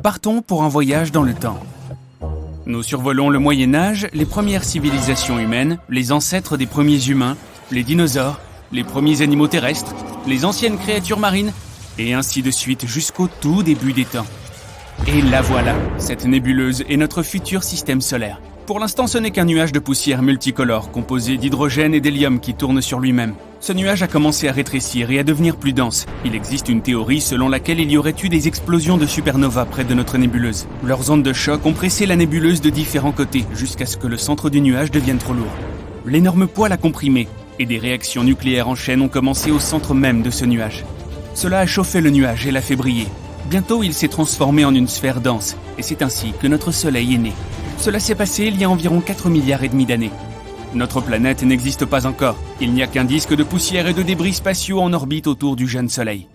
Partons pour un voyage dans le temps. Nous survolons le Moyen-Âge, les premières civilisations humaines, les ancêtres des premiers humains, les dinosaures, les premiers animaux terrestres, les anciennes créatures marines, et ainsi de suite jusqu'au tout début des temps. Et la voilà, cette nébuleuse est notre futur système solaire. Pour l'instant, ce n'est qu'un nuage de poussière multicolore, composé d'hydrogène et d'hélium qui tourne sur lui-même. Ce nuage a commencé à rétrécir et à devenir plus dense. Il existe une théorie selon laquelle il y aurait eu des explosions de supernovas près de notre nébuleuse. Leurs ondes de choc ont pressé la nébuleuse de différents côtés, jusqu'à ce que le centre du nuage devienne trop lourd. L'énorme poids l'a comprimé, et des réactions nucléaires en chaîne ont commencé au centre même de ce nuage. Cela a chauffé le nuage et l'a fait briller. Bientôt, il s'est transformé en une sphère dense, et c'est ainsi que notre Soleil est né. Cela s'est passé il y a environ 4,5 milliards d'années. Notre planète n'existe pas encore. Il n'y a qu'un disque de poussière et de débris spatiaux en orbite autour du jeune Soleil.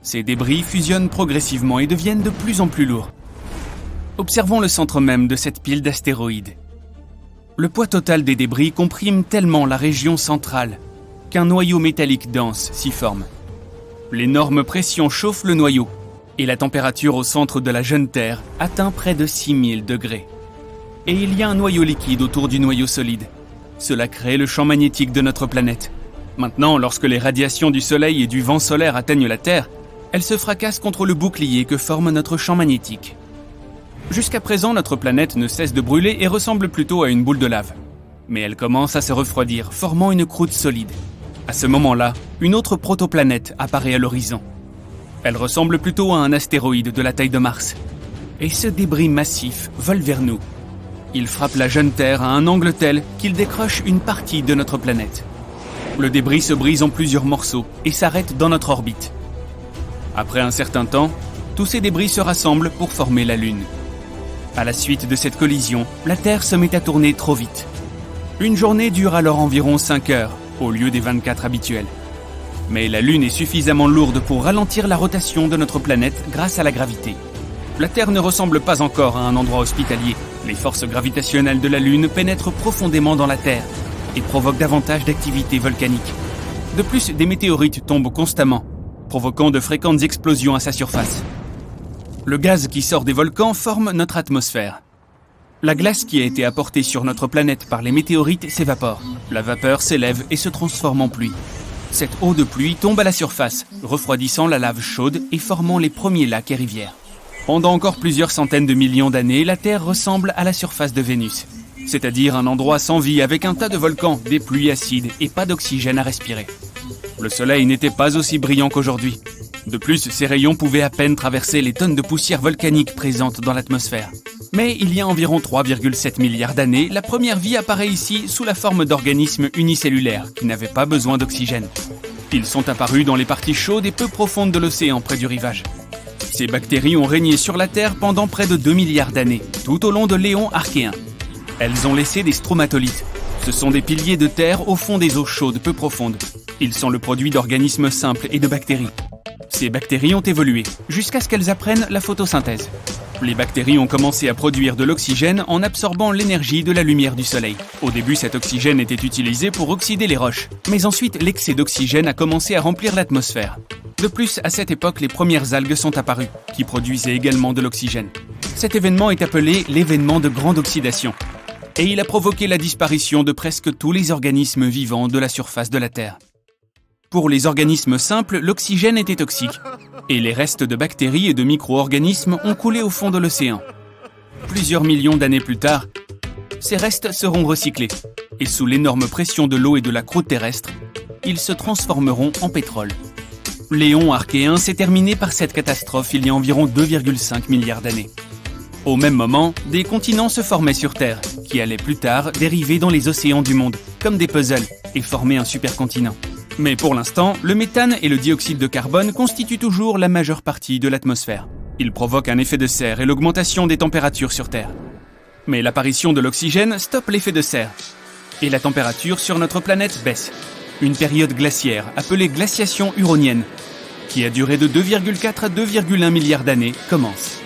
Ces débris fusionnent progressivement et deviennent de plus en plus lourds. Observons le centre même de cette pile d'astéroïdes. Le poids total des débris comprime tellement la région centrale qu'un noyau métallique dense s'y forme. L'énorme pression chauffe le noyau et la température au centre de la jeune Terre atteint près de 6000 degrés. Et il y a un noyau liquide autour du noyau solide. Cela crée le champ magnétique de notre planète. Maintenant, lorsque les radiations du Soleil et du vent solaire atteignent la Terre, elles se fracassent contre le bouclier que forme notre champ magnétique. Jusqu'à présent, notre planète ne cesse de brûler et ressemble plutôt à une boule de lave. Mais elle commence à se refroidir, formant une croûte solide. À ce moment-là, une autre protoplanète apparaît à l'horizon. Elle ressemble plutôt à un astéroïde de la taille de Mars. Et ce débris massif vole vers nous. Il frappe la jeune Terre à un angle tel qu'il décroche une partie de notre planète. Le débris se brise en plusieurs morceaux et s'arrête dans notre orbite. Après un certain temps, tous ces débris se rassemblent pour former la Lune. À la suite de cette collision, la Terre se met à tourner trop vite. Une journée dure alors environ 5 heures, au lieu des 24 habituelles. Mais la Lune est suffisamment lourde pour ralentir la rotation de notre planète grâce à la gravité. La Terre ne ressemble pas encore à un endroit hospitalier. Les forces gravitationnelles de la Lune pénètrent profondément dans la Terre et provoquent davantage d'activité volcanique. De plus, des météorites tombent constamment, provoquant de fréquentes explosions à sa surface. Le gaz qui sort des volcans forme notre atmosphère. La glace qui a été apportée sur notre planète par les météorites s'évapore. La vapeur s'élève et se transforme en pluie. Cette eau de pluie tombe à la surface, refroidissant la lave chaude et formant les premiers lacs et rivières. Pendant encore plusieurs centaines de millions d'années, la Terre ressemble à la surface de Vénus, c'est-à-dire un endroit sans vie avec un tas de volcans, des pluies acides et pas d'oxygène à respirer. Le Soleil n'était pas aussi brillant qu'aujourd'hui. De plus, ses rayons pouvaient à peine traverser les tonnes de poussière volcanique présentes dans l'atmosphère. Mais il y a environ 3,7 milliards d'années, la première vie apparaît ici sous la forme d'organismes unicellulaires qui n'avaient pas besoin d'oxygène. Ils sont apparus dans les parties chaudes et peu profondes de l'océan près du rivage. Ces bactéries ont régné sur la Terre pendant près de 2 milliards d'années, tout au long de l'éon archéen. Elles ont laissé des stromatolites. Ce sont des piliers de terre au fond des eaux chaudes peu profondes. Ils sont le produit d'organismes simples et de bactéries. Ces bactéries ont évolué, jusqu'à ce qu'elles apprennent la photosynthèse. Les bactéries ont commencé à produire de l'oxygène en absorbant l'énergie de la lumière du soleil. Au début, cet oxygène était utilisé pour oxyder les roches. Mais ensuite, l'excès d'oxygène a commencé à remplir l'atmosphère. De plus, à cette époque, les premières algues sont apparues, qui produisaient également de l'oxygène. Cet événement est appelé l'événement de grande oxydation. Et il a provoqué la disparition de presque tous les organismes vivants de la surface de la Terre. Pour les organismes simples, l'oxygène était toxique, et les restes de bactéries et de micro-organismes ont coulé au fond de l'océan. Plusieurs millions d'années plus tard, ces restes seront recyclés, et sous l'énorme pression de l'eau et de la croûte terrestre, ils se transformeront en pétrole. L'éon archéen s'est terminé par cette catastrophe il y a environ 2,5 milliards d'années. Au même moment, des continents se formaient sur Terre, qui allaient plus tard dériver dans les océans du monde, comme des puzzles, et former un supercontinent. Mais pour l'instant, le méthane et le dioxyde de carbone constituent toujours la majeure partie de l'atmosphère. Ils provoquent un effet de serre et l'augmentation des températures sur Terre. Mais l'apparition de l'oxygène stoppe l'effet de serre, et la température sur notre planète baisse. Une période glaciaire, appelée glaciation huronienne, qui a duré de 2,4 à 2,1 milliards d'années, commence.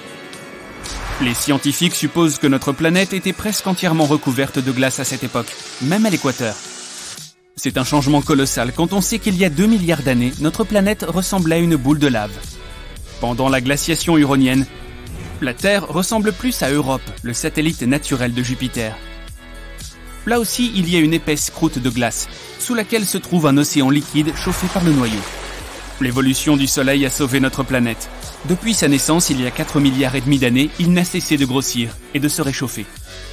Les scientifiques supposent que notre planète était presque entièrement recouverte de glace à cette époque, même à l'équateur. C'est un changement colossal quand on sait qu'il y a 2 milliards d'années, notre planète ressemblait à une boule de lave. Pendant la glaciation huronienne, La Terre ressemble plus à Europe, le satellite naturel de Jupiter. Là aussi, il y a une épaisse croûte de glace, sous laquelle se trouve un océan liquide chauffé par le noyau. L'évolution du Soleil a sauvé notre planète. Depuis sa naissance, il y a 4,5 milliards d'années, il n'a cessé de grossir et de se réchauffer.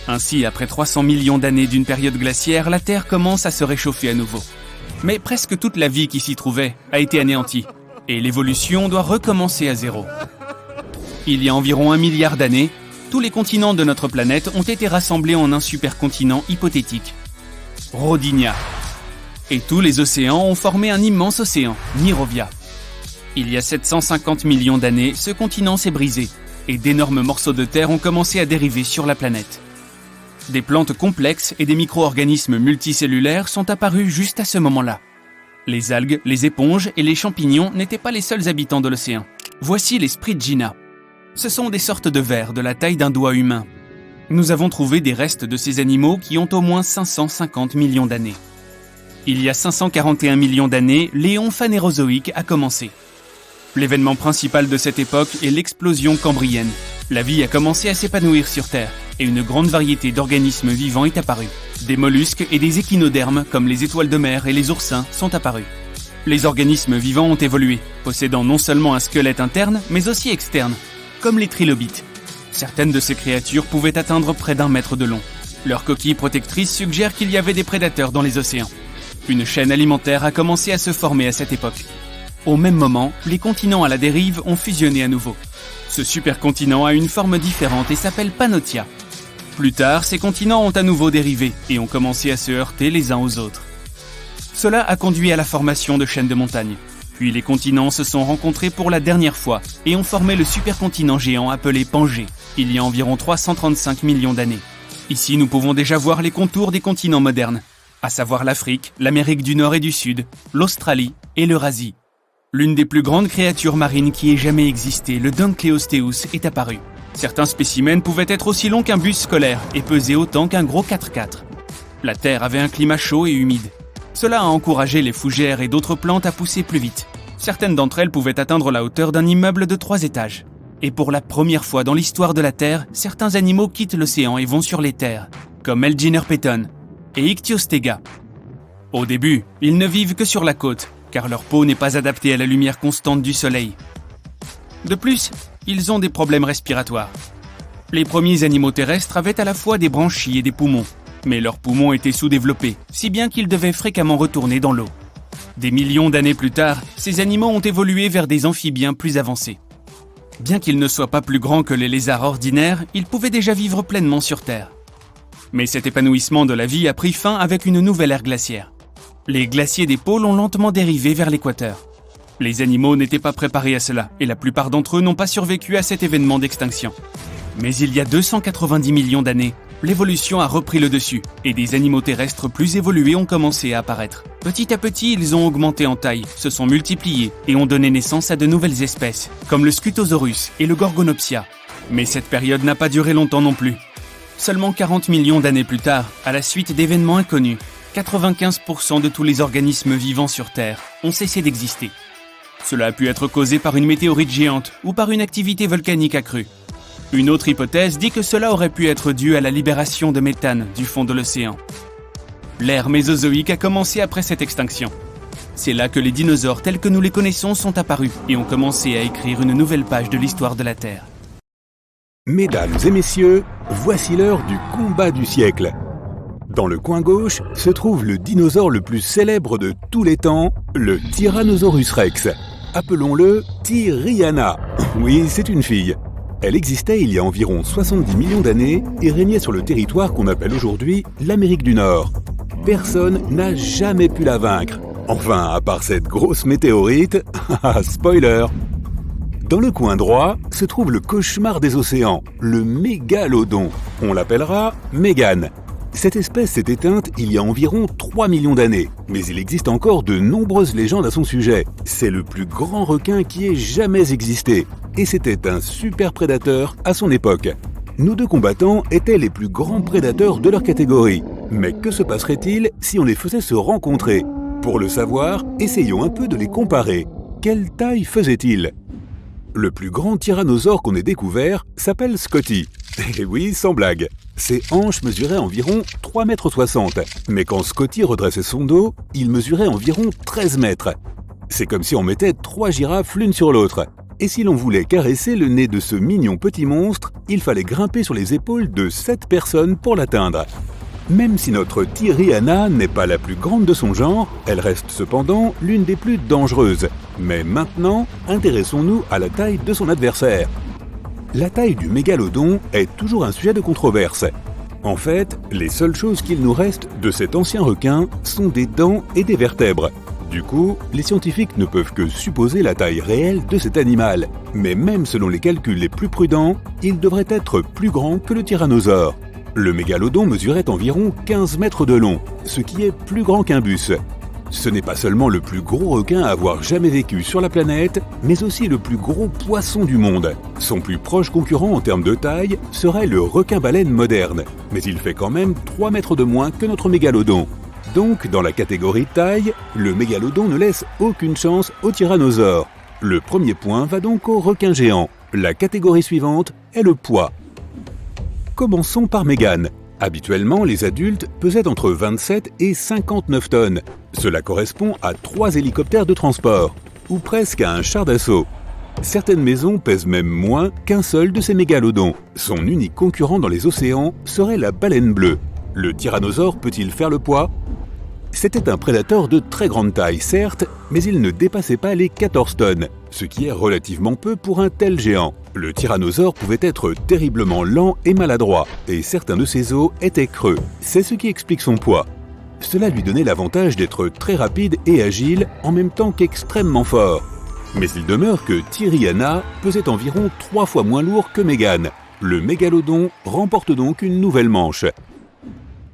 Ainsi, après 300 millions d'années d'une période glaciaire, la Terre commence à se réchauffer à nouveau. Mais presque toute la vie qui s'y trouvait a été anéantie, et l'évolution doit recommencer à zéro. Il y a environ 1 milliard d'années, tous les continents de notre planète ont été rassemblés en un supercontinent hypothétique, Rodinia. Et tous les océans ont formé un immense océan, Mirovia. Il y a 750 millions d'années, ce continent s'est brisé, et d'énormes morceaux de terre ont commencé à dériver sur la planète. Des plantes complexes et des micro-organismes multicellulaires sont apparus juste à ce moment-là. Les algues, les éponges et les champignons n'étaient pas les seuls habitants de l'océan. Voici les Spriggina. Ce sont des sortes de vers de la taille d'un doigt humain. Nous avons trouvé des restes de ces animaux qui ont au moins 550 millions d'années. Il y a 541 millions d'années, l'éon phanérozoïque a commencé. L'événement principal de cette époque est l'explosion cambrienne. La vie a commencé à s'épanouir sur Terre, et une grande variété d'organismes vivants est apparue. Des mollusques et des échinodermes, comme les étoiles de mer et les oursins, sont apparus. Les organismes vivants ont évolué, possédant non seulement un squelette interne, mais aussi externe, comme les trilobites. Certaines de ces créatures pouvaient atteindre près d'1 mètre de long. Leur coquille protectrice suggère qu'il y avait des prédateurs dans les océans. Une chaîne alimentaire a commencé à se former à cette époque. Au même moment, les continents à la dérive ont fusionné à nouveau. Ce supercontinent a une forme différente et s'appelle Pannotia. Plus tard, ces continents ont à nouveau dérivé et ont commencé à se heurter les uns aux autres. Cela a conduit à la formation de chaînes de montagnes. Puis les continents se sont rencontrés pour la dernière fois et ont formé le supercontinent géant appelé Pangée, il y a environ 335 millions d'années. Ici, nous pouvons déjà voir les contours des continents modernes, à savoir l'Afrique, l'Amérique du Nord et du Sud, l'Australie et l'Eurasie. L'une des plus grandes créatures marines qui ait jamais existé, le Dunkleosteus, est apparue. Certains spécimens pouvaient être aussi longs qu'un bus scolaire et peser autant qu'un gros 4x4. La Terre avait un climat chaud et humide. Cela a encouragé les fougères et d'autres plantes à pousser plus vite. Certaines d'entre elles pouvaient atteindre la hauteur d'un immeuble de 3 étages. Et pour la première fois dans l'histoire de la Terre, certains animaux quittent l'océan et vont sur les terres, comme Elginerpeton et Ichthyostega. Au début, ils ne vivent que sur la côte, car leur peau n'est pas adaptée à la lumière constante du soleil. De plus, ils ont des problèmes respiratoires. Les premiers animaux terrestres avaient à la fois des branchies et des poumons, mais leurs poumons étaient sous-développés, si bien qu'ils devaient fréquemment retourner dans l'eau. Des millions d'années plus tard, ces animaux ont évolué vers des amphibiens plus avancés. Bien qu'ils ne soient pas plus grands que les lézards ordinaires, ils pouvaient déjà vivre pleinement sur Terre. Mais cet épanouissement de la vie a pris fin avec une nouvelle ère glaciaire. Les glaciers des pôles ont lentement dérivé vers l'équateur. Les animaux n'étaient pas préparés à cela, et la plupart d'entre eux n'ont pas survécu à cet événement d'extinction. Mais il y a 290 millions d'années, l'évolution a repris le dessus, et des animaux terrestres plus évolués ont commencé à apparaître. Petit à petit, ils ont augmenté en taille, se sont multipliés, et ont donné naissance à de nouvelles espèces, comme le Scutosaurus et le Gorgonopsia. Mais cette période n'a pas duré longtemps non plus. Seulement 40 millions d'années plus tard, à la suite d'événements inconnus, 95% de tous les organismes vivants sur Terre ont cessé d'exister. Cela a pu être causé par une météorite géante ou par une activité volcanique accrue. Une autre hypothèse dit que cela aurait pu être dû à la libération de méthane du fond de l'océan. L'ère mésozoïque a commencé après cette extinction. C'est là que les dinosaures tels que nous les connaissons sont apparus et ont commencé à écrire une nouvelle page de l'histoire de la Terre. Mesdames et messieurs, voici l'heure du combat du siècle. Dans le coin gauche se trouve le dinosaure le plus célèbre de tous les temps, le Tyrannosaurus Rex. Appelons-le Tyriana. Oui, c'est une fille. Elle existait il y a environ 70 millions d'années et régnait sur le territoire qu'on appelle aujourd'hui l'Amérique du Nord. Personne n'a jamais pu la vaincre. Enfin, à part cette grosse météorite, spoiler. Dans le coin droit se trouve le cauchemar des océans, le mégalodon. On l'appellera Mégane. Cette espèce s'est éteinte il y a environ 3 millions d'années, mais il existe encore de nombreuses légendes à son sujet. C'est le plus grand requin qui ait jamais existé, et c'était un super prédateur à son époque. Nos deux combattants étaient les plus grands prédateurs de leur catégorie. Mais que se passerait-il si on les faisait se rencontrer ? Pour le savoir, essayons un peu de les comparer. Quelle taille faisaient-ils ? Le plus grand tyrannosaure qu'on ait découvert s'appelle Scotty. Et oui, sans blague. Ses hanches mesuraient environ 3,60 m. Mais quand Scotty redressait son dos, il mesurait environ 13 mètres. C'est comme si on mettait 3 girafes l'une sur l'autre. Et si l'on voulait caresser le nez de ce mignon petit monstre, il fallait grimper sur les épaules de 7 personnes pour l'atteindre. Même si notre Tyriana n'est pas la plus grande de son genre, elle reste cependant l'une des plus dangereuses. Mais maintenant, intéressons-nous à la taille de son adversaire. La taille du mégalodon est toujours un sujet de controverse. En fait, les seules choses qu'il nous reste de cet ancien requin sont des dents et des vertèbres. Du coup, les scientifiques ne peuvent que supposer la taille réelle de cet animal. Mais même selon les calculs les plus prudents, il devrait être plus grand que le tyrannosaure. Le mégalodon mesurait environ 15 mètres de long, ce qui est plus grand qu'un bus. Ce n'est pas seulement le plus gros requin à avoir jamais vécu sur la planète, mais aussi le plus gros poisson du monde. Son plus proche concurrent en termes de taille serait le requin-baleine moderne, mais il fait quand même 3 mètres de moins que notre mégalodon. Donc, dans la catégorie taille, le mégalodon ne laisse aucune chance au tyrannosaure. Le premier point va donc au requin géant. La catégorie suivante est le poids. Commençons par Megan. Habituellement, les adultes pesaient entre 27 et 59 tonnes. Cela correspond à 3 hélicoptères de transport, ou presque à un char d'assaut. Certaines maisons pèsent même moins qu'un seul de ces mégalodons. Son unique concurrent dans les océans serait la baleine bleue. Le tyrannosaure peut-il faire le poids ? C'était un prédateur de très grande taille, certes, mais il ne dépassait pas les 14 tonnes, ce qui est relativement peu pour un tel géant. Le tyrannosaure pouvait être terriblement lent et maladroit, et certains de ses os étaient creux. C'est ce qui explique son poids. Cela lui donnait l'avantage d'être très rapide et agile, en même temps qu'extrêmement fort. Mais il demeure que Tyriana pesait environ 3 fois moins lourd que Megan. Le mégalodon remporte donc une nouvelle manche.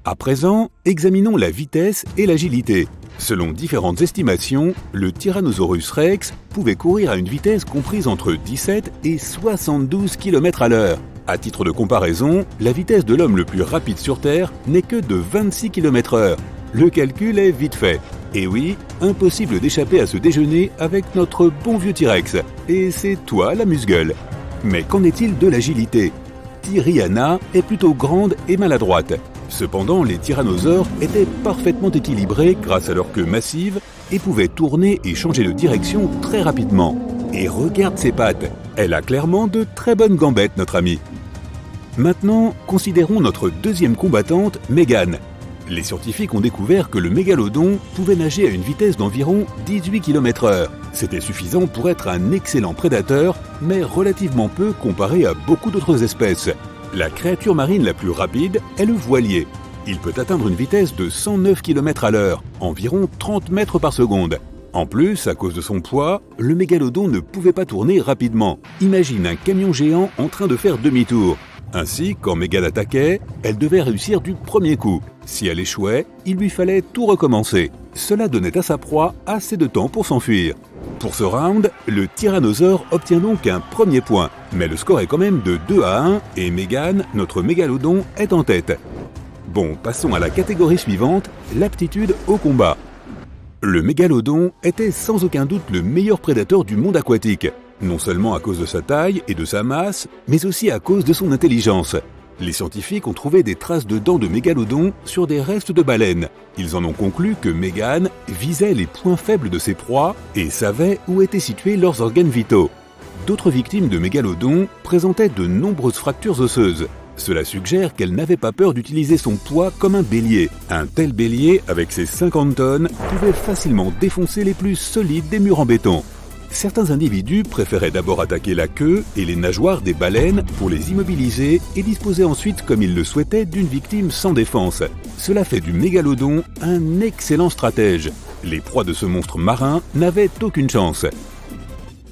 À présent, examinons la vitesse et l'agilité. Selon différentes estimations, le Tyrannosaurus rex pouvait courir à une vitesse comprise entre 17 et 72 km à l'heure. À titre de comparaison, la vitesse de l'homme le plus rapide sur Terre n'est que de 26 km/h. Le calcul est vite fait. Et oui, impossible d'échapper à ce déjeuner avec notre bon vieux T-Rex. Et c'est toi l'amuse-gueule. Mais qu'en est-il de l'agilité ? Tyriana est plutôt grande et maladroite. Cependant, les tyrannosaures étaient parfaitement équilibrés grâce à leur queue massive et pouvaient tourner et changer de direction très rapidement. Et regarde ses pattes, elle a clairement de très bonnes gambettes, notre amie. Maintenant, considérons notre deuxième combattante, Megan. Les scientifiques ont découvert que le mégalodon pouvait nager à une vitesse d'environ 18 km/h. C'était suffisant pour être un excellent prédateur, mais relativement peu comparé à beaucoup d'autres espèces. La créature marine la plus rapide est le voilier. Il peut atteindre une vitesse de 109 km à l'heure, environ 30 mètres par seconde. En plus, à cause de son poids, le mégalodon ne pouvait pas tourner rapidement. Imagine un camion géant en train de faire demi-tour. Ainsi, quand Megan attaquait, elle devait réussir du premier coup. Si elle échouait, il lui fallait tout recommencer. Cela donnait à sa proie assez de temps pour s'enfuir. Pour ce round, le tyrannosaure obtient donc un premier point. Mais le score est quand même de 2-1 et Megan, notre mégalodon, est en tête. Bon, passons à la catégorie suivante, l'aptitude au combat. Le mégalodon était sans aucun doute le meilleur prédateur du monde aquatique. Non seulement à cause de sa taille et de sa masse, mais aussi à cause de son intelligence. Les scientifiques ont trouvé des traces de dents de mégalodon sur des restes de baleines. Ils en ont conclu que Megan visait les points faibles de ses proies et savait où étaient situés leurs organes vitaux. D'autres victimes de mégalodon présentaient de nombreuses fractures osseuses. Cela suggère qu'elle n'avait pas peur d'utiliser son poids comme un bélier. Un tel bélier, avec ses 50 tonnes, pouvait facilement défoncer les plus solides des murs en béton. Certains individus préféraient d'abord attaquer la queue et les nageoires des baleines pour les immobiliser et disposer ensuite, comme ils le souhaitaient, d'une victime sans défense. Cela fait du mégalodon un excellent stratège. Les proies de ce monstre marin n'avaient aucune chance.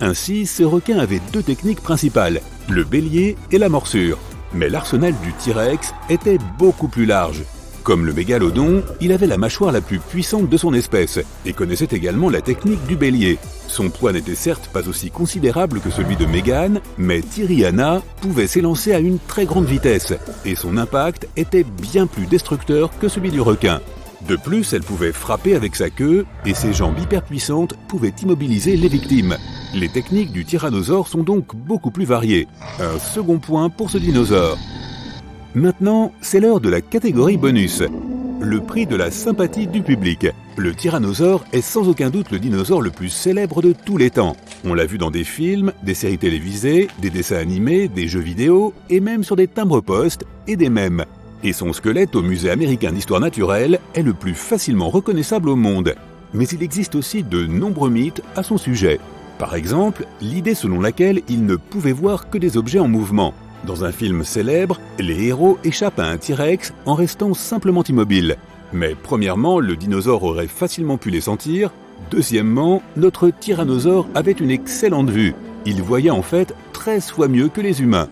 Ainsi, ce requin avait 2 techniques principales, le bélier et la morsure. Mais l'arsenal du T-Rex était beaucoup plus large. Comme le mégalodon, il avait la mâchoire la plus puissante de son espèce et connaissait également la technique du bélier. Son poids n'était certes pas aussi considérable que celui de Megan, mais Tyriana pouvait s'élancer à une très grande vitesse et son impact était bien plus destructeur que celui du requin. De plus, elle pouvait frapper avec sa queue et ses jambes hyper puissantes pouvaient immobiliser les victimes. Les techniques du tyrannosaure sont donc beaucoup plus variées. Un second point pour ce dinosaure. Maintenant, c'est l'heure de la catégorie bonus. Le prix de la sympathie du public. Le tyrannosaure est sans aucun doute le dinosaure le plus célèbre de tous les temps. On l'a vu dans des films, des séries télévisées, des dessins animés, des jeux vidéo et même sur des timbres-poste et des mèmes. Et son squelette au Musée américain d'histoire naturelle est le plus facilement reconnaissable au monde. Mais il existe aussi de nombreux mythes à son sujet. Par exemple, l'idée selon laquelle il ne pouvait voir que des objets en mouvement. Dans un film célèbre, les héros échappent à un T-Rex en restant simplement immobiles. Mais premièrement, le dinosaure aurait facilement pu les sentir. Deuxièmement, notre tyrannosaure avait une excellente vue. Il voyait en fait 13 fois mieux que les humains.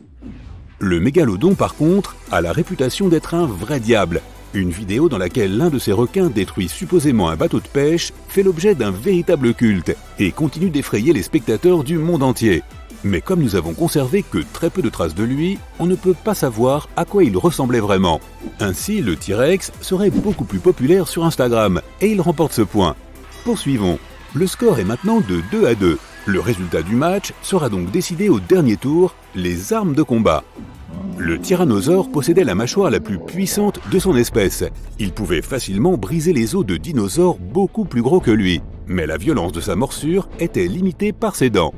Le mégalodon, par contre, a la réputation d'être un vrai diable. Une vidéo dans laquelle l'un de ces requins détruit supposément un bateau de pêche fait l'objet d'un véritable culte et continue d'effrayer les spectateurs du monde entier. Mais comme nous avons conservé que très peu de traces de lui, on ne peut pas savoir à quoi il ressemblait vraiment. Ainsi, le T-Rex serait beaucoup plus populaire sur Instagram, et il remporte ce point. Poursuivons. Le score est maintenant de 2-2. Le résultat du match sera donc décidé au dernier tour, les armes de combat. Le tyrannosaure possédait la mâchoire la plus puissante de son espèce. Il pouvait facilement briser les os de dinosaures beaucoup plus gros que lui, mais la violence de sa morsure était limitée par ses dents.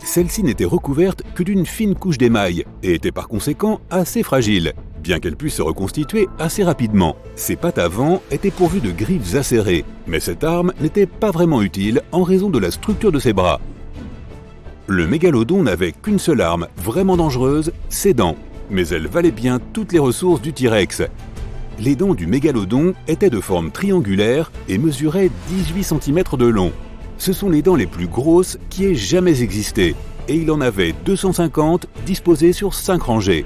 Celle-ci n'était recouverte que d'une fine couche d'émail et était par conséquent assez fragile, bien qu'elle puisse se reconstituer assez rapidement. Ses pattes avant étaient pourvues de griffes acérées, mais cette arme n'était pas vraiment utile en raison de la structure de ses bras. Le mégalodon n'avait qu'une seule arme vraiment dangereuse, ses dents, mais elles valaient bien toutes les ressources du T-Rex. Les dents du mégalodon étaient de forme triangulaire et mesuraient 18 cm de long. Ce sont les dents les plus grosses qui aient jamais existé, et il en avait 250 disposées sur 5 rangées.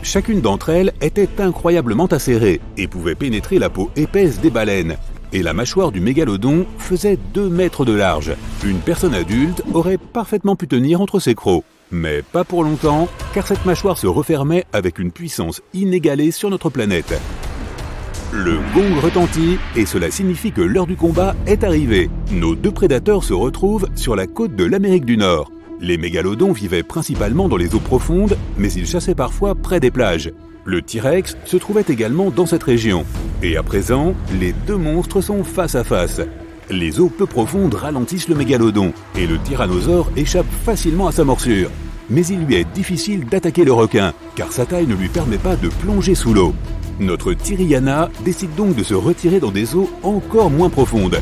Chacune d'entre elles était incroyablement acérée et pouvait pénétrer la peau épaisse des baleines. Et la mâchoire du mégalodon faisait 2 mètres de large. Une personne adulte aurait parfaitement pu tenir entre ses crocs. Mais pas pour longtemps, car cette mâchoire se refermait avec une puissance inégalée sur notre planète. Le gong retentit et cela signifie que l'heure du combat est arrivée. Nos deux prédateurs se retrouvent sur la côte de l'Amérique du Nord. Les mégalodons vivaient principalement dans les eaux profondes, mais ils chassaient parfois près des plages. Le T-Rex se trouvait également dans cette région. Et à présent, les deux monstres sont face à face. Les eaux peu profondes ralentissent le mégalodon et le tyrannosaure échappe facilement à sa morsure. Mais il lui est difficile d'attaquer le requin, car sa taille ne lui permet pas de plonger sous l'eau. Notre Tyriana décide donc de se retirer dans des eaux encore moins profondes.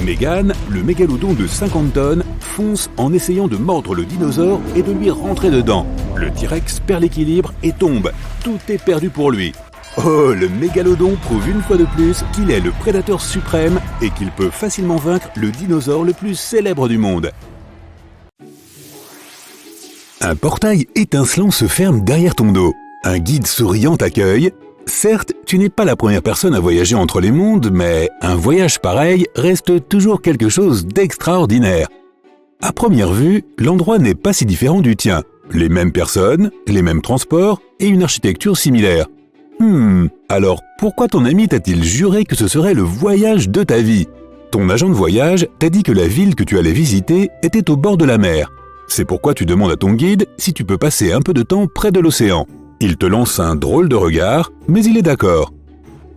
Megan, le mégalodon de 50 tonnes, fonce en essayant de mordre le dinosaure et de lui rentrer dedans. Le T-Rex perd l'équilibre et tombe. Tout est perdu pour lui. Oh, le mégalodon prouve une fois de plus qu'il est le prédateur suprême et qu'il peut facilement vaincre le dinosaure le plus célèbre du monde. Un portail étincelant se ferme derrière ton dos. Un guide souriant t'accueille. Certes, tu n'es pas la première personne à voyager entre les mondes, mais un voyage pareil reste toujours quelque chose d'extraordinaire. À première vue, l'endroit n'est pas si différent du tien. Les mêmes personnes, les mêmes transports et une architecture similaire. Alors pourquoi ton ami t'a-t-il juré que ce serait le voyage de ta vie? Ton agent de voyage t'a dit que la ville que tu allais visiter était au bord de la mer. C'est pourquoi tu demandes à ton guide si tu peux passer un peu de temps près de l'océan. Il te lance un drôle de regard, mais il est d'accord.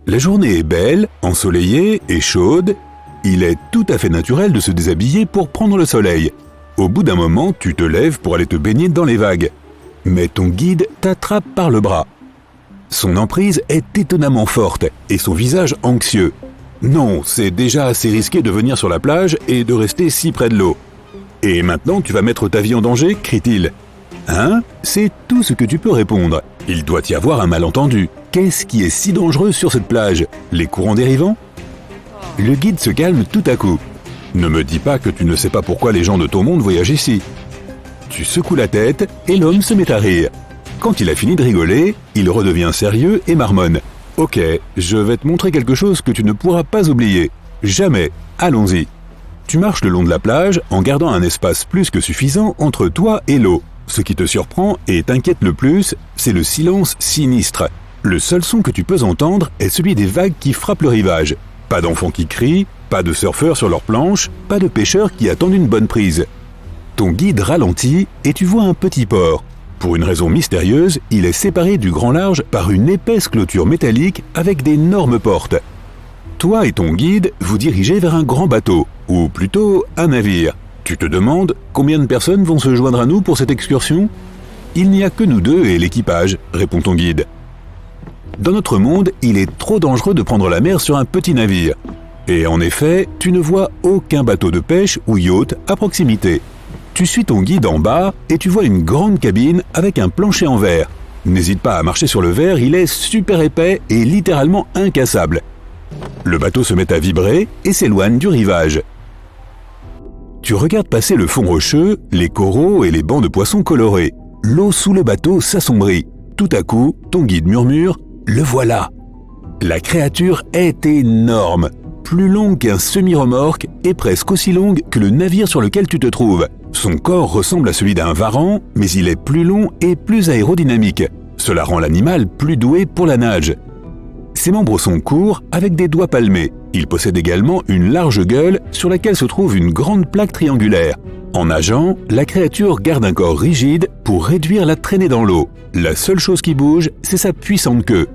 La journée est belle, ensoleillée et chaude. Il est tout à fait naturel de se déshabiller pour prendre le soleil. Au bout d'un moment, tu te lèves pour aller te baigner dans les vagues. Mais ton guide t'attrape par le bras. Son emprise est étonnamment forte et son visage anxieux. Non, c'est déjà assez risqué de venir sur la plage et de rester si près de l'eau. Et maintenant tu vas mettre ta vie en danger, crie-t-il. Hein? C'est tout ce que tu peux répondre. Il doit y avoir un malentendu. Qu'est-ce qui est si dangereux sur cette plage? Les courants dérivants? Le guide se calme tout à coup. Ne me dis pas que tu ne sais pas pourquoi les gens de ton monde voyagent ici. Tu secoues la tête et l'homme se met à rire. Quand il a fini de rigoler, il redevient sérieux et marmonne. Ok, je vais te montrer quelque chose que tu ne pourras pas oublier. Jamais. Allons-y. Tu marches le long de la plage en gardant un espace plus que suffisant entre toi et l'eau. Ce qui te surprend et t'inquiète le plus, c'est le silence sinistre. Le seul son que tu peux entendre est celui des vagues qui frappent le rivage. Pas d'enfants qui crient, pas de surfeurs sur leurs planches, pas de pêcheurs qui attendent une bonne prise. Ton guide ralentit et tu vois un petit port. Pour une raison mystérieuse, il est séparé du grand large par une épaisse clôture métallique avec d'énormes portes. Toi et ton guide vous dirigez vers un grand bateau, ou plutôt un navire. Tu te demandes combien de personnes vont se joindre à nous pour cette excursion ? Il n'y a que nous deux et l'équipage, répond ton guide. Dans notre monde, il est trop dangereux de prendre la mer sur un petit navire. Et en effet, tu ne vois aucun bateau de pêche ou yacht à proximité. Tu suis ton guide en bas et tu vois une grande cabine avec un plancher en verre. N'hésite pas à marcher sur le verre, il est super épais et littéralement incassable. Le bateau se met à vibrer et s'éloigne du rivage. Tu regardes passer le fond rocheux, les coraux et les bancs de poissons colorés. L'eau sous le bateau s'assombrit. Tout à coup, ton guide murmure « Le voilà !» La créature est énorme, plus longue qu'un semi-remorque et presque aussi longue que le navire sur lequel tu te trouves. Son corps ressemble à celui d'un varan, mais il est plus long et plus aérodynamique. Cela rend l'animal plus doué pour la nage. Ses membres sont courts avec des doigts palmés. Il possède également une large gueule sur laquelle se trouve une grande plaque triangulaire. En nageant, la créature garde un corps rigide pour réduire la traînée dans l'eau. La seule chose qui bouge, c'est sa puissante queue.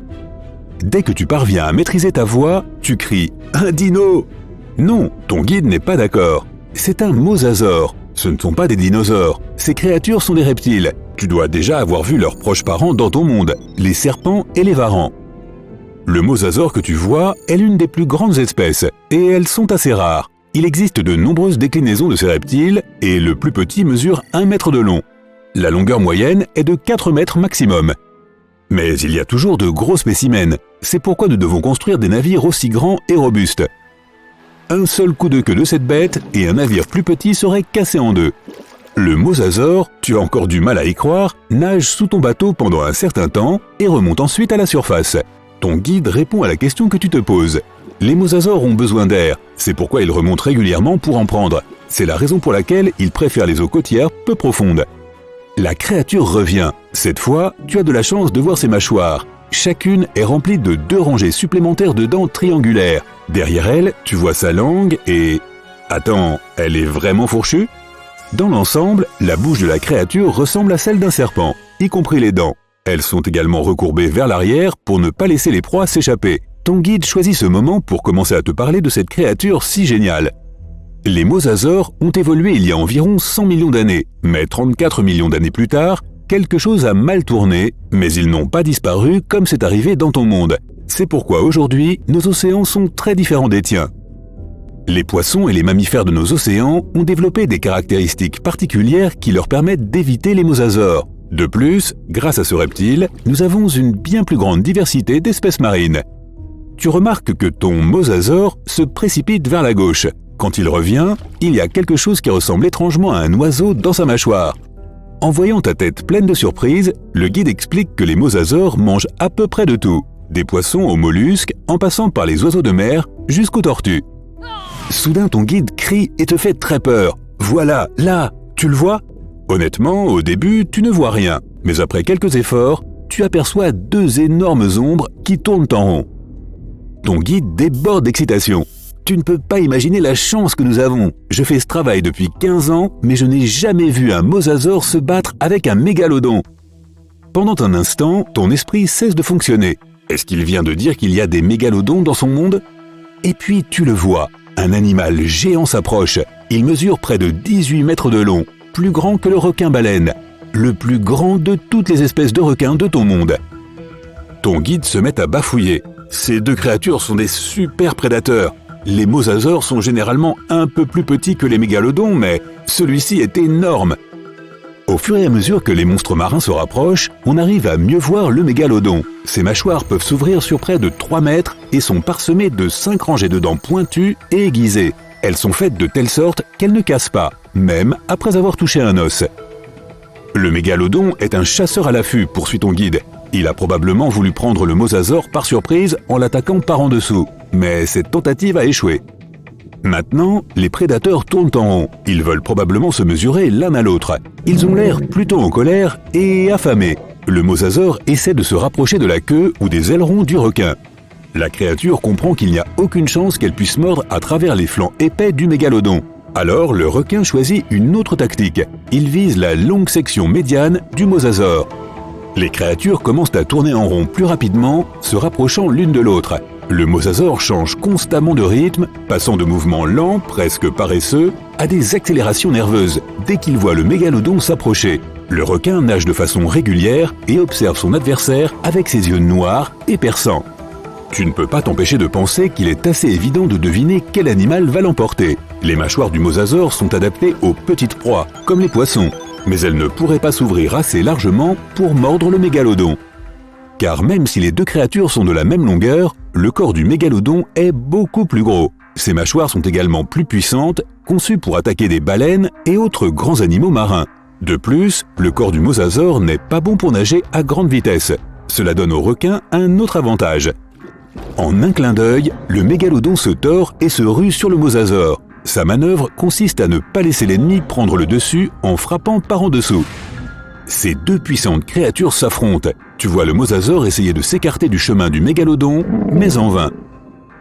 Dès que tu parviens à maîtriser ta voix, tu cries « Un dino !» Non, ton guide n'est pas d'accord. C'est un mosasaure. Ce ne sont pas des dinosaures. Ces créatures sont des reptiles. Tu dois déjà avoir vu leurs proches parents dans ton monde, les serpents et les varans. Le mosasaure que tu vois est l'une des plus grandes espèces, et elles sont assez rares. Il existe de nombreuses déclinaisons de ces reptiles, et le plus petit mesure 1 mètre de long. La longueur moyenne est de 4 mètres maximum. Mais il y a toujours de gros spécimens. C'est pourquoi nous devons construire des navires aussi grands et robustes. Un seul coup de queue de cette bête et un navire plus petit serait cassé en deux. Le mosasaure, tu as encore du mal à y croire, nage sous ton bateau pendant un certain temps et remonte ensuite à la surface. Ton guide répond à la question que tu te poses. Les mosasaures ont besoin d'air, c'est pourquoi ils remontent régulièrement pour en prendre. C'est la raison pour laquelle ils préfèrent les eaux côtières peu profondes. La créature revient. Cette fois, tu as de la chance de voir ses mâchoires. Chacune est remplie de 2 rangées supplémentaires de dents triangulaires. Derrière elle, tu vois sa langue et... Attends, elle est vraiment fourchue ? Dans l'ensemble, la bouche de la créature ressemble à celle d'un serpent, y compris les dents. Elles sont également recourbées vers l'arrière pour ne pas laisser les proies s'échapper. Ton guide choisit ce moment pour commencer à te parler de cette créature si géniale. Les mosasaures ont évolué il y a environ 100 millions d'années, mais 34 millions d'années plus tard, quelque chose a mal tourné, mais ils n'ont pas disparu comme c'est arrivé dans ton monde. C'est pourquoi aujourd'hui, nos océans sont très différents des tiens. Les poissons et les mammifères de nos océans ont développé des caractéristiques particulières qui leur permettent d'éviter les mosasaures. De plus, grâce à ce reptile, nous avons une bien plus grande diversité d'espèces marines. Tu remarques que ton mosasaure se précipite vers la gauche. Quand il revient, il y a quelque chose qui ressemble étrangement à un oiseau dans sa mâchoire. En voyant ta tête pleine de surprises, le guide explique que les mosasaures mangent à peu près de tout, des poissons aux mollusques, en passant par les oiseaux de mer jusqu'aux tortues. Soudain, ton guide crie et te fait très peur. Voilà, là, tu le vois ? Honnêtement, au début, tu ne vois rien, mais après quelques efforts, tu aperçois 2 énormes ombres qui tournent en rond. Ton guide déborde d'excitation. Tu ne peux pas imaginer la chance que nous avons. Je fais ce travail depuis 15 ans, mais je n'ai jamais vu un mosasaure se battre avec un mégalodon. Pendant un instant, ton esprit cesse de fonctionner. Est-ce qu'il vient de dire qu'il y a des mégalodons dans son monde ? Et puis tu le vois, un animal géant s'approche. Il mesure près de 18 mètres de long, plus grand que le requin-baleine, le plus grand de toutes les espèces de requins de ton monde. Ton guide se met à bafouiller. Ces 2 créatures sont des super prédateurs. Les mosasaures sont généralement un peu plus petits que les mégalodons, mais celui-ci est énorme. Au fur et à mesure que les monstres marins se rapprochent, on arrive à mieux voir le mégalodon. Ses mâchoires peuvent s'ouvrir sur près de 3 mètres et sont parsemées de 5 rangées de dents pointues et aiguisées. Elles sont faites de telle sorte qu'elles ne cassent pas, même après avoir touché un os. Le mégalodon est un chasseur à l'affût, poursuit ton guide. Il a probablement voulu prendre le mosasaure par surprise en l'attaquant par en dessous, mais cette tentative a échoué. Maintenant, les prédateurs tournent en rond. Ils veulent probablement se mesurer l'un à l'autre. Ils ont l'air plutôt en colère et affamés. Le mosasaure essaie de se rapprocher de la queue ou des ailerons du requin. La créature comprend qu'il n'y a aucune chance qu'elle puisse mordre à travers les flancs épais du mégalodon. Alors le requin choisit une autre tactique. Il vise la longue section médiane du mosasaure. Les créatures commencent à tourner en rond plus rapidement, se rapprochant l'une de l'autre. Le mosasaure change constamment de rythme, passant de mouvements lents, presque paresseux, à des accélérations nerveuses dès qu'il voit le mégalodon s'approcher. Le requin nage de façon régulière et observe son adversaire avec ses yeux noirs et perçants. Tu ne peux pas t'empêcher de penser qu'il est assez évident de deviner quel animal va l'emporter. Les mâchoires du mosasaure sont adaptées aux petites proies, comme les poissons, mais elles ne pourraient pas s'ouvrir assez largement pour mordre le mégalodon. Car même si les deux créatures sont de la même longueur, le corps du mégalodon est beaucoup plus gros. Ses mâchoires sont également plus puissantes, conçues pour attaquer des baleines et autres grands animaux marins. De plus, le corps du mosasaure n'est pas bon pour nager à grande vitesse. Cela donne au requin un autre avantage. En un clin d'œil, le mégalodon se tord et se rue sur le mosasaure. Sa manœuvre consiste à ne pas laisser l'ennemi prendre le dessus en frappant par en dessous. Ces deux puissantes créatures s'affrontent. Tu vois le mosasaure essayer de s'écarter du chemin du mégalodon, mais en vain.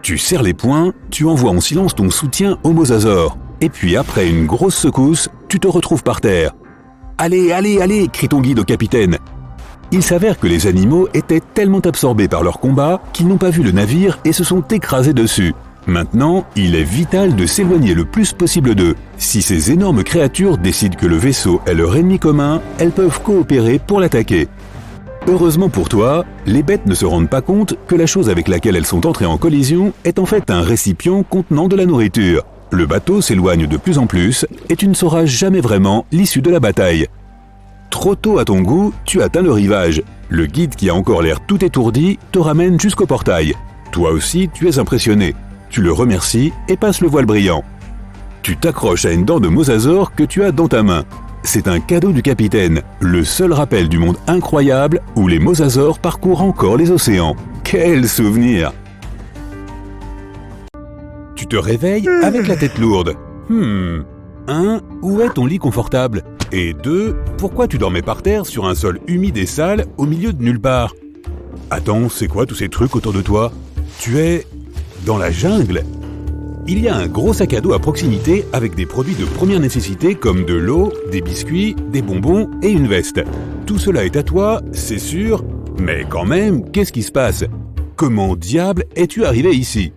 Tu serres les poings, tu envoies en silence ton soutien au mosasaure. Et puis après une grosse secousse, tu te retrouves par terre. « Allez, allez, allez !» crie ton guide au capitaine. Il s'avère que les animaux étaient tellement absorbés par leur combat qu'ils n'ont pas vu le navire et se sont écrasés dessus. Maintenant, il est vital de s'éloigner le plus possible d'eux. Si ces énormes créatures décident que le vaisseau est leur ennemi commun, elles peuvent coopérer pour l'attaquer. Heureusement pour toi, les bêtes ne se rendent pas compte que la chose avec laquelle elles sont entrées en collision est en fait un récipient contenant de la nourriture. Le bateau s'éloigne de plus en plus et tu ne sauras jamais vraiment l'issue de la bataille. Trop tôt à ton goût, tu atteins le rivage. Le guide qui a encore l'air tout étourdi te ramène jusqu'au portail. Toi aussi, tu es impressionné. Tu le remercies et passes le voile brillant. Tu t'accroches à une dent de mosasaure que tu as dans ta main. C'est un cadeau du capitaine, le seul rappel du monde incroyable où les mosasaures parcourent encore les océans. Quel souvenir! Tu te réveilles avec la tête lourde. 1. Où est ton lit confortable? Et 2. Pourquoi tu dormais par terre sur un sol humide et sale au milieu de nulle part? Attends, c'est quoi tous ces trucs autour de toi? Tu es dans la jungle. Il y a un gros sac à dos à proximité avec des produits de première nécessité comme de l'eau, des biscuits, des bonbons et une veste. Tout cela est à toi, c'est sûr, mais quand même, qu'est-ce qui se passe? Comment diable es-tu arrivé ici?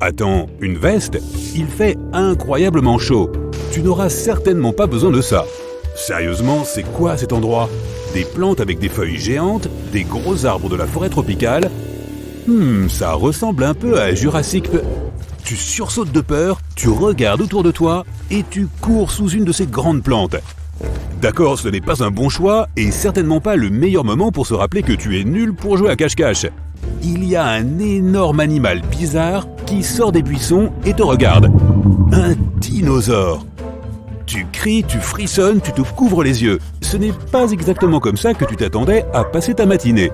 Attends, une veste? Il fait incroyablement chaud. Tu n'auras certainement pas besoin de ça. Sérieusement, c'est quoi cet endroit? Des plantes avec des feuilles géantes, des gros arbres de la forêt tropicale? Ça ressemble un peu à Jurassic. Tu sursautes de peur, tu regardes autour de toi et tu cours sous une de ces grandes plantes. D'accord, ce n'est pas un bon choix et certainement pas le meilleur moment pour se rappeler que tu es nul pour jouer à cache-cache. Il y a un énorme animal bizarre qui sort des buissons et te regarde. Un dinosaure. Tu cries, tu frissonnes, tu te couvres les yeux. Ce n'est pas exactement comme ça que tu t'attendais à passer ta matinée.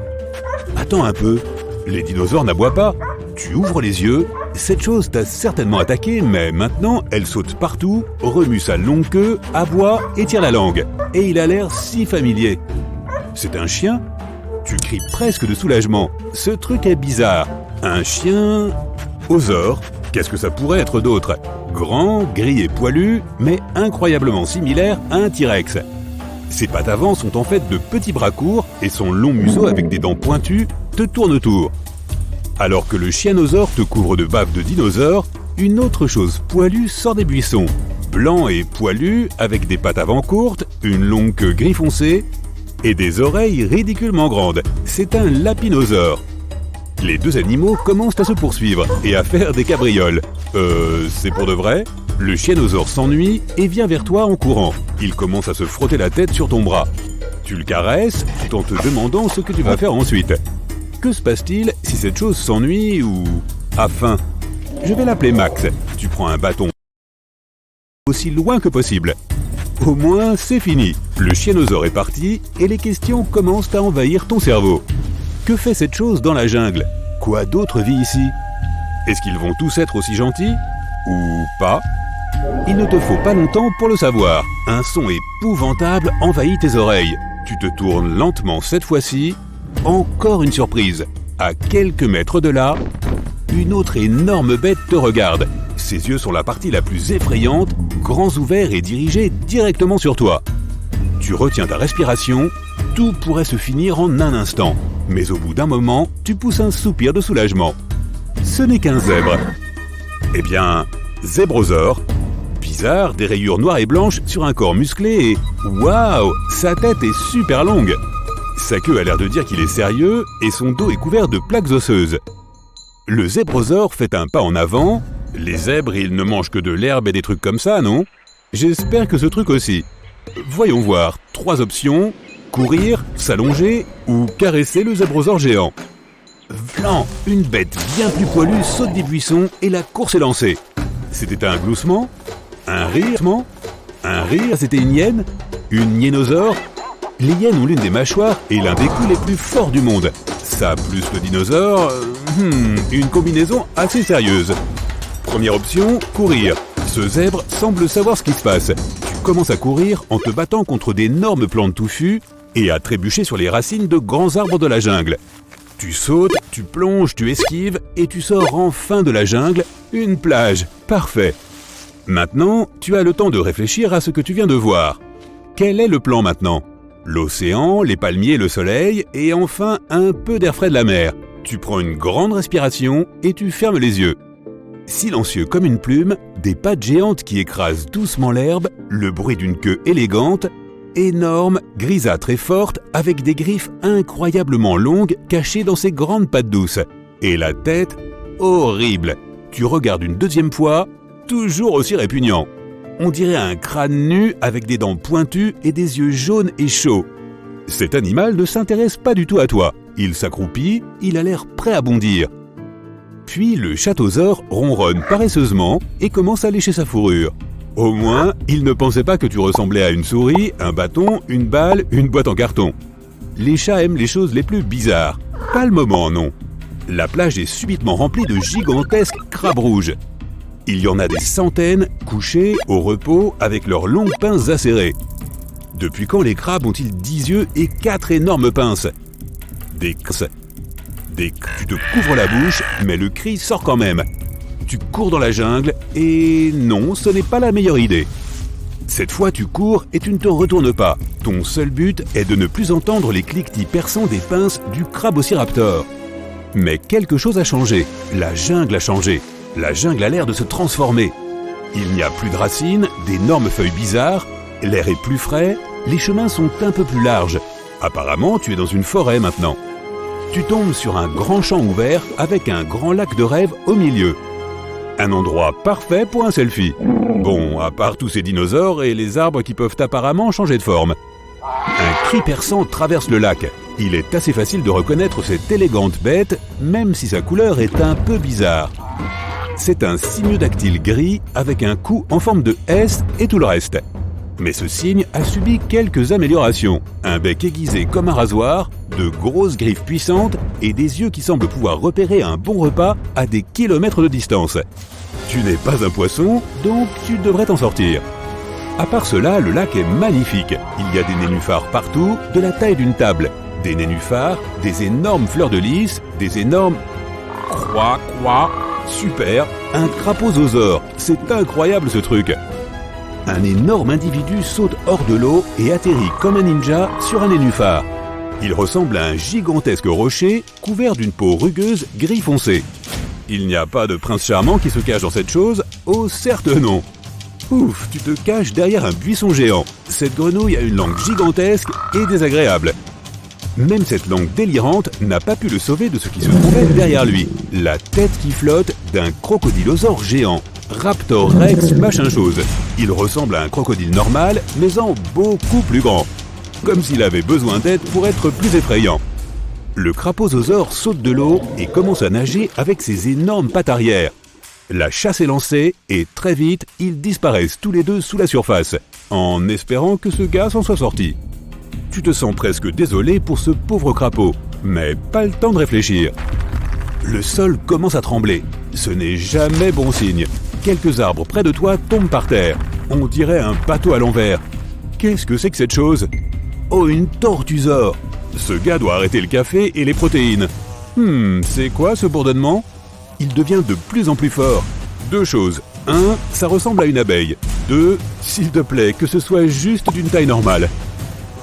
Attends un peu, les dinosaures n'aboient pas. Tu ouvres les yeux, cette chose t'a certainement attaqué, mais maintenant elle saute partout, remue sa longue queue, aboie et tire la langue. Et il a l'air si familier. C'est un chien? Tu cries presque de soulagement. Ce truc est bizarre. Un chien... Osaure, qu'est-ce que ça pourrait être d'autre? Grand, gris et poilu, mais incroyablement similaire à un T-Rex. Ses pattes avant sont en fait de petits bras courts et son long museau avec des dents pointues te tourne autour. Alors que le chianosaure te couvre de bave de dinosaure, une autre chose poilue sort des buissons. Blanc et poilu, avec des pattes avant courtes, une longue queue gris foncé et des oreilles ridiculement grandes. C'est un lapinosaure. Les deux animaux commencent à se poursuivre et à faire des cabrioles. C'est pour de vrai? Le chianosaure s'ennuie et vient vers toi en courant. Il commence à se frotter la tête sur ton bras. Tu le caresses tout en te demandant ce que tu vas faire ensuite. Que se passe-t-il si cette chose s'ennuie ou a faim? Je vais l'appeler Max. Tu prends un bâton aussi loin que possible. Au moins, c'est fini. Le chianosaure est parti et les questions commencent à envahir ton cerveau. Que fait cette chose dans la jungle? Quoi d'autre vit ici? Est-ce qu'ils vont tous être aussi gentils? Ou pas? Il ne te faut pas longtemps pour le savoir. Un son épouvantable envahit tes oreilles. Tu te tournes lentement cette fois-ci. Encore une surprise. À quelques mètres de là, une autre énorme bête te regarde. Ses yeux sont la partie la plus effrayante, grands ouverts et dirigés directement sur toi. Tu retiens ta respiration, tout pourrait se finir en un instant. Mais au bout d'un moment, tu pousses un soupir de soulagement. Ce n'est qu'un zèbre. Eh bien, zébrosaure. Bizarre, des rayures noires et blanches sur un corps musclé et... Waouh, sa tête est super longue. Sa queue a l'air de dire qu'il est sérieux et son dos est couvert de plaques osseuses. Le zébrosaure fait un pas en avant. Les zèbres, ils ne mangent que de l'herbe et des trucs comme ça, non? J'espère que ce truc aussi. Voyons voir. 3 options. Courir, s'allonger ou caresser le zébrosaure géant. Vlan, une bête bien plus poilue saute des buissons et la course est lancée. C'était un gloussement? Un rire? Un rire, c'était une hyène? Une hyénosaure? Les hyènes ont l'une des mâchoires et l'un des coups les plus forts du monde. Ça plus le dinosaure... une combinaison assez sérieuse. Première option, courir. Ce zèbre semble savoir ce qui se passe. Tu commences à courir en te battant contre d'énormes plantes touffues et à trébucher sur les racines de grands arbres de la jungle. Tu sautes, tu plonges, tu esquives et tu sors enfin de la jungle. Une plage, parfait. Maintenant, tu as le temps de réfléchir à ce que tu viens de voir. Quel est le plan maintenant? L'océan, les palmiers, le soleil et enfin un peu d'air frais de la mer. Tu prends une grande respiration et tu fermes les yeux. Silencieux comme une plume, des pattes géantes qui écrasent doucement l'herbe, le bruit d'une queue élégante, énorme, grisâtre et forte, avec des griffes incroyablement longues cachées dans ses grandes pattes douces. Et la tête, horrible. Tu regardes une deuxième fois, toujours aussi répugnant. On dirait un crâne nu avec des dents pointues et des yeux jaunes et chauds. Cet animal ne s'intéresse pas du tout à toi. Il s'accroupit, il a l'air prêt à bondir. Puis le chatosaure ronronne paresseusement et commence à lécher sa fourrure. Au moins, il ne pensait pas que tu ressemblais à une souris, un bâton, une balle, une boîte en carton. Les chats aiment les choses les plus bizarres. Pas le moment, non. La plage est subitement remplie de gigantesques crabes rouges. Il y en a des centaines, couchés, au repos, avec leurs longues pinces acérées. Depuis quand les crabes ont-ils 10 yeux et 4 énormes pinces? Tu te couvres la bouche, mais le cri sort quand même. Tu cours dans la jungle, et non, ce n'est pas la meilleure idée. Cette fois, tu cours et tu ne te retournes pas. Ton seul but est de ne plus entendre les cliquetis perçants des pinces du crabociraptor. Mais quelque chose a changé. La jungle a changé. La jungle a l'air de se transformer. Il n'y a plus de racines, d'énormes feuilles bizarres, l'air est plus frais, les chemins sont un peu plus larges. Apparemment, tu es dans une forêt maintenant. Tu tombes sur un grand champ ouvert avec un grand lac de rêve au milieu. Un endroit parfait pour un selfie. Bon, à part tous ces dinosaures et les arbres qui peuvent apparemment changer de forme. Un cri perçant traverse le lac. Il est assez facile de reconnaître cette élégante bête, même si sa couleur est un peu bizarre. C'est un simiodactyle gris avec un cou en forme de S et tout le reste. Mais ce cygne a subi quelques améliorations. Un bec aiguisé comme un rasoir, de grosses griffes puissantes et des yeux qui semblent pouvoir repérer un bon repas à des kilomètres de distance. Tu n'es pas un poisson, donc tu devrais t'en sortir. À part cela, le lac est magnifique. Il y a des nénuphars partout, de la taille d'une table. Des nénuphars, des énormes fleurs de lys, des énormes... Croix, super, un crapaudiosaure. C'est incroyable ce truc. Un énorme individu saute hors de l'eau et atterrit comme un ninja sur un nénuphar. Il ressemble à un gigantesque rocher couvert d'une peau rugueuse gris foncé. Il n'y a pas de prince charmant qui se cache dans cette chose? Oh, certes non. Ouf, tu te caches derrière un buisson géant. Cette grenouille a une langue gigantesque et désagréable. Même cette langue délirante n'a pas pu le sauver de ce qui se trouvait derrière lui. La tête qui flotte d'un crocodilosaure géant. Raptor Rex machin chose. Il ressemble à un crocodile normal, mais en beaucoup plus grand. Comme s'il avait besoin d'aide pour être plus effrayant. Le crapaudiosaure saute de l'eau et commence à nager avec ses énormes pattes arrière. La chasse est lancée et très vite, ils disparaissent tous les deux sous la surface, en espérant que ce gars s'en soit sorti. Tu te sens presque désolé pour ce pauvre crapaud, mais pas le temps de réfléchir. Le sol commence à trembler. Ce n'est jamais bon signe. Quelques arbres près de toi tombent par terre. On dirait un bateau à l'envers. Qu'est-ce que c'est que cette chose? Oh, une tortusaure! Ce gars doit arrêter le café et les protéines. C'est quoi ce bourdonnement? Il devient de plus en plus fort. 2 choses. 1. Ça ressemble à une abeille. 2. S'il te plaît, que ce soit juste d'une taille normale.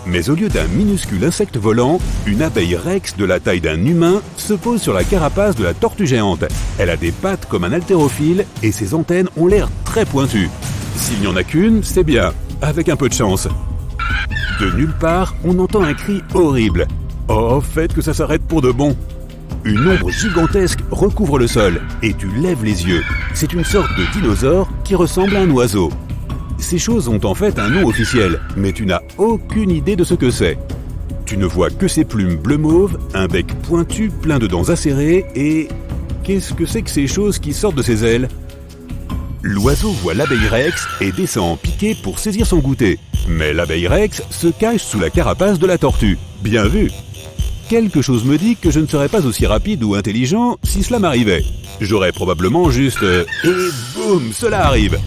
Mais au lieu d'un minuscule insecte volant, une abeille rex de la taille d'un humain se pose sur la carapace de la tortue géante. Elle a des pattes comme un haltérophile et ses antennes ont l'air très pointues. S'il n'y en a qu'une, c'est bien, avec un peu de chance. De nulle part, on entend un cri horrible. Oh, faites que ça s'arrête pour de bon. Une ombre gigantesque recouvre le sol et tu lèves les yeux. C'est une sorte de dinosaure qui ressemble à un oiseau. Ces choses ont en fait un nom officiel, mais tu n'as aucune idée de ce que c'est. Tu ne vois que ses plumes bleu-mauve, un bec pointu plein de dents acérées et... Qu'est-ce que c'est que ces choses qui sortent de ses ailes ? L'oiseau voit l'abeille Rex et descend en piqué pour saisir son goûter. Mais l'abeille Rex se cache sous la carapace de la tortue. Bien vu ! Quelque chose me dit que je ne serais pas aussi rapide ou intelligent si cela m'arrivait. J'aurais probablement juste... Et boum, cela arrive !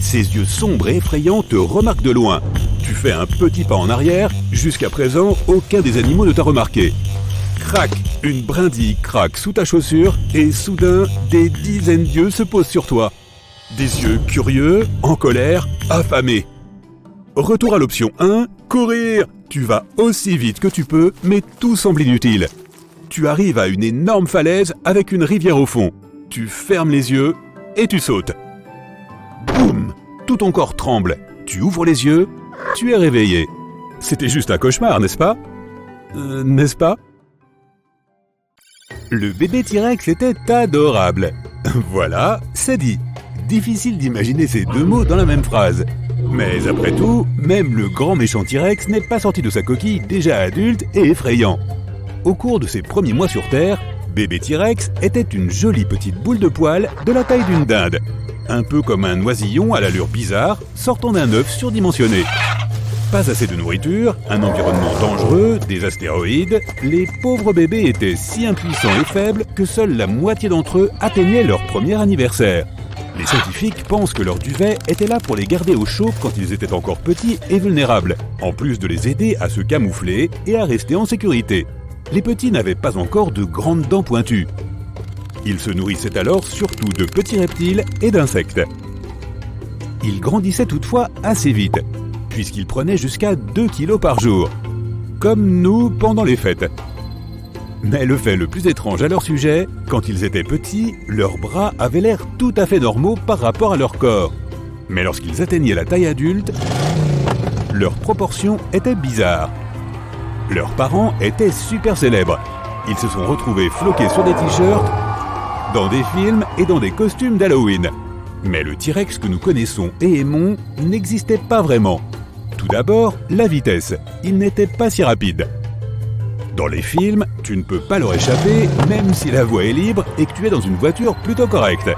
Ses yeux sombres et effrayants te remarquent de loin. Tu fais un petit pas en arrière. Jusqu'à présent, aucun des animaux ne t'a remarqué. Crac, une brindille craque sous ta chaussure et soudain, des dizaines d'yeux se posent sur toi. Des yeux curieux, en colère, affamés. Retour à l'option 1, courir. Tu vas aussi vite que tu peux, mais tout semble inutile. Tu arrives à une énorme falaise avec une rivière au fond. Tu fermes les yeux et tu sautes. Boum! Tout ton corps tremble. Tu ouvres les yeux, tu es réveillé. C'était juste un cauchemar, n'est-ce pas? N'est-ce pas? Le bébé T-Rex était adorable. Voilà, c'est dit. Difficile d'imaginer ces deux mots dans la même phrase. Mais après tout, même le grand méchant T-Rex n'est pas sorti de sa coquille déjà adulte et effrayant. Au cours de ses premiers mois sur Terre, bébé T-Rex était une jolie petite boule de poils de la taille d'une dinde. Un peu comme un oisillon à l'allure bizarre sortant d'un œuf surdimensionné. Pas assez de nourriture, un environnement dangereux, des astéroïdes, les pauvres bébés étaient si impuissants et faibles que seule la moitié d'entre eux atteignaient leur premier anniversaire. Les scientifiques pensent que leur duvet était là pour les garder au chaud quand ils étaient encore petits et vulnérables, en plus de les aider à se camoufler et à rester en sécurité. Les petits n'avaient pas encore de grandes dents pointues. Ils se nourrissaient alors surtout de petits reptiles et d'insectes. Ils grandissaient toutefois assez vite, puisqu'ils prenaient jusqu'à 2 kilos par jour, comme nous pendant les fêtes. Mais le fait le plus étrange à leur sujet, quand ils étaient petits, leurs bras avaient l'air tout à fait normaux par rapport à leur corps. Mais lorsqu'ils atteignaient la taille adulte, leurs proportions étaient bizarres. Leurs parents étaient super célèbres. Ils se sont retrouvés floqués sur des t-shirts, dans des films et dans des costumes d'Halloween. Mais le T-Rex que nous connaissons et aimons n'existait pas vraiment. Tout d'abord, la vitesse. Il n'était pas si rapide. Dans les films, tu ne peux pas leur échapper, même si la voie est libre et que tu es dans une voiture plutôt correcte.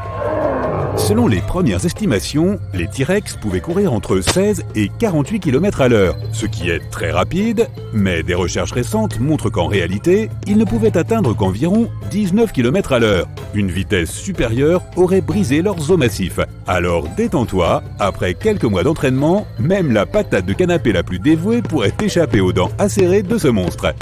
Selon les premières estimations, les T-Rex pouvaient courir entre 16 et 48 km à l'heure, ce qui est très rapide, mais des recherches récentes montrent qu'en réalité, ils ne pouvaient atteindre qu'environ 19 km à l'heure. Une vitesse supérieure aurait brisé leurs os massifs. Alors détends-toi, après quelques mois d'entraînement, même la patate de canapé la plus dévouée pourrait échapper aux dents acérées de ce monstre.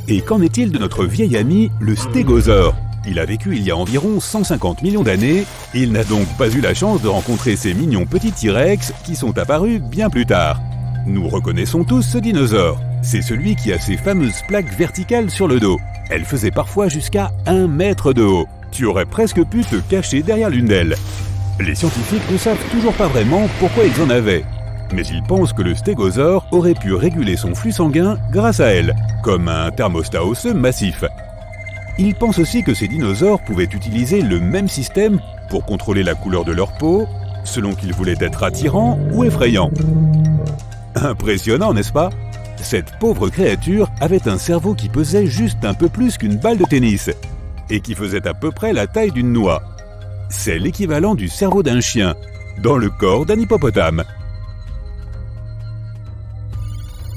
Et qu'en est-il de notre vieil ami, le stégosaure ? Il a vécu il y a environ 150 millions d'années, et il n'a donc pas eu la chance de rencontrer ces mignons petits T-Rex qui sont apparus bien plus tard. Nous reconnaissons tous ce dinosaure. C'est celui qui a ces fameuses plaques verticales sur le dos. Elles faisaient parfois jusqu'à 1 mètre de haut. Tu aurais presque pu te cacher derrière l'une d'elles. Les scientifiques ne savent toujours pas vraiment pourquoi ils en avaient. Mais ils pensent que le stégosaure aurait pu réguler son flux sanguin grâce à elles, comme un thermostat osseux massif. Ils pensent aussi que ces dinosaures pouvaient utiliser le même système pour contrôler la couleur de leur peau, selon qu'ils voulaient être attirants ou effrayants. Impressionnant, n'est-ce pas ? Cette pauvre créature avait un cerveau qui pesait juste un peu plus qu'une balle de tennis, et qui faisait à peu près la taille d'une noix. C'est l'équivalent du cerveau d'un chien, dans le corps d'un hippopotame.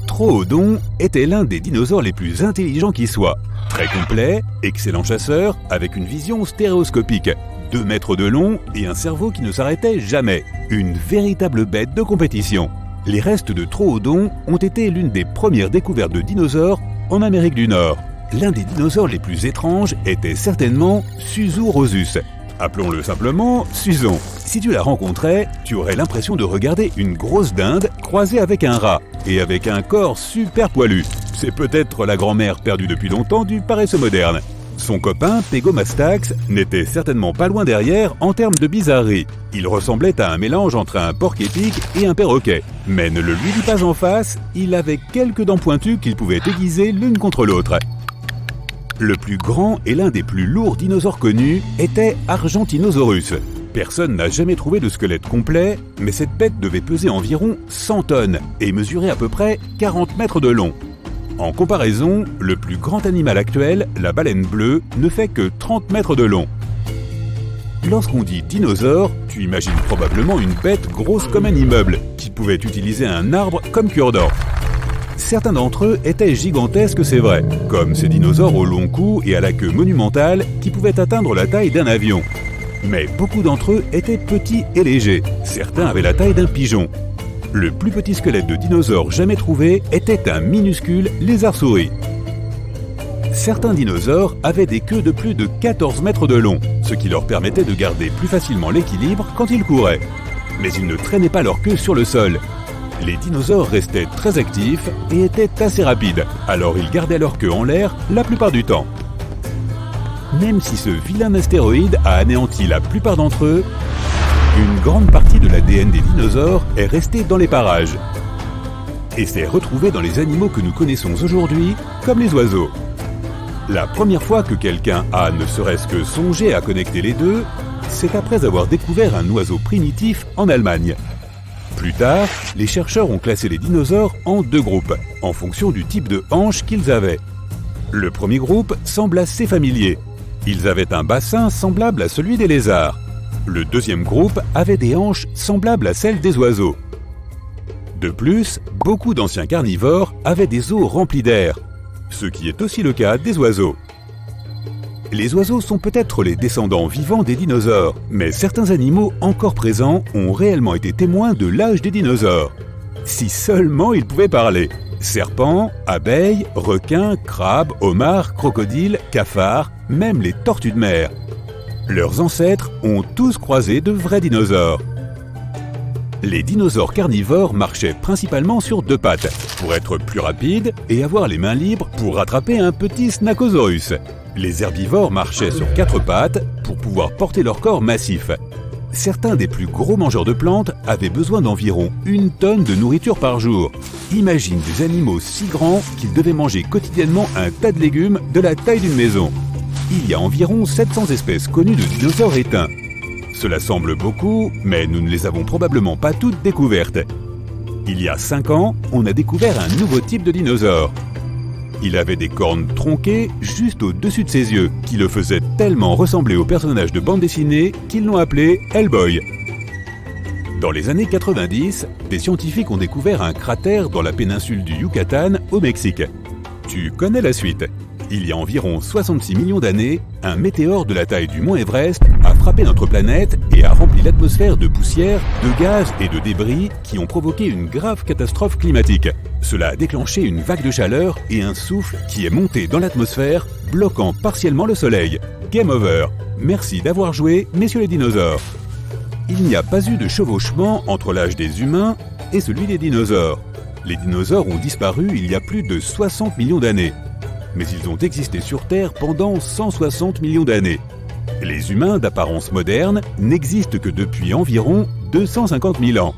Troodon était l'un des dinosaures les plus intelligents qui soient. Très complet, excellent chasseur, avec une vision stéréoscopique, 2 mètres de long et un cerveau qui ne s'arrêtait jamais. Une véritable bête de compétition. Les restes de Troodon ont été l'une des premières découvertes de dinosaures en Amérique du Nord. L'un des dinosaures les plus étranges était certainement Suzurosus. Appelons-le simplement Susan. Si tu la rencontrais, tu aurais l'impression de regarder une grosse dinde croisée avec un rat et avec un corps super poilu. C'est peut-être la grand-mère perdue depuis longtemps du paresseux moderne. Son copain, Pégomastax, n'était certainement pas loin derrière en termes de bizarrerie. Il ressemblait à un mélange entre un porc-épic et un perroquet. Mais ne le lui dis pas en face, il avait quelques dents pointues qu'il pouvait aiguiser l'une contre l'autre. Le plus grand et l'un des plus lourds dinosaures connus était Argentinosaurus. Personne n'a jamais trouvé de squelette complet, mais cette bête devait peser environ 100 tonnes et mesurer à peu près 40 mètres de long. En comparaison, le plus grand animal actuel, la baleine bleue, ne fait que 30 mètres de long. Lorsqu'on dit dinosaure, tu imagines probablement une bête grosse comme un immeuble, qui pouvait utiliser un arbre comme cure-dent. Certains d'entre eux étaient gigantesques, c'est vrai, comme ces dinosaures au long cou et à la queue monumentale qui pouvaient atteindre la taille d'un avion. Mais beaucoup d'entre eux étaient petits et légers, certains avaient la taille d'un pigeon. Le plus petit squelette de dinosaure jamais trouvé était un minuscule lézard-souris. Certains dinosaures avaient des queues de plus de 14 mètres de long, ce qui leur permettait de garder plus facilement l'équilibre quand ils couraient. Mais ils ne traînaient pas leur queue sur le sol. Les dinosaures restaient très actifs et étaient assez rapides, alors ils gardaient leur queue en l'air la plupart du temps. Même si ce vilain astéroïde a anéanti la plupart d'entre eux, une grande partie de l'ADN des dinosaures est restée dans les parages et s'est retrouvée dans les animaux que nous connaissons aujourd'hui, comme les oiseaux. La première fois que quelqu'un a ne serait-ce que songé à connecter les deux, c'est après avoir découvert un oiseau primitif en Allemagne. Plus tard, les chercheurs ont classé les dinosaures en deux groupes, en fonction du type de hanche qu'ils avaient. Le premier groupe semble assez familier. Ils avaient un bassin semblable à celui des lézards. Le deuxième groupe avait des hanches semblables à celles des oiseaux. De plus, beaucoup d'anciens carnivores avaient des os remplis d'air, ce qui est aussi le cas des oiseaux. Les oiseaux sont peut-être les descendants vivants des dinosaures, mais certains animaux encore présents ont réellement été témoins de l'âge des dinosaures. Si seulement ils pouvaient parler. Serpents, abeilles, requins, crabes, homards, crocodiles, cafards, même les tortues de mer. Leurs ancêtres ont tous croisé de vrais dinosaures. Les dinosaures carnivores marchaient principalement sur deux pattes, pour être plus rapides et avoir les mains libres pour rattraper un petit Snacosaurus. Les herbivores marchaient sur quatre pattes pour pouvoir porter leur corps massif. Certains des plus gros mangeurs de plantes avaient besoin d'environ 1 tonne de nourriture par jour. Imagine des animaux si grands qu'ils devaient manger quotidiennement un tas de légumes de la taille d'une maison. Il y a environ 700 espèces connues de dinosaures éteints. Cela semble beaucoup, mais nous ne les avons probablement pas toutes découvertes. Il y a 5 ans, on a découvert un nouveau type de dinosaure. Il avait des cornes tronquées juste au-dessus de ses yeux, qui le faisaient tellement ressembler au personnage de bande dessinée qu'ils l'ont appelé Hellboy. Dans les années 90, des scientifiques ont découvert un cratère dans la péninsule du Yucatan, au Mexique. Tu connais la suite. Il y a environ 66 millions d'années, un météore de la taille du mont Everest a frappé notre planète et a rempli l'atmosphère de poussière, de gaz et de débris qui ont provoqué une grave catastrophe climatique. Cela a déclenché une vague de chaleur et un souffle qui est monté dans l'atmosphère, bloquant partiellement le soleil. Game over. Merci d'avoir joué, messieurs les dinosaures. Il n'y a pas eu de chevauchement entre l'âge des humains et celui des dinosaures. Les dinosaures ont disparu il y a plus de 60 millions d'années. Mais ils ont existé sur Terre pendant 160 millions d'années. Les humains d'apparence moderne n'existent que depuis environ 250 000 ans.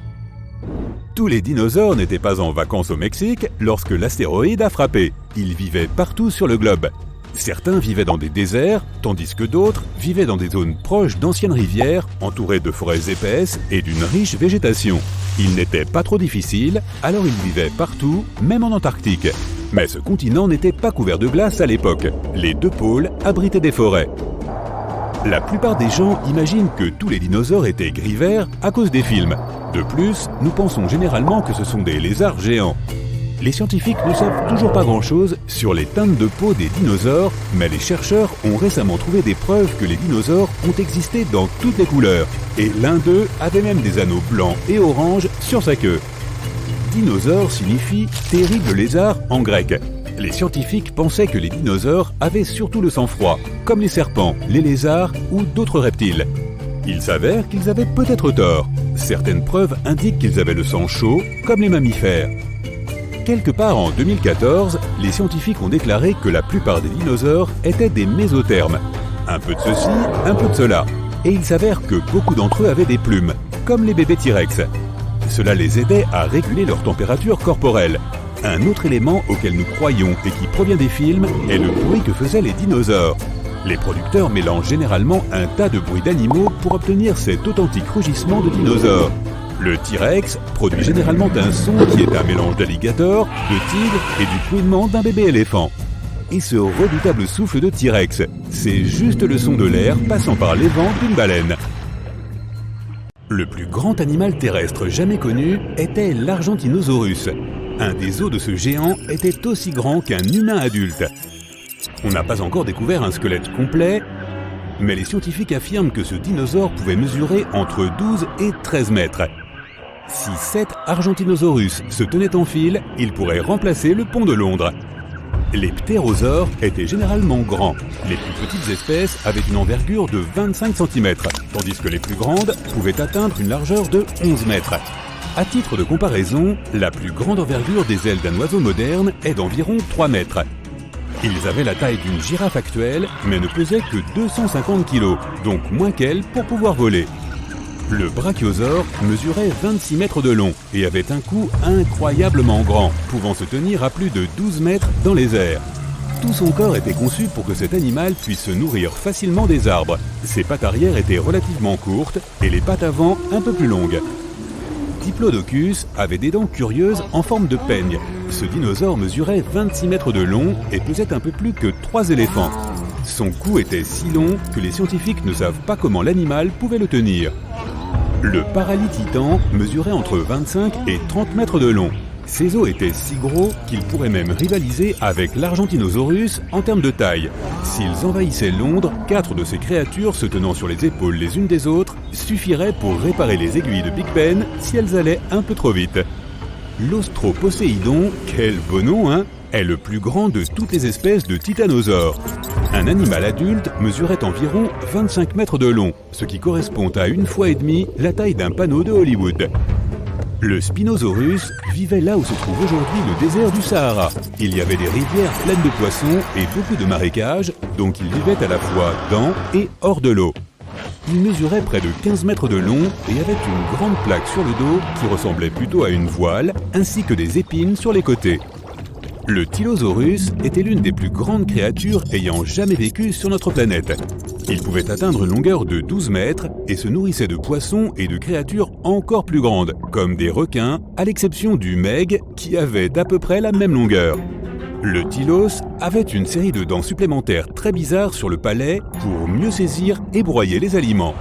Tous les dinosaures n'étaient pas en vacances au Mexique lorsque l'astéroïde a frappé. Ils vivaient partout sur le globe. Certains vivaient dans des déserts, tandis que d'autres vivaient dans des zones proches d'anciennes rivières, entourées de forêts épaisses et d'une riche végétation. Ils n'étaient pas trop difficiles, alors ils vivaient partout, même en Antarctique. Mais ce continent n'était pas couvert de glace à l'époque. Les deux pôles abritaient des forêts. La plupart des gens imaginent que tous les dinosaures étaient gris vert à cause des films. De plus, nous pensons généralement que ce sont des lézards géants. Les scientifiques ne savent toujours pas grand-chose sur les teintes de peau des dinosaures, mais les chercheurs ont récemment trouvé des preuves que les dinosaures ont existé dans toutes les couleurs. Et l'un d'eux avait même des anneaux blancs et oranges sur sa queue. Dinosaure signifie terrible lézard en grec. Les scientifiques pensaient que les dinosaures avaient surtout le sang froid, comme les serpents, les lézards ou d'autres reptiles. Il s'avère qu'ils avaient peut-être tort. Certaines preuves indiquent qu'ils avaient le sang chaud, comme les mammifères. Quelque part en 2014, les scientifiques ont déclaré que la plupart des dinosaures étaient des mésothermes. Un peu de ceci, un peu de cela. Et il s'avère que beaucoup d'entre eux avaient des plumes, comme les bébés T-Rex. Cela les aidait à réguler leur température corporelle. Un autre élément auquel nous croyons et qui provient des films est le bruit que faisaient les dinosaures. Les producteurs mélangent généralement un tas de bruits d'animaux pour obtenir cet authentique rugissement de dinosaures. Le T-Rex produit généralement un son qui est un mélange d'alligator, de tigre et du couinement d'un bébé éléphant. Et ce redoutable souffle de T-Rex, c'est juste le son de l'air passant par les vents d'une baleine. Le plus grand animal terrestre jamais connu était l'Argentinosaurus. Un des os de ce géant était aussi grand qu'un humain adulte. On n'a pas encore découvert un squelette complet, mais les scientifiques affirment que ce dinosaure pouvait mesurer entre 12 et 13 mètres. Si 7 Argentinosaurus se tenaient en file, ils pourraient remplacer le pont de Londres. Les ptérosaures étaient généralement grands. Les plus petites espèces avaient une envergure de 25 cm, tandis que les plus grandes pouvaient atteindre une largeur de 11 mètres. À titre de comparaison, la plus grande envergure des ailes d'un oiseau moderne est d'environ 3 mètres. Ils avaient la taille d'une girafe actuelle, mais ne pesaient que 250 kg, donc moins qu'elle pour pouvoir voler. Le brachiosaure mesurait 26 mètres de long et avait un cou incroyablement grand, pouvant se tenir à plus de 12 mètres dans les airs. Tout son corps était conçu pour que cet animal puisse se nourrir facilement des arbres. Ses pattes arrière étaient relativement courtes et les pattes avant un peu plus longues. Diplodocus avait des dents curieuses en forme de peigne. Ce dinosaure mesurait 26 mètres de long et pesait un peu plus que 3 éléphants. Son cou était si long que les scientifiques ne savent pas comment l'animal pouvait le tenir. Le Paralititan mesurait entre 25 et 30 mètres de long. Ses os étaient si gros qu'ils pourraient même rivaliser avec l'Argentinosaurus en termes de taille. S'ils envahissaient Londres, 4 de ces créatures se tenant sur les épaules les unes des autres suffiraient pour réparer les aiguilles de Big Ben si elles allaient un peu trop vite. L'Australopocéidon, quel beau nom, hein, est le plus grand de toutes les espèces de titanosaures. Un animal adulte mesurait environ 25 mètres de long, ce qui correspond à 1,5 fois la taille d'un panneau de Hollywood. Le Spinosaurus vivait là où se trouve aujourd'hui le désert du Sahara. Il y avait des rivières pleines de poissons et beaucoup de marécages, donc il vivait à la fois dans et hors de l'eau. Il mesurait près de 15 mètres de long et avait une grande plaque sur le dos qui ressemblait plutôt à une voile, ainsi que des épines sur les côtés. Le Tylosaurus était l'une des plus grandes créatures ayant jamais vécu sur notre planète. Il pouvait atteindre une longueur de 12 mètres et se nourrissait de poissons et de créatures encore plus grandes, comme des requins, à l'exception du meg qui avait à peu près la même longueur. Le Tylos avait une série de dents supplémentaires très bizarres sur le palais pour mieux saisir et broyer les aliments.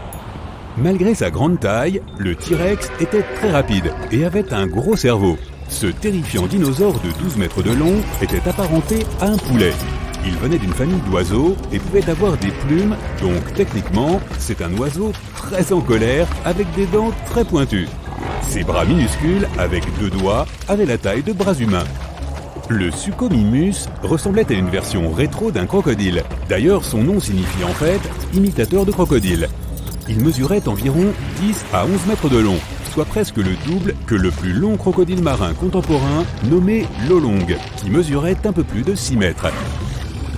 Malgré sa grande taille, le T-Rex était très rapide et avait un gros cerveau. Ce terrifiant dinosaure de 12 mètres de long était apparenté à un poulet. Il venait d'une famille d'oiseaux et pouvait avoir des plumes, donc techniquement, c'est un oiseau très en colère avec des dents très pointues. Ses bras minuscules, avec 2 doigts, avaient la taille de bras humains. Le Suchomimus ressemblait à une version rétro d'un crocodile. D'ailleurs, son nom signifie en fait « imitateur de crocodile ». Il mesurait environ 10 à 11 mètres de long, soit presque le double que le plus long crocodile marin contemporain nommé l'Olong, qui mesurait un peu plus de 6 mètres.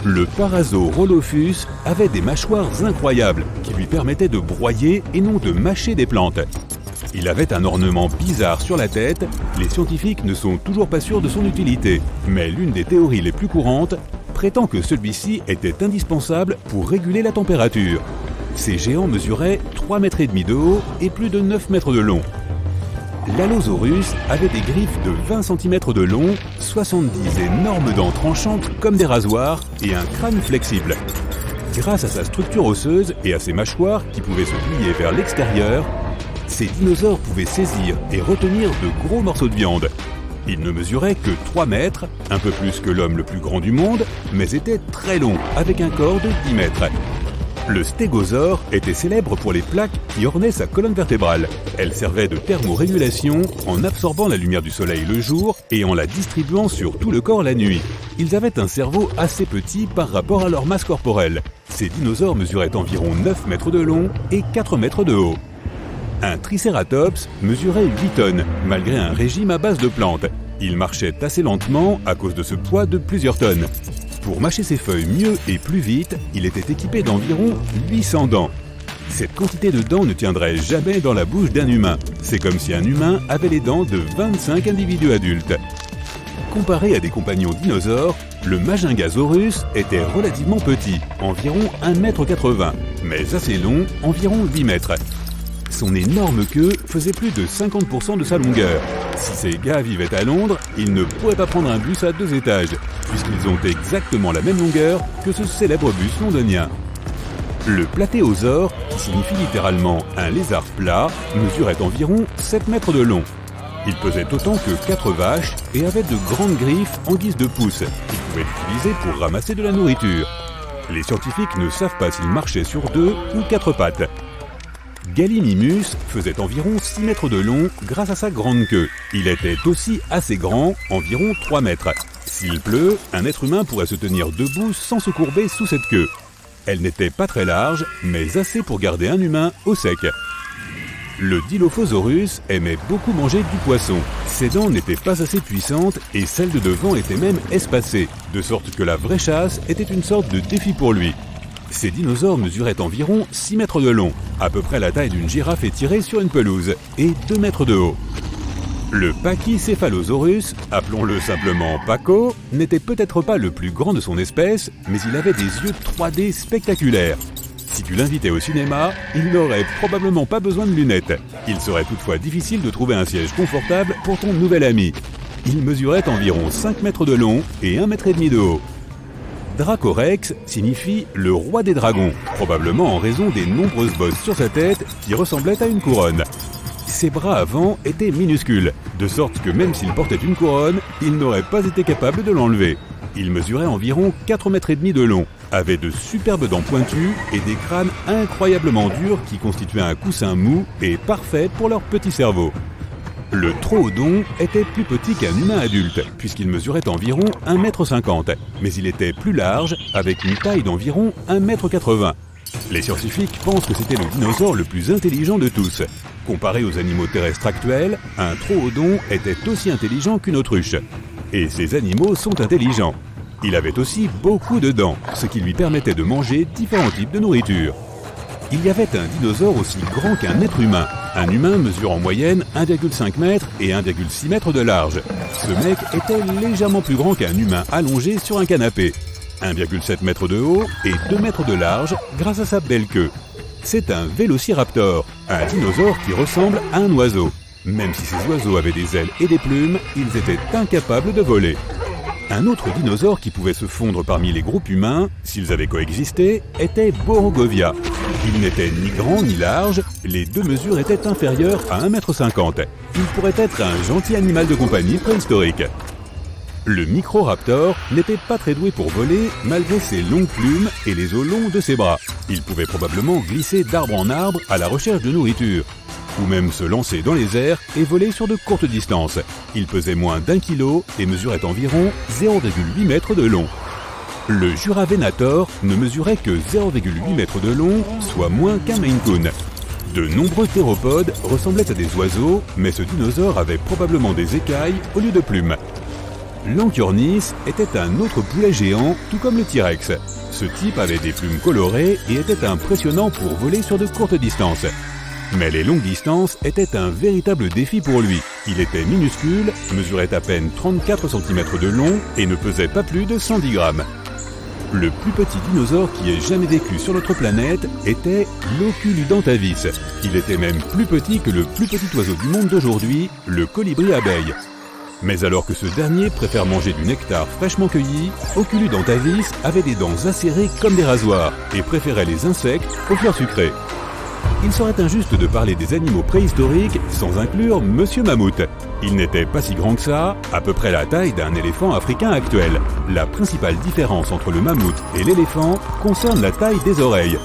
Le Parasaurolophus avait des mâchoires incroyables qui lui permettaient de broyer et non de mâcher des plantes. Il avait un ornement bizarre sur la tête, les scientifiques ne sont toujours pas sûrs de son utilité, mais l'une des théories les plus courantes prétend que celui-ci était indispensable pour réguler la température. Ces géants mesuraient 3,5 mètres de haut et plus de 9 mètres de long. L'Allosaurus avait des griffes de 20 cm de long, 70 énormes dents tranchantes comme des rasoirs et un crâne flexible. Grâce à sa structure osseuse et à ses mâchoires qui pouvaient se plier vers l'extérieur, ces dinosaures pouvaient saisir et retenir de gros morceaux de viande. Ils ne mesuraient que 3 mètres, un peu plus que l'homme le plus grand du monde, mais étaient très longs, avec un corps de 10 mètres. Le stégosaure était célèbre pour les plaques qui ornaient sa colonne vertébrale. Elle servait de thermorégulation en absorbant la lumière du soleil le jour et en la distribuant sur tout le corps la nuit. Ils avaient un cerveau assez petit par rapport à leur masse corporelle. Ces dinosaures mesuraient environ 9 mètres de long et 4 mètres de haut. Un tricératops mesurait 8 tonnes, malgré un régime à base de plantes. Il marchait assez lentement à cause de ce poids de plusieurs tonnes. Pour mâcher ses feuilles mieux et plus vite, il était équipé d'environ 800 dents. Cette quantité de dents ne tiendrait jamais dans la bouche d'un humain. C'est comme si un humain avait les dents de 25 individus adultes. Comparé à des compagnons dinosaures, le Majungasaurus était relativement petit, environ 1,80 m, mais assez long, environ 8 mètres. Son énorme queue faisait plus de 50% de sa longueur. Si ces gars vivaient à Londres, ils ne pourraient pas prendre un bus à 2 étages, puisqu'ils ont exactement la même longueur que ce célèbre bus londonien. Le platéosaure, qui signifie littéralement un lézard plat, mesurait environ 7 mètres de long. Il pesait autant que 4 vaches et avait de grandes griffes en guise de pouces qu'il pouvait utiliser pour ramasser de la nourriture. Les scientifiques ne savent pas s'il marchait sur 2 ou 4 pattes. Gallimimus faisait environ 6 mètres de long grâce à sa grande queue. Il était aussi assez grand, environ 3 mètres. S'il pleut, un être humain pourrait se tenir debout sans se courber sous cette queue. Elle n'était pas très large, mais assez pour garder un humain au sec. Le Dilophosaurus aimait beaucoup manger du poisson. Ses dents n'étaient pas assez puissantes et celles de devant étaient même espacées, de sorte que la vraie chasse était une sorte de défi pour lui. Ces dinosaures mesuraient environ 6 mètres de long, à peu près la taille d'une girafe étirée sur une pelouse, et 2 mètres de haut. Le Pachycephalosaurus, appelons-le simplement Paco, n'était peut-être pas le plus grand de son espèce, mais il avait des yeux 3D spectaculaires. Si tu l'invitais au cinéma, il n'aurait probablement pas besoin de lunettes. Il serait toutefois difficile de trouver un siège confortable pour ton nouvel ami. Il mesurait environ 5 mètres de long et 1,5 mètre de haut. Dracorex signifie le roi des dragons, probablement en raison des nombreuses bosses sur sa tête qui ressemblaient à une couronne. Ses bras avant étaient minuscules, de sorte que même s'il portait une couronne, il n'aurait pas été capable de l'enlever. Il mesurait environ 4,5 mètres de long, avait de superbes dents pointues et des crânes incroyablement durs qui constituaient un coussin mou et parfait pour leur petit cerveau. Le Troodon était plus petit qu'un humain adulte, puisqu'il mesurait environ 1,50 m, mais il était plus large, avec une taille d'environ 1,80 m. Les scientifiques pensent que c'était le dinosaure le plus intelligent de tous. Comparé aux animaux terrestres actuels, un Troodon était aussi intelligent qu'une autruche. Et ces animaux sont intelligents. Il avait aussi beaucoup de dents, ce qui lui permettait de manger différents types de nourriture. Il y avait un dinosaure aussi grand qu'un être humain. Un humain mesure en moyenne 1,5 m et 1,6 m de large. Ce mec était légèrement plus grand qu'un humain allongé sur un canapé. 1,7 m de haut et 2 mètres de large grâce à sa belle queue. C'est un vélociraptor, un dinosaure qui ressemble à un oiseau. Même si ces oiseaux avaient des ailes et des plumes, ils étaient incapables de voler. Un autre dinosaure qui pouvait se fondre parmi les groupes humains, s'ils avaient coexisté, était Borogovia. Il n'était ni grand ni large, les deux mesures étaient inférieures à 1,50 m. Il pourrait être un gentil animal de compagnie préhistorique. Le Microraptor n'était pas très doué pour voler malgré ses longues plumes et les os longs de ses bras. Il pouvait probablement glisser d'arbre en arbre à la recherche de nourriture, ou même se lancer dans les airs et voler sur de courtes distances. Il pesait moins d'1 kg et mesurait environ 0,8 m de long. Le Juravenator ne mesurait que 0,8 m de long, soit moins qu'un Maine Coon. De nombreux théropodes ressemblaient à des oiseaux, mais ce dinosaure avait probablement des écailles au lieu de plumes. L'Anchiornis était un autre poulet géant, tout comme le T-Rex. Ce type avait des plumes colorées et était impressionnant pour voler sur de courtes distances. Mais les longues distances étaient un véritable défi pour lui. Il était minuscule, mesurait à peine 34 cm de long et ne pesait pas plus de 110 grammes. Le plus petit dinosaure qui ait jamais vécu sur notre planète était l'Oculudentavis. Il était même plus petit que le plus petit oiseau du monde d'aujourd'hui, le colibri abeille. Mais alors que ce dernier préfère manger du nectar fraîchement cueilli, Oculudentavis avait des dents acérées comme des rasoirs et préférait les insectes aux fleurs sucrées. Il serait injuste de parler des animaux préhistoriques sans inclure Monsieur Mammouth. Il n'était pas si grand que ça, à peu près la taille d'un éléphant africain actuel. La principale différence entre le mammouth et l'éléphant concerne la taille des oreilles.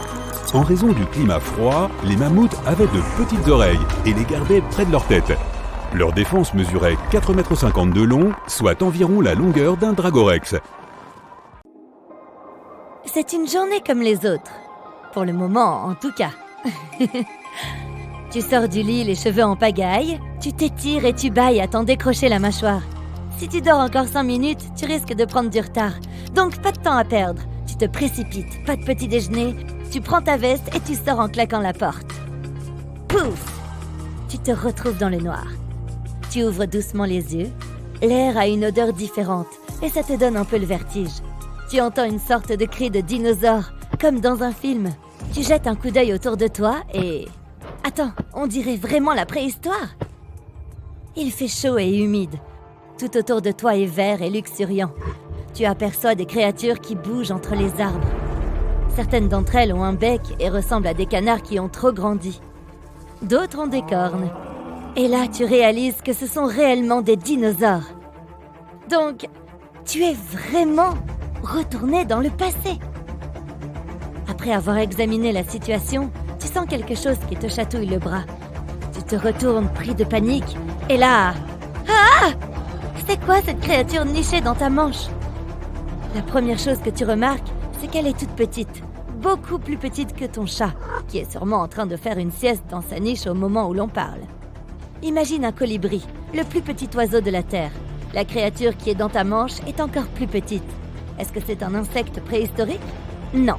En raison du climat froid, les mammouths avaient de petites oreilles et les gardaient près de leur tête. Leur défense mesurait 4,50 m de long, soit environ la longueur d'un dragorex. C'est une journée comme les autres. Pour le moment, en tout cas. Tu sors du lit les cheveux en pagaille, tu t'étires et tu bâilles à t'en décrocher la mâchoire. Si tu dors encore 5 minutes, tu risques de prendre du retard. Donc pas de temps à perdre. Tu te précipites, pas de petit déjeuner, tu prends ta veste et tu sors en claquant la porte. Pouf! Tu te retrouves dans le noir. Tu ouvres doucement les yeux. L'air a une odeur différente et ça te donne un peu le vertige. Tu entends une sorte de cri de dinosaure, comme dans un film. Tu jettes un coup d'œil autour de toi et... Attends, on dirait vraiment la préhistoire. Il fait chaud et humide. Tout autour de toi est vert et luxuriant. Tu aperçois des créatures qui bougent entre les arbres. Certaines d'entre elles ont un bec et ressemblent à des canards qui ont trop grandi. D'autres ont des cornes. Et là, tu réalises que ce sont réellement des dinosaures. Donc, tu es vraiment retourné dans le passé. Après avoir examiné la situation, tu sens quelque chose qui te chatouille le bras. Tu te retournes pris de panique, et là... Ah! C'est quoi cette créature nichée dans ta manche? La première chose que tu remarques, c'est qu'elle est toute petite. Beaucoup plus petite que ton chat, qui est sûrement en train de faire une sieste dans sa niche au moment où l'on parle. Imagine un colibri, le plus petit oiseau de la Terre. La créature qui est dans ta manche est encore plus petite. Est-ce que c'est un insecte préhistorique? Non,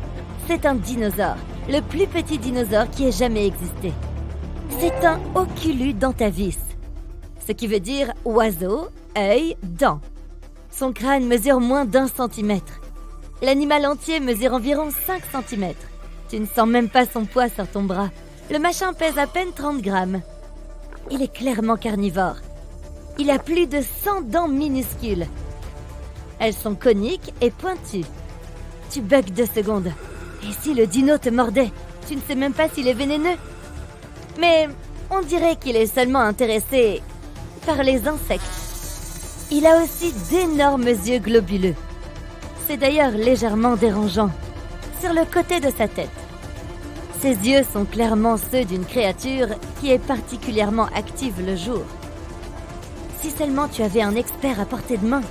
c'est un dinosaure, le plus petit dinosaure qui ait jamais existé. C'est un Oculudentavis, ce qui veut dire oiseau, œil, dent. Son crâne mesure moins d'1 centimètre. L'animal entier mesure environ 5 cm. Tu ne sens même pas son poids sur ton bras. Le machin pèse à peine 30 grammes. Il est clairement carnivore. Il a plus de 100 dents minuscules. Elles sont coniques et pointues. Tu bugs 2 secondes. Et si le dino te mordait, tu ne sais même pas s'il est vénéneux. Mais on dirait qu'il est seulement intéressé par les insectes. Il a aussi d'énormes yeux globuleux. C'est d'ailleurs légèrement dérangeant, sur le côté de sa tête. Ses yeux sont clairement ceux d'une créature qui est particulièrement active le jour. Si seulement tu avais un expert à portée de main,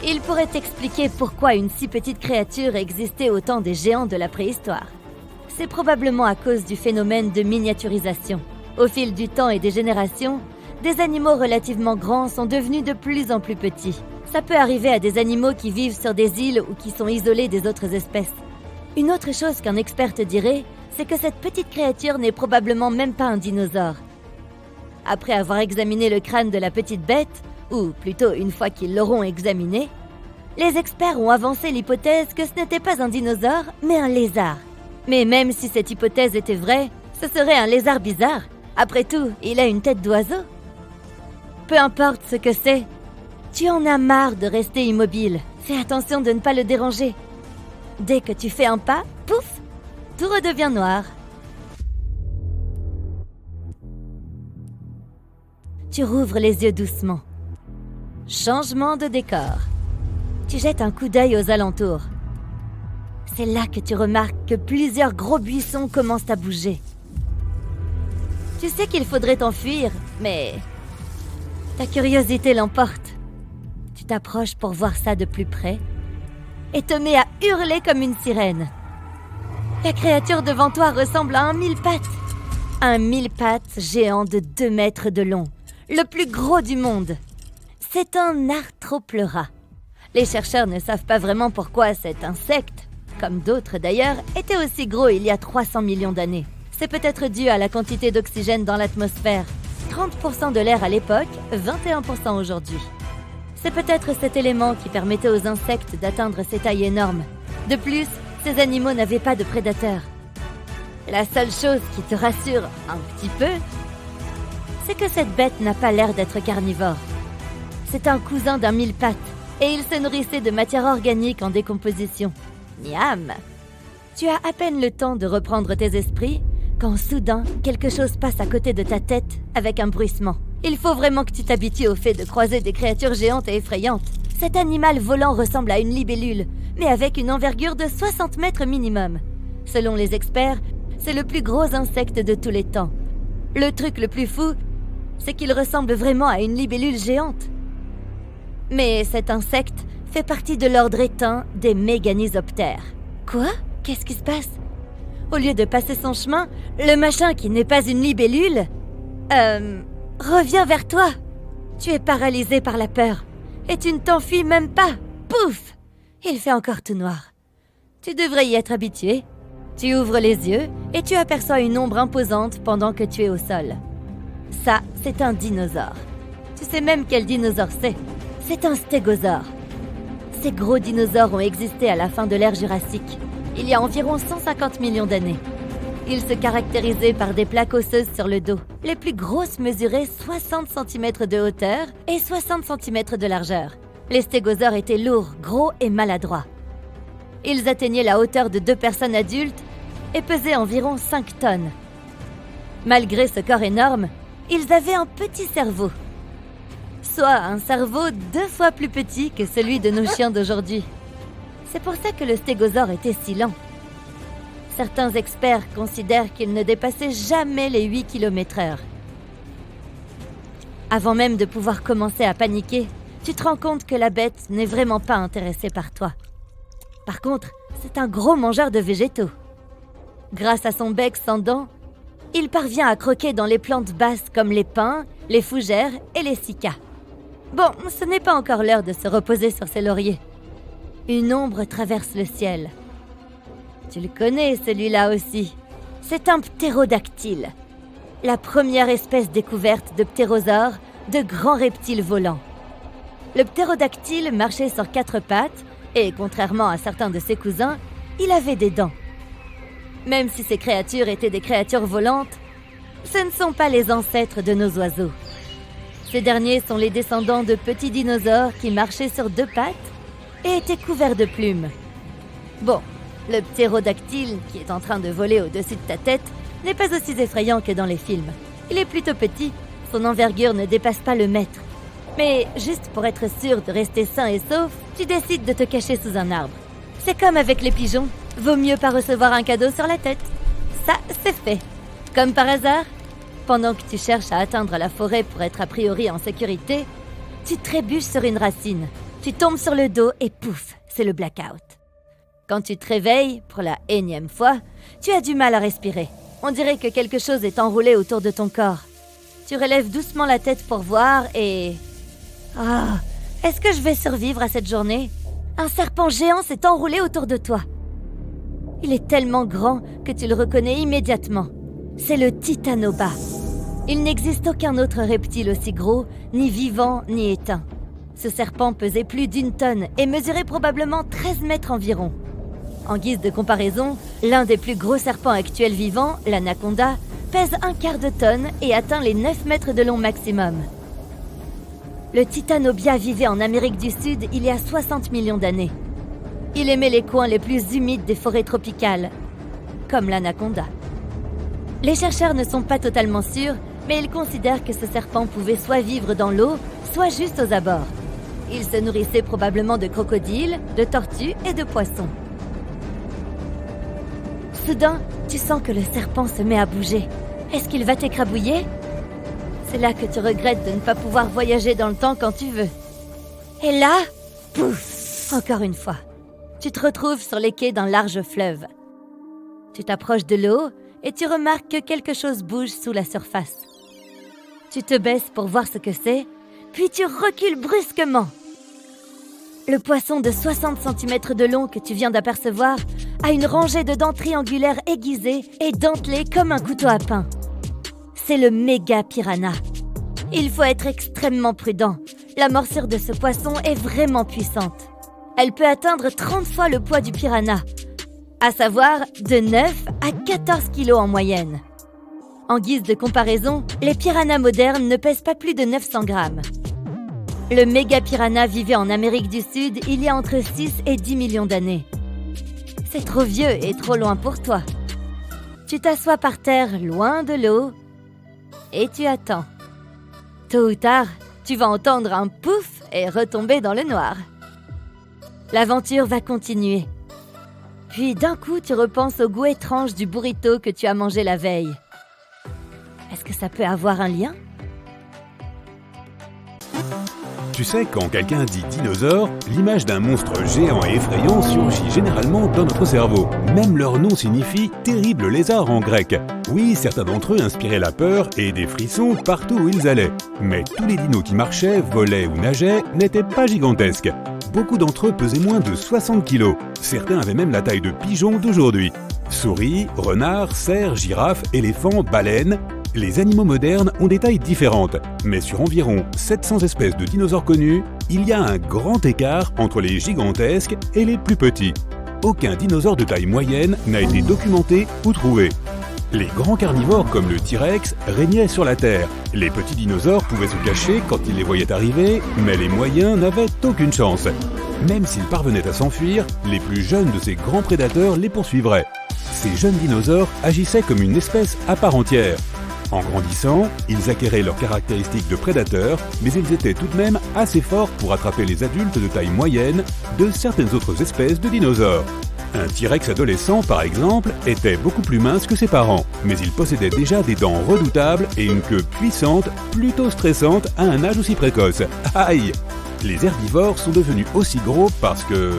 il pourrait t'expliquer pourquoi une si petite créature existait au temps des géants de la préhistoire. C'est probablement à cause du phénomène de miniaturisation. Au fil du temps et des générations, des animaux relativement grands sont devenus de plus en plus petits. Ça peut arriver à des animaux qui vivent sur des îles ou qui sont isolés des autres espèces. Une autre chose qu'un expert te dirait, c'est que cette petite créature n'est probablement même pas un dinosaure. Après avoir examiné le crâne de la petite bête, ou plutôt une fois qu'ils l'auront examiné, les experts ont avancé l'hypothèse que ce n'était pas un dinosaure, mais un lézard. Mais même si cette hypothèse était vraie, ce serait un lézard bizarre. Après tout, il a une tête d'oiseau. Peu importe ce que c'est, tu en as marre de rester immobile. Fais attention de ne pas le déranger. Dès que tu fais un pas, pouf, tout redevient noir. Tu rouvres les yeux doucement. Changement de décor. Tu jettes un coup d'œil aux alentours. C'est là que tu remarques que plusieurs gros buissons commencent à bouger. Tu sais qu'il faudrait t'enfuir, mais ta curiosité l'emporte. Tu t'approches pour voir ça de plus près et te mets à hurler comme une sirène. La créature devant toi ressemble à un mille-pattes. Un mille-pattes géant de 2 mètres de long, le plus gros du monde. C'est un arthropleurat. Les chercheurs ne savent pas vraiment pourquoi cet insecte, comme d'autres d'ailleurs, était aussi gros il y a 300 millions d'années. C'est peut-être dû à la quantité d'oxygène dans l'atmosphère. 30% de l'air à l'époque, 21% aujourd'hui. C'est peut-être cet élément qui permettait aux insectes d'atteindre ces tailles énormes. De plus, ces animaux n'avaient pas de prédateurs. La seule chose qui te rassure un petit peu, c'est que cette bête n'a pas l'air d'être carnivore. C'est un cousin d'un mille-pattes, et il se nourrissait de matière organique en décomposition. Miam! Tu as à peine le temps de reprendre tes esprits, quand soudain, quelque chose passe à côté de ta tête avec un bruissement. Il faut vraiment que tu t'habitues au fait de croiser des créatures géantes et effrayantes. Cet animal volant ressemble à une libellule, mais avec une envergure de 60 mètres minimum. Selon les experts, C'est le plus gros insecte de tous les temps. Le truc le plus fou, c'est qu'il ressemble vraiment à une libellule géante. Mais cet insecte fait partie de l'ordre éteint des méganisoptères. Quoi? Qu'est-ce qui se passe? Au lieu de passer son chemin, le machin qui n'est pas une libellule... revient vers toi. Tu es paralysé par la peur. Et tu ne t'enfuis même pas. Pouf! Il fait encore tout noir. Tu devrais y être habitué. Tu ouvres les yeux et tu aperçois une ombre imposante pendant que tu es au sol. Ça, c'est un dinosaure. Tu sais même quel dinosaure c'est. C'est un stégosaure. Ces gros dinosaures ont existé à la fin de l'ère Jurassique, il y a environ 150 millions d'années. Ils se caractérisaient par des plaques osseuses sur le dos. Les plus grosses mesuraient 60 cm de hauteur et 60 cm de largeur. Les stégosaures étaient lourds, gros et maladroits. Ils atteignaient la hauteur de 2 personnes adultes et pesaient environ 5 tonnes. Malgré ce corps énorme, ils avaient un petit cerveau. Soit un cerveau 2 fois plus petit que celui de nos chiens d'aujourd'hui. C'est pour ça que le stégosaure était si lent. Certains experts considèrent qu'il ne dépassait jamais les 8 km/h. Avant même de pouvoir commencer à paniquer, tu te rends compte que la bête n'est vraiment pas intéressée par toi. Par contre, c'est un gros mangeur de végétaux. Grâce à son bec sans dents, il parvient à croquer dans les plantes basses comme les pins, les fougères et les cycas. Bon, ce n'est pas encore l'heure de se reposer sur ses lauriers. Une ombre traverse le ciel. Tu le connais, celui-là aussi. C'est un ptérodactyle. La première espèce découverte de ptérosaures, de grands reptiles volants. Le ptérodactyle marchait sur 4 pattes et, contrairement à certains de ses cousins, il avait des dents. Même si ces créatures étaient des créatures volantes, ce ne sont pas les ancêtres de nos oiseaux. Ces derniers sont les descendants de petits dinosaures qui marchaient sur 2 pattes et étaient couverts de plumes. Bon, le ptérodactyle qui est en train de voler au-dessus de ta tête n'est pas aussi effrayant que dans les films. Il est plutôt petit, son envergure ne dépasse pas le mètre. Mais juste pour être sûr de rester sain et sauf, tu décides de te cacher sous un arbre. C'est comme avec les pigeons, vaut mieux pas recevoir un cadeau sur la tête. Ça, c'est fait. Comme par hasard, pendant que tu cherches à atteindre la forêt pour être a priori en sécurité, tu trébuches sur une racine, tu tombes sur le dos et pouf, c'est le blackout. Quand tu te réveilles, pour la énième fois, tu as du mal à respirer. On dirait que quelque chose est enroulé autour de ton corps. Tu relèves doucement la tête pour voir et... Ah, est-ce que je vais survivre à cette journée? Un serpent géant s'est enroulé autour de toi. Il est tellement grand que tu le reconnais immédiatement. C'est le titanoba. Il n'existe aucun autre reptile aussi gros, ni vivant, ni éteint. Ce serpent pesait plus d'1 tonne et mesurait probablement 13 mètres environ. En guise de comparaison, l'un des plus gros serpents actuels vivants, l'anaconda, pèse 1/4 de tonne et atteint les 9 mètres de long maximum. Le titanobia vivait en Amérique du Sud il y a 60 millions d'années. Il aimait les coins les plus humides des forêts tropicales, comme l'anaconda. Les chercheurs ne sont pas totalement sûrs, mais ils considèrent que ce serpent pouvait soit vivre dans l'eau, soit juste aux abords. Il se nourrissait probablement de crocodiles, de tortues et de poissons. Soudain, tu sens que le serpent se met à bouger. Est-ce qu'il va t'écrabouiller? C'est là que tu regrettes de ne pas pouvoir voyager dans le temps quand tu veux. Et là, pouf, encore une fois. Tu te retrouves sur les quais d'un large fleuve. Tu t'approches de l'eau et tu remarques que quelque chose bouge sous la surface. Tu te baisses pour voir ce que c'est, puis tu recules brusquement. Le poisson de 60 cm de long que tu viens d'apercevoir a une rangée de dents triangulaires aiguisées et dentelées comme un couteau à pain. C'est le méga piranha. Il faut être extrêmement prudent. La morsure de ce poisson est vraiment puissante. Elle peut atteindre 30 fois le poids du piranha, à savoir de 9 à 14 kilos en moyenne. En guise de comparaison, les piranhas modernes ne pèsent pas plus de 900 grammes. Le méga piranha vivait en Amérique du Sud il y a entre 6 et 10 millions d'années. C'est trop vieux et trop loin pour toi. Tu t'assois par terre, loin de l'eau, et tu attends. Tôt ou tard, tu vas entendre un pouf et retomber dans le noir. L'aventure va continuer. Puis d'un coup, tu repenses au goût étrange du burrito que tu as mangé la veille. Est-ce que ça peut avoir un lien ? Tu sais, quand quelqu'un dit dinosaure, l'image d'un monstre géant et effrayant surgit généralement dans notre cerveau. Même leur nom signifie « terrible lézard » en grec. Oui, certains d'entre eux inspiraient la peur et des frissons partout où ils allaient. Mais tous les dinos qui marchaient, volaient ou nageaient n'étaient pas gigantesques. Beaucoup d'entre eux pesaient moins de 60 kg. Certains avaient même la taille de pigeons d'aujourd'hui. Souris, renards, cerfs, girafes, éléphants, baleines... Les animaux modernes ont des tailles différentes, mais sur environ 700 espèces de dinosaures connus, il y a un grand écart entre les gigantesques et les plus petits. Aucun dinosaure de taille moyenne n'a été documenté ou trouvé. Les grands carnivores comme le T-Rex régnaient sur la Terre. Les petits dinosaures pouvaient se cacher quand ils les voyaient arriver, mais les moyens n'avaient aucune chance. Même s'ils parvenaient à s'enfuir, les plus jeunes de ces grands prédateurs les poursuivraient. Ces jeunes dinosaures agissaient comme une espèce à part entière. En grandissant, ils acquéraient leurs caractéristiques de prédateurs, mais ils étaient tout de même assez forts pour attraper les adultes de taille moyenne de certaines autres espèces de dinosaures. Un T-Rex adolescent, par exemple, était beaucoup plus mince que ses parents, mais il possédait déjà des dents redoutables et une queue puissante, plutôt stressante à un âge aussi précoce. Aïe! Les herbivores sont devenus aussi gros parce que,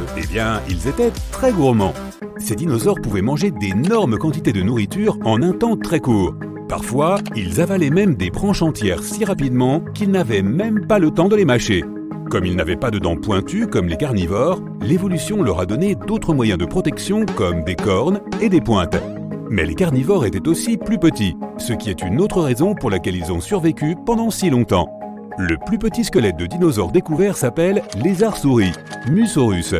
ils étaient très gourmands. Ces dinosaures pouvaient manger d'énormes quantités de nourriture en un temps très court. Parfois, ils avalaient même des branches entières si rapidement qu'ils n'avaient même pas le temps de les mâcher. Comme ils n'avaient pas de dents pointues comme les carnivores, l'évolution leur a donné d'autres moyens de protection comme des cornes et des pointes. Mais les carnivores étaient aussi plus petits, ce qui est une autre raison pour laquelle ils ont survécu pendant si longtemps. Le plus petit squelette de dinosaure découvert s'appelle lézard-souris, Musaurus.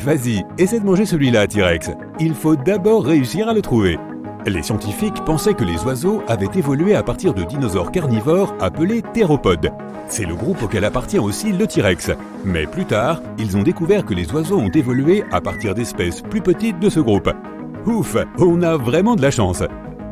Vas-y, essaie de manger celui-là, T-Rex. Il faut d'abord réussir à le trouver. Les scientifiques pensaient que les oiseaux avaient évolué à partir de dinosaures carnivores appelés théropodes. C'est le groupe auquel appartient aussi le T-Rex. Mais plus tard, ils ont découvert que les oiseaux ont évolué à partir d'espèces plus petites de ce groupe. Ouf, on a vraiment de la chance.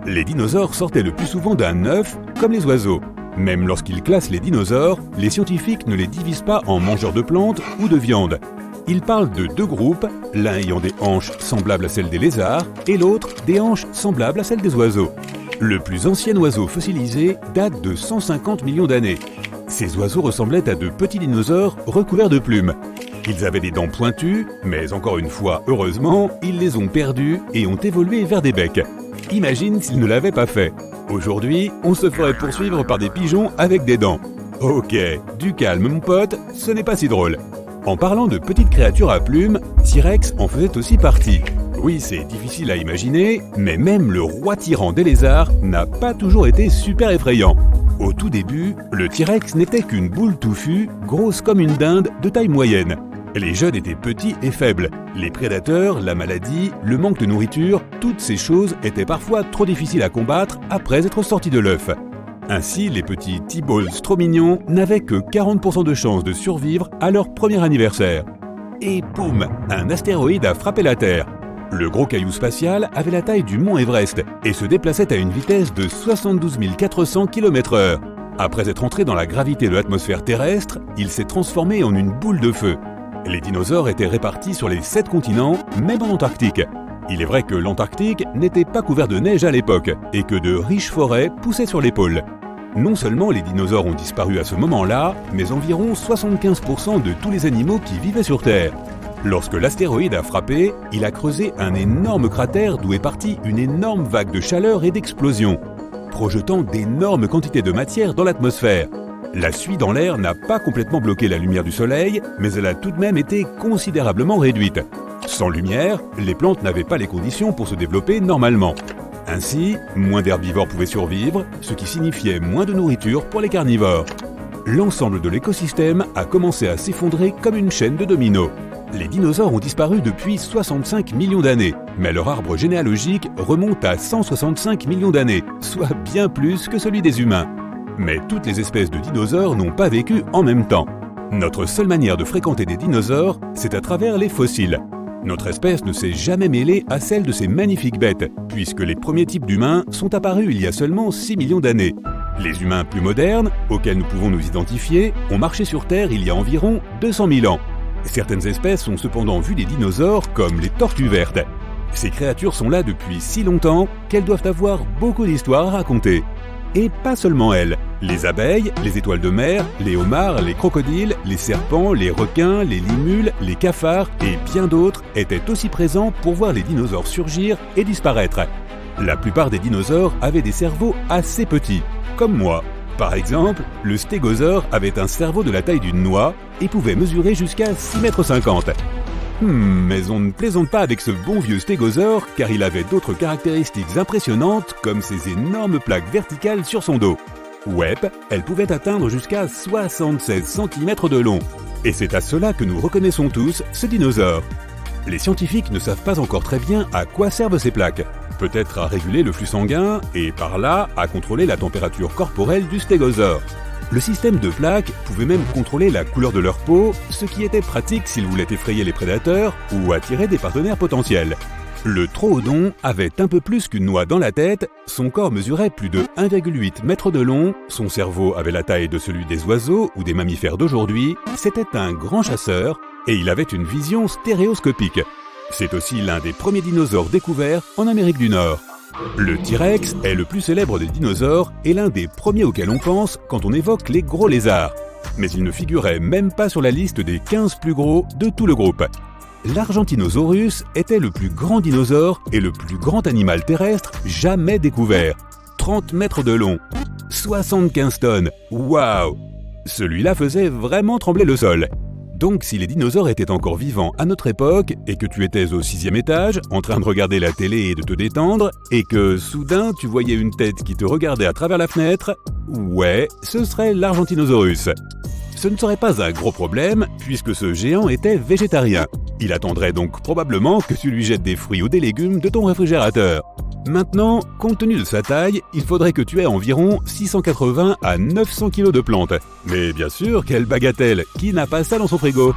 Les dinosaures sortaient le plus souvent d'un œuf, comme les oiseaux. Même lorsqu'ils classent les dinosaures, les scientifiques ne les divisent pas en mangeurs de plantes ou de viande. Ils parlent de deux groupes, l'un ayant des hanches semblables à celles des lézards et l'autre des hanches semblables à celles des oiseaux. Le plus ancien oiseau fossilisé date de 150 millions d'années. Ces oiseaux ressemblaient à de petits dinosaures recouverts de plumes. Ils avaient des dents pointues, mais encore une fois, heureusement, ils les ont perdues et ont évolué vers des becs. Imagine s'ils ne l'avaient pas fait. Aujourd'hui, on se ferait poursuivre par des pigeons avec des dents. Ok, du calme mon pote, ce n'est pas si drôle. En parlant de petites créatures à plumes, T-Rex en faisait aussi partie. Oui, c'est difficile à imaginer, mais même le roi tyran des lézards n'a pas toujours été super effrayant. Au tout début, le T-Rex n'était qu'une boule touffue, grosse comme une dinde, de taille moyenne. Les jeunes étaient petits et faibles. Les prédateurs, la maladie, le manque de nourriture, toutes ces choses étaient parfois trop difficiles à combattre après être sortis de l'œuf. Ainsi, les petits T-Balls trop mignons n'avaient que 40% de chances de survivre à leur premier anniversaire. Et boum, un astéroïde a frappé la Terre. Le gros caillou spatial avait la taille du mont Everest et se déplaçait à une vitesse de 72 400 km/h. Après être entré dans la gravité de l'atmosphère terrestre, il s'est transformé en une boule de feu. Les dinosaures étaient répartis sur les 7 continents, même en Antarctique. Il est vrai que l'Antarctique n'était pas couvert de neige à l'époque et que de riches forêts poussaient sur les pôles. Non seulement les dinosaures ont disparu à ce moment-là, mais environ 75% de tous les animaux qui vivaient sur Terre. Lorsque l'astéroïde a frappé, il a creusé un énorme cratère d'où est partie une énorme vague de chaleur et d'explosion, projetant d'énormes quantités de matière dans l'atmosphère. La suie dans l'air n'a pas complètement bloqué la lumière du soleil, mais elle a tout de même été considérablement réduite. Sans lumière, les plantes n'avaient pas les conditions pour se développer normalement. Ainsi, moins d'herbivores pouvaient survivre, ce qui signifiait moins de nourriture pour les carnivores. L'ensemble de l'écosystème a commencé à s'effondrer comme une chaîne de dominos. Les dinosaures ont disparu depuis 65 millions d'années, mais leur arbre généalogique remonte à 165 millions d'années, soit bien plus que celui des humains. Mais toutes les espèces de dinosaures n'ont pas vécu en même temps. Notre seule manière de fréquenter des dinosaures, c'est à travers les fossiles. Notre espèce ne s'est jamais mêlée à celle de ces magnifiques bêtes, puisque les premiers types d'humains sont apparus il y a seulement 6 millions d'années. Les humains plus modernes, auxquels nous pouvons nous identifier, ont marché sur Terre il y a environ 200 000 ans. Certaines espèces ont cependant vu des dinosaures comme les tortues vertes. Ces créatures sont là depuis si longtemps qu'elles doivent avoir beaucoup d'histoires à raconter. Et pas seulement elles. Les abeilles, les étoiles de mer, les homards, les crocodiles, les serpents, les requins, les limules, les cafards et bien d'autres étaient aussi présents pour voir les dinosaures surgir et disparaître. La plupart des dinosaures avaient des cerveaux assez petits, comme moi. Par exemple, le stégosaure avait un cerveau de la taille d'une noix et pouvait mesurer jusqu'à 6,50 m. Mais on ne plaisante pas avec ce bon vieux stégosaure car il avait d'autres caractéristiques impressionnantes comme ses énormes plaques verticales sur son dos. Ouais, elles pouvaient atteindre jusqu'à 76 cm de long. Et c'est à cela que nous reconnaissons tous ce dinosaure. Les scientifiques ne savent pas encore très bien à quoi servent ces plaques. Peut-être à réguler le flux sanguin et par là à contrôler la température corporelle du stégosaure. Le système de plaques pouvait même contrôler la couleur de leur peau, ce qui était pratique s'ils voulaient effrayer les prédateurs ou attirer des partenaires potentiels. Le troodon avait un peu plus qu'une noix dans la tête, son corps mesurait plus de 1,8 m de long, son cerveau avait la taille de celui des oiseaux ou des mammifères d'aujourd'hui, c'était un grand chasseur et il avait une vision stéréoscopique. C'est aussi l'un des premiers dinosaures découverts en Amérique du Nord. Le T-Rex est le plus célèbre des dinosaures et l'un des premiers auxquels on pense quand on évoque les gros lézards. Mais il ne figurait même pas sur la liste des 15 plus gros de tout le groupe. L'Argentinosaurus était le plus grand dinosaure et le plus grand animal terrestre jamais découvert. 30 mètres de long, 75 tonnes, waouh! Celui-là faisait vraiment trembler le sol. Donc si les dinosaures étaient encore vivants à notre époque et que tu étais au 6e étage en train de regarder la télé et de te détendre et que soudain tu voyais une tête qui te regardait à travers la fenêtre, ouais, ce serait l'Argentinosaurus. Ce ne serait pas un gros problème puisque ce géant était végétarien. Il attendrait donc probablement que tu lui jettes des fruits ou des légumes de ton réfrigérateur. Maintenant, compte tenu de sa taille, il faudrait que tu aies environ 680 à 900 kg de plantes. Mais bien sûr, quelle bagatelle, qui n'a pas ça dans son frigo?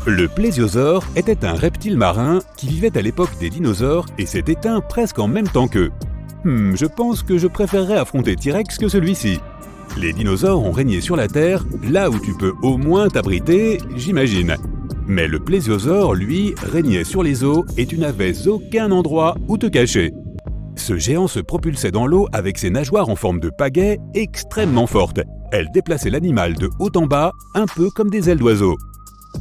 Le plésiosaure était un reptile marin qui vivait à l'époque des dinosaures et s'est éteint presque en même temps qu'eux. Je pense que je préférerais affronter T-Rex que celui-ci. Les dinosaures ont régné sur la Terre, là où tu peux au moins t'abriter, j'imagine. Mais le plésiosaure, lui, régnait sur les eaux et tu n'avais aucun endroit où te cacher. Ce géant se propulsait dans l'eau avec ses nageoires en forme de pagaie extrêmement fortes. Elles déplaçaient l'animal de haut en bas, un peu comme des ailes d'oiseau.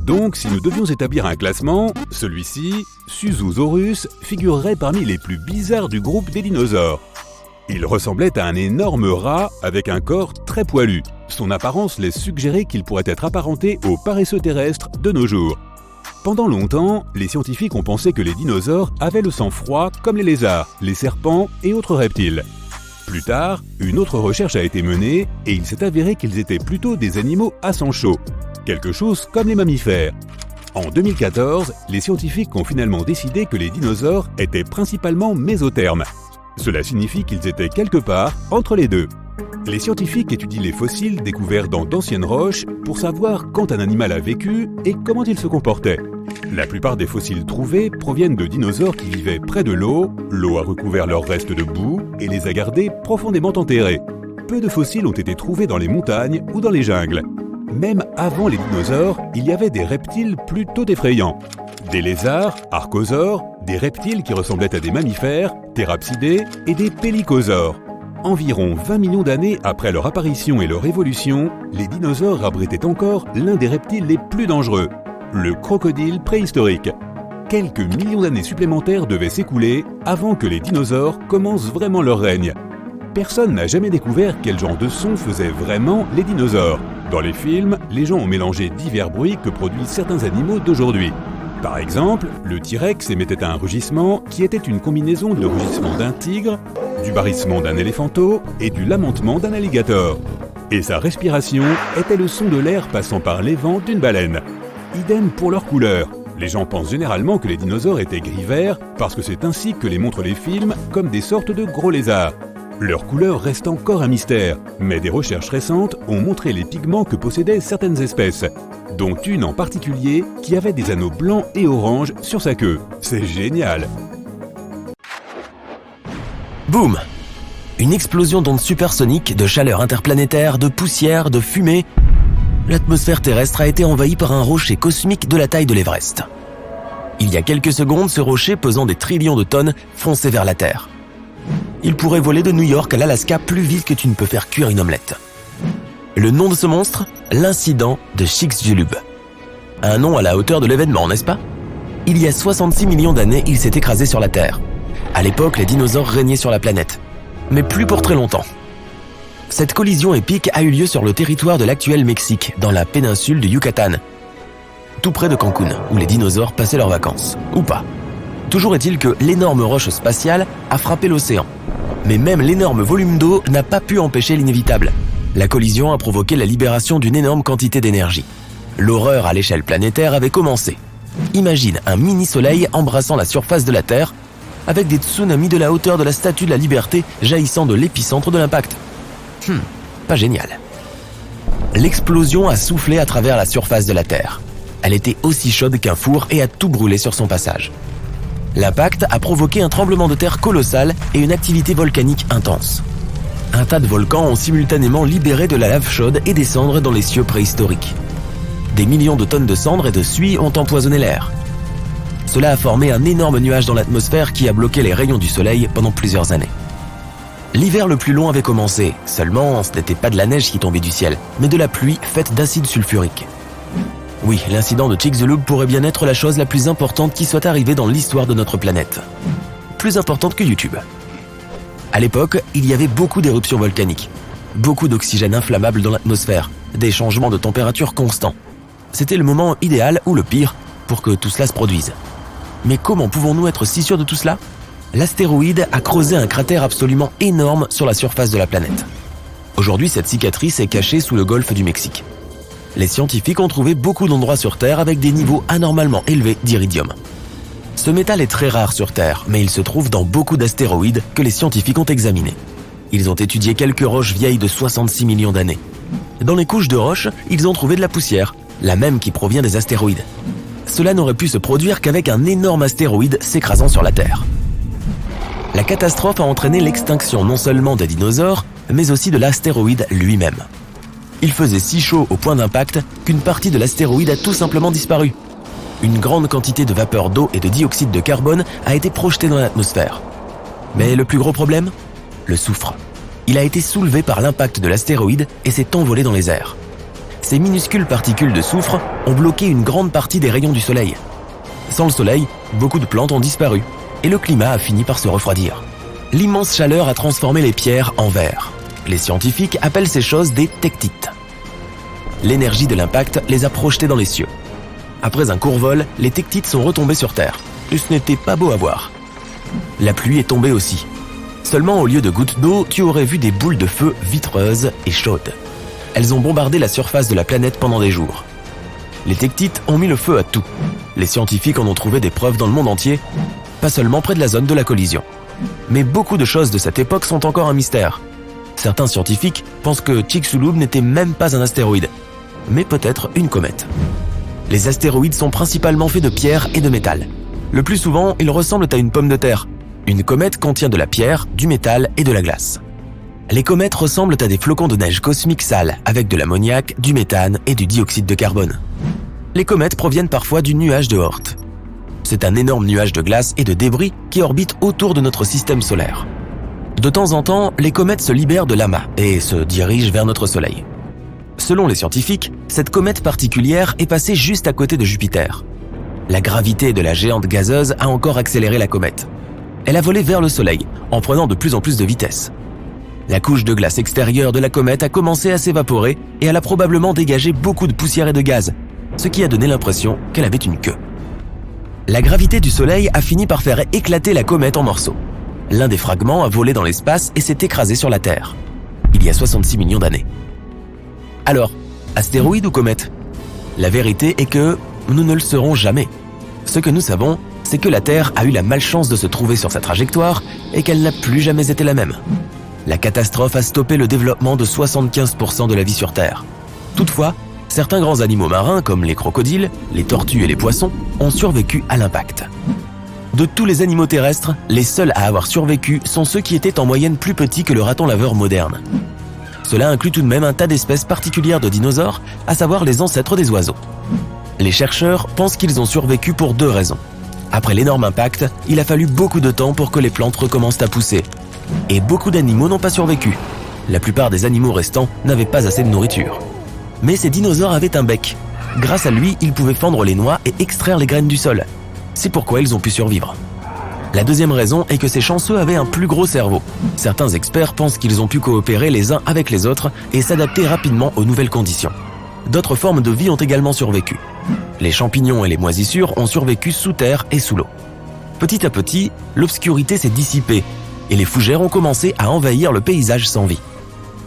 Donc, si nous devions établir un classement, celui-ci, Suzusaurus, figurerait parmi les plus bizarres du groupe des dinosaures. Il ressemblait à un énorme rat avec un corps très poilu. Son apparence laisse suggérer qu'il pourrait être apparenté aux paresseux terrestres de nos jours. Pendant longtemps, les scientifiques ont pensé que les dinosaures avaient le sang froid comme les lézards, les serpents et autres reptiles. Plus tard, une autre recherche a été menée et il s'est avéré qu'ils étaient plutôt des animaux à sang chaud, quelque chose comme les mammifères. En 2014, les scientifiques ont finalement décidé que les dinosaures étaient principalement mésothermes. Cela signifie qu'ils étaient quelque part entre les deux. Les scientifiques étudient les fossiles découverts dans d'anciennes roches pour savoir quand un animal a vécu et comment il se comportait. La plupart des fossiles trouvés proviennent de dinosaures qui vivaient près de l'eau, l'eau a recouvert leurs restes de boue et les a gardés profondément enterrés. Peu de fossiles ont été trouvés dans les montagnes ou dans les jungles. Même avant les dinosaures, il y avait des reptiles plutôt effrayants. Des lézards, archosaures, des reptiles qui ressemblaient à des mammifères, thérapsidés et des pélicosaures. Environ 20 millions d'années après leur apparition et leur évolution, les dinosaures abritaient encore l'un des reptiles les plus dangereux, le crocodile préhistorique. Quelques millions d'années supplémentaires devaient s'écouler avant que les dinosaures commencent vraiment leur règne. Personne n'a jamais découvert quel genre de son faisaient vraiment les dinosaures. Dans les films, les gens ont mélangé divers bruits que produisent certains animaux d'aujourd'hui. Par exemple, le T-Rex émettait un rugissement qui était une combinaison de rugissement d'un tigre, du barrissement d'un éléphanteau et du lamentement d'un alligator. Et sa respiration était le son de l'air passant par les vents d'une baleine. Idem pour leur couleur. Les gens pensent généralement que les dinosaures étaient gris-verts parce que c'est ainsi que les montrent les films comme des sortes de gros lézards. Leur couleur reste encore un mystère, mais des recherches récentes ont montré les pigments que possédaient certaines espèces, dont une en particulier qui avait des anneaux blancs et oranges sur sa queue. C'est génial! Boum! Une explosion d'ondes supersoniques, de chaleur interplanétaire, de poussière, de fumée. L'atmosphère terrestre a été envahie par un rocher cosmique de la taille de l'Everest. Il y a quelques secondes, ce rocher pesant des trillions de tonnes fonçait vers la Terre. Il pourrait voler de New York à l'Alaska plus vite que tu ne peux faire cuire une omelette. Le nom de ce monstre? L'incident de Chicxulub. Un nom à la hauteur de l'événement, n'est-ce pas? Il y a 66 millions d'années, il s'est écrasé sur la Terre. À l'époque, les dinosaures régnaient sur la planète. Mais plus pour très longtemps. Cette collision épique a eu lieu sur le territoire de l'actuel Mexique, dans la péninsule du Yucatan, tout près de Cancun, où les dinosaures passaient leurs vacances. Ou pas. Toujours est-il que l'énorme roche spatiale a frappé l'océan. Mais même l'énorme volume d'eau n'a pas pu empêcher l'inévitable. La collision a provoqué la libération d'une énorme quantité d'énergie. L'horreur à l'échelle planétaire avait commencé. Imagine un mini-soleil embrassant la surface de la Terre, avec des tsunamis de la hauteur de la Statue de la Liberté jaillissant de l'épicentre de l'impact. Pas génial. L'explosion a soufflé à travers la surface de la Terre. Elle était aussi chaude qu'un four et a tout brûlé sur son passage. L'impact a provoqué un tremblement de terre colossal et une activité volcanique intense. Un tas de volcans ont simultanément libéré de la lave chaude et des cendres dans les cieux préhistoriques. Des millions de tonnes de cendres et de suie ont empoisonné l'air. Cela a formé un énorme nuage dans l'atmosphère qui a bloqué les rayons du soleil pendant plusieurs années. L'hiver le plus long avait commencé, seulement ce n'était pas de la neige qui tombait du ciel, mais de la pluie faite d'acide sulfurique. Oui, l'incident de Chicxulub pourrait bien être la chose la plus importante qui soit arrivée dans l'histoire de notre planète. Plus importante que YouTube. À l'époque, il y avait beaucoup d'éruptions volcaniques, beaucoup d'oxygène inflammable dans l'atmosphère, des changements de température constants. C'était le moment idéal ou le pire pour que tout cela se produise. Mais comment pouvons-nous être si sûrs de tout cela? L'astéroïde a creusé un cratère absolument énorme sur la surface de la planète. Aujourd'hui, cette cicatrice est cachée sous le golfe du Mexique. Les scientifiques ont trouvé beaucoup d'endroits sur Terre avec des niveaux anormalement élevés d'iridium. Ce métal est très rare sur Terre, mais il se trouve dans beaucoup d'astéroïdes que les scientifiques ont examinés. Ils ont étudié quelques roches vieilles de 66 millions d'années. Dans les couches de roches, ils ont trouvé de la poussière, la même qui provient des astéroïdes. Cela n'aurait pu se produire qu'avec un énorme astéroïde s'écrasant sur la Terre. La catastrophe a entraîné l'extinction non seulement des dinosaures, mais aussi de l'astéroïde lui-même. Il faisait si chaud au point d'impact qu'une partie de l'astéroïde a tout simplement disparu. Une grande quantité de vapeur d'eau et de dioxyde de carbone a été projetée dans l'atmosphère. Mais le plus gros problème? Le soufre. Il a été soulevé par l'impact de l'astéroïde et s'est envolé dans les airs. Ces minuscules particules de soufre ont bloqué une grande partie des rayons du soleil. Sans le soleil, beaucoup de plantes ont disparu et le climat a fini par se refroidir. L'immense chaleur a transformé les pierres en verre. Les scientifiques appellent ces choses des tectites. L'énergie de l'impact les a projetées dans les cieux. Après un court vol, les tectites sont retombées sur Terre. Et ce n'était pas beau à voir. La pluie est tombée aussi. Seulement au lieu de gouttes d'eau, tu aurais vu des boules de feu vitreuses et chaudes. Elles ont bombardé la surface de la planète pendant des jours. Les tectites ont mis le feu à tout. Les scientifiques en ont trouvé des preuves dans le monde entier, pas seulement près de la zone de la collision. Mais beaucoup de choses de cette époque sont encore un mystère. Certains scientifiques pensent que Chicxulub n'était même pas un astéroïde, mais peut-être une comète. Les astéroïdes sont principalement faits de pierre et de métal. Le plus souvent, ils ressemblent à une pomme de terre. Une comète contient de la pierre, du métal et de la glace. Les comètes ressemblent à des flocons de neige cosmiques sales, avec de l'ammoniac, du méthane et du dioxyde de carbone. Les comètes proviennent parfois du nuage de Oort. C'est un énorme nuage de glace et de débris qui orbite autour de notre système solaire. De temps en temps, les comètes se libèrent de l'amas et se dirigent vers notre Soleil. Selon les scientifiques, cette comète particulière est passée juste à côté de Jupiter. La gravité de la géante gazeuse a encore accéléré la comète. Elle a volé vers le Soleil, en prenant de plus en plus de vitesse. La couche de glace extérieure de la comète a commencé à s'évaporer et elle a probablement dégagé beaucoup de poussière et de gaz, ce qui a donné l'impression qu'elle avait une queue. La gravité du Soleil a fini par faire éclater la comète en morceaux. L'un des fragments a volé dans l'espace et s'est écrasé sur la Terre, il y a 66 millions d'années. Alors, astéroïde ou comète? La vérité est que nous ne le saurons jamais. Ce que nous savons, c'est que la Terre a eu la malchance de se trouver sur sa trajectoire et qu'elle n'a plus jamais été la même. La catastrophe a stoppé le développement de 75% de la vie sur Terre. Toutefois, certains grands animaux marins comme les crocodiles, les tortues et les poissons ont survécu à l'impact. De tous les animaux terrestres, les seuls à avoir survécu sont ceux qui étaient en moyenne plus petits que le raton laveur moderne. Cela inclut tout de même un tas d'espèces particulières de dinosaures, à savoir les ancêtres des oiseaux. Les chercheurs pensent qu'ils ont survécu pour deux raisons. Après l'énorme impact, il a fallu beaucoup de temps pour que les plantes recommencent à pousser. Et beaucoup d'animaux n'ont pas survécu. La plupart des animaux restants n'avaient pas assez de nourriture. Mais ces dinosaures avaient un bec. Grâce à lui, ils pouvaient fendre les noix et extraire les graines du sol. C'est pourquoi ils ont pu survivre. La deuxième raison est que ces chanceux avaient un plus gros cerveau. Certains experts pensent qu'ils ont pu coopérer les uns avec les autres et s'adapter rapidement aux nouvelles conditions. D'autres formes de vie ont également survécu. Les champignons et les moisissures ont survécu sous terre et sous l'eau. Petit à petit, l'obscurité s'est dissipée et les fougères ont commencé à envahir le paysage sans vie.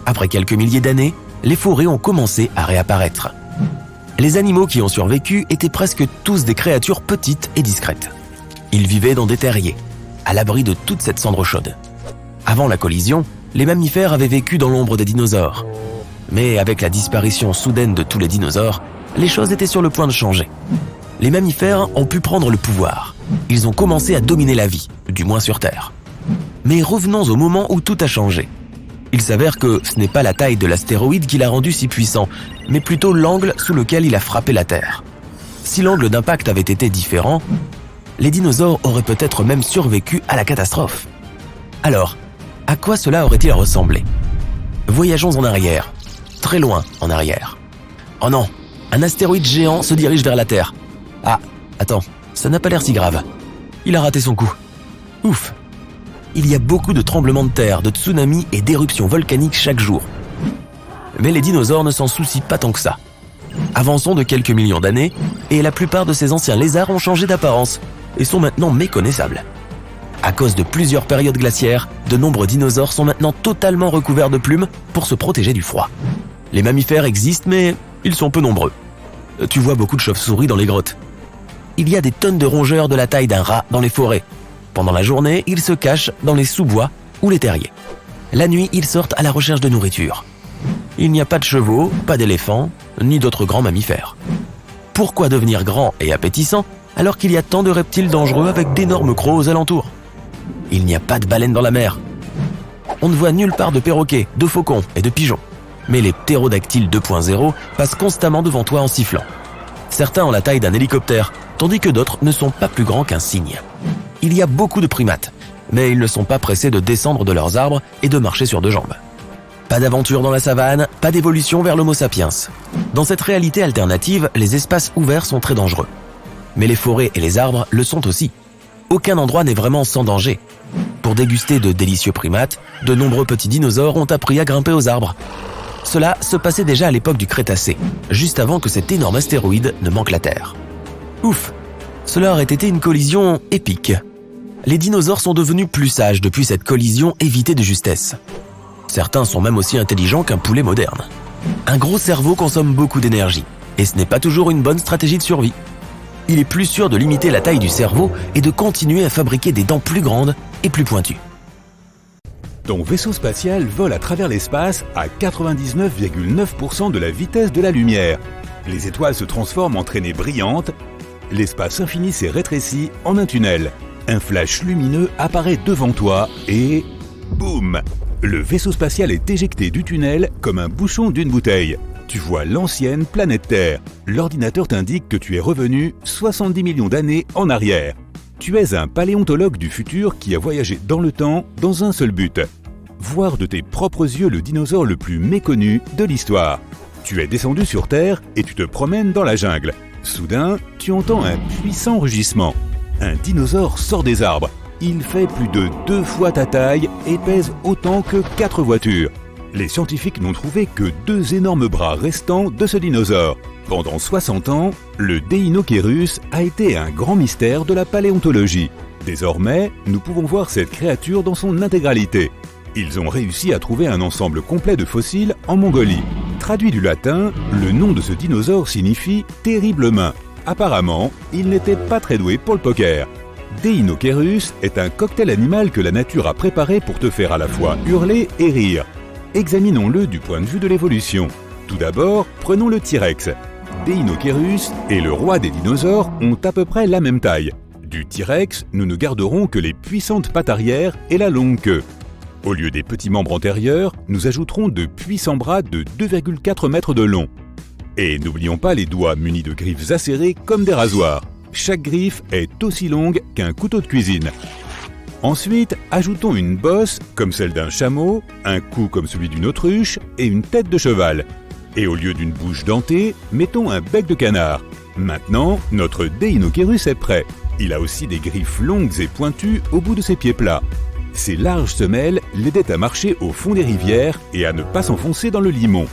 Après quelques milliers d'années, les forêts ont commencé à réapparaître. Les animaux qui ont survécu étaient presque tous des créatures petites et discrètes. Ils vivaient dans des terriers, à l'abri de toute cette cendre chaude. Avant la collision, les mammifères avaient vécu dans l'ombre des dinosaures. Mais avec la disparition soudaine de tous les dinosaures, les choses étaient sur le point de changer. Les mammifères ont pu prendre le pouvoir. Ils ont commencé à dominer la vie, du moins sur Terre. Mais revenons au moment où tout a changé. Il s'avère que ce n'est pas la taille de l'astéroïde qui l'a rendu si puissant, mais plutôt l'angle sous lequel il a frappé la Terre. Si l'angle d'impact avait été différent, les dinosaures auraient peut-être même survécu à la catastrophe. Alors, à quoi cela aurait-il ressemblé? Voyageons en arrière, très loin en arrière. Oh non, un astéroïde géant se dirige vers la Terre. Ah, attends, ça n'a pas l'air si grave. Il a raté son coup. Ouf. Il y a beaucoup de tremblements de terre, de tsunamis et d'éruptions volcaniques chaque jour. Mais les dinosaures ne s'en soucient pas tant que ça. Avançons de quelques millions d'années, et la plupart de ces anciens lézards ont changé d'apparence et sont maintenant méconnaissables. À cause de plusieurs périodes glaciaires, de nombreux dinosaures sont maintenant totalement recouverts de plumes pour se protéger du froid. Les mammifères existent, mais ils sont peu nombreux. Tu vois beaucoup de chauves-souris dans les grottes. Il y a des tonnes de rongeurs de la taille d'un rat dans les forêts. Pendant la journée, ils se cachent dans les sous-bois ou les terriers. La nuit, ils sortent à la recherche de nourriture. Il n'y a pas de chevaux, pas d'éléphants, ni d'autres grands mammifères. Pourquoi devenir grand et appétissant alors qu'il y a tant de reptiles dangereux avec d'énormes crocs aux alentours? Il n'y a pas de baleines dans la mer. On ne voit nulle part de perroquets, de faucons et de pigeons. Mais les ptérodactyles 2.0 passent constamment devant toi en sifflant. Certains ont la taille d'un hélicoptère, tandis que d'autres ne sont pas plus grands qu'un cygne. Il y a beaucoup de primates, mais ils ne sont pas pressés de descendre de leurs arbres et de marcher sur deux jambes. Pas d'aventure dans la savane, pas d'évolution vers l'Homo sapiens. Dans cette réalité alternative, les espaces ouverts sont très dangereux. Mais les forêts et les arbres le sont aussi. Aucun endroit n'est vraiment sans danger. Pour déguster de délicieux primates, de nombreux petits dinosaures ont appris à grimper aux arbres. Cela se passait déjà à l'époque du Crétacé, juste avant que cet énorme astéroïde ne manque la Terre. Ouf, cela aurait été une collision épique. Les dinosaures sont devenus plus sages depuis cette collision évitée de justesse. Certains sont même aussi intelligents qu'un poulet moderne. Un gros cerveau consomme beaucoup d'énergie, et ce n'est pas toujours une bonne stratégie de survie. Il est plus sûr de limiter la taille du cerveau et de continuer à fabriquer des dents plus grandes et plus pointues. Ton vaisseau spatial vole à travers l'espace à 99,9% de la vitesse de la lumière. Les étoiles se transforment en traînées brillantes. L'espace infini s'est rétréci en un tunnel. Un flash lumineux apparaît devant toi et... boum! Le vaisseau spatial est éjecté du tunnel comme un bouchon d'une bouteille. Tu vois l'ancienne planète Terre. L'ordinateur t'indique que tu es revenu 70 millions d'années en arrière. Tu es un paléontologue du futur qui a voyagé dans le temps dans un seul but. Voir de tes propres yeux le dinosaure le plus méconnu de l'histoire. Tu es descendu sur Terre et tu te promènes dans la jungle. Soudain, tu entends un puissant rugissement. Un dinosaure sort des arbres. Il fait plus de 2 fois ta taille et pèse autant que 4 voitures. Les scientifiques n'ont trouvé que 2 énormes bras restants de ce dinosaure. Pendant 60 ans, le Deinocheirus a été un grand mystère de la paléontologie. Désormais, nous pouvons voir cette créature dans son intégralité. Ils ont réussi à trouver un ensemble complet de fossiles en Mongolie. Traduit du latin, le nom de ce dinosaure signifie « terrible main ». Apparemment, il n'était pas très doué pour le poker. Deinocheirus est un cocktail animal que la nature a préparé pour te faire à la fois hurler et rire. Examinons-le du point de vue de l'évolution. Tout d'abord, prenons le T-Rex. Deinocheirus et le roi des dinosaures ont à peu près la même taille. Du T-Rex, nous ne garderons que les puissantes pattes arrière et la longue queue. Au lieu des petits membres antérieurs, nous ajouterons de puissants bras de 2,4 mètres de long. Et n'oublions pas les doigts munis de griffes acérées comme des rasoirs. chaque griffe est aussi longue qu'un couteau de cuisine. Ensuite, ajoutons une bosse comme celle d'un chameau, un cou comme celui d'une autruche et une tête de cheval. Et au lieu d'une bouche dentée, mettons un bec de canard. Maintenant, notre Deinocheirus est prêt. Il a aussi des griffes longues et pointues au bout de ses pieds plats. Ses larges semelles l'aidaient à marcher au fond des rivières et à ne pas s'enfoncer dans le limon.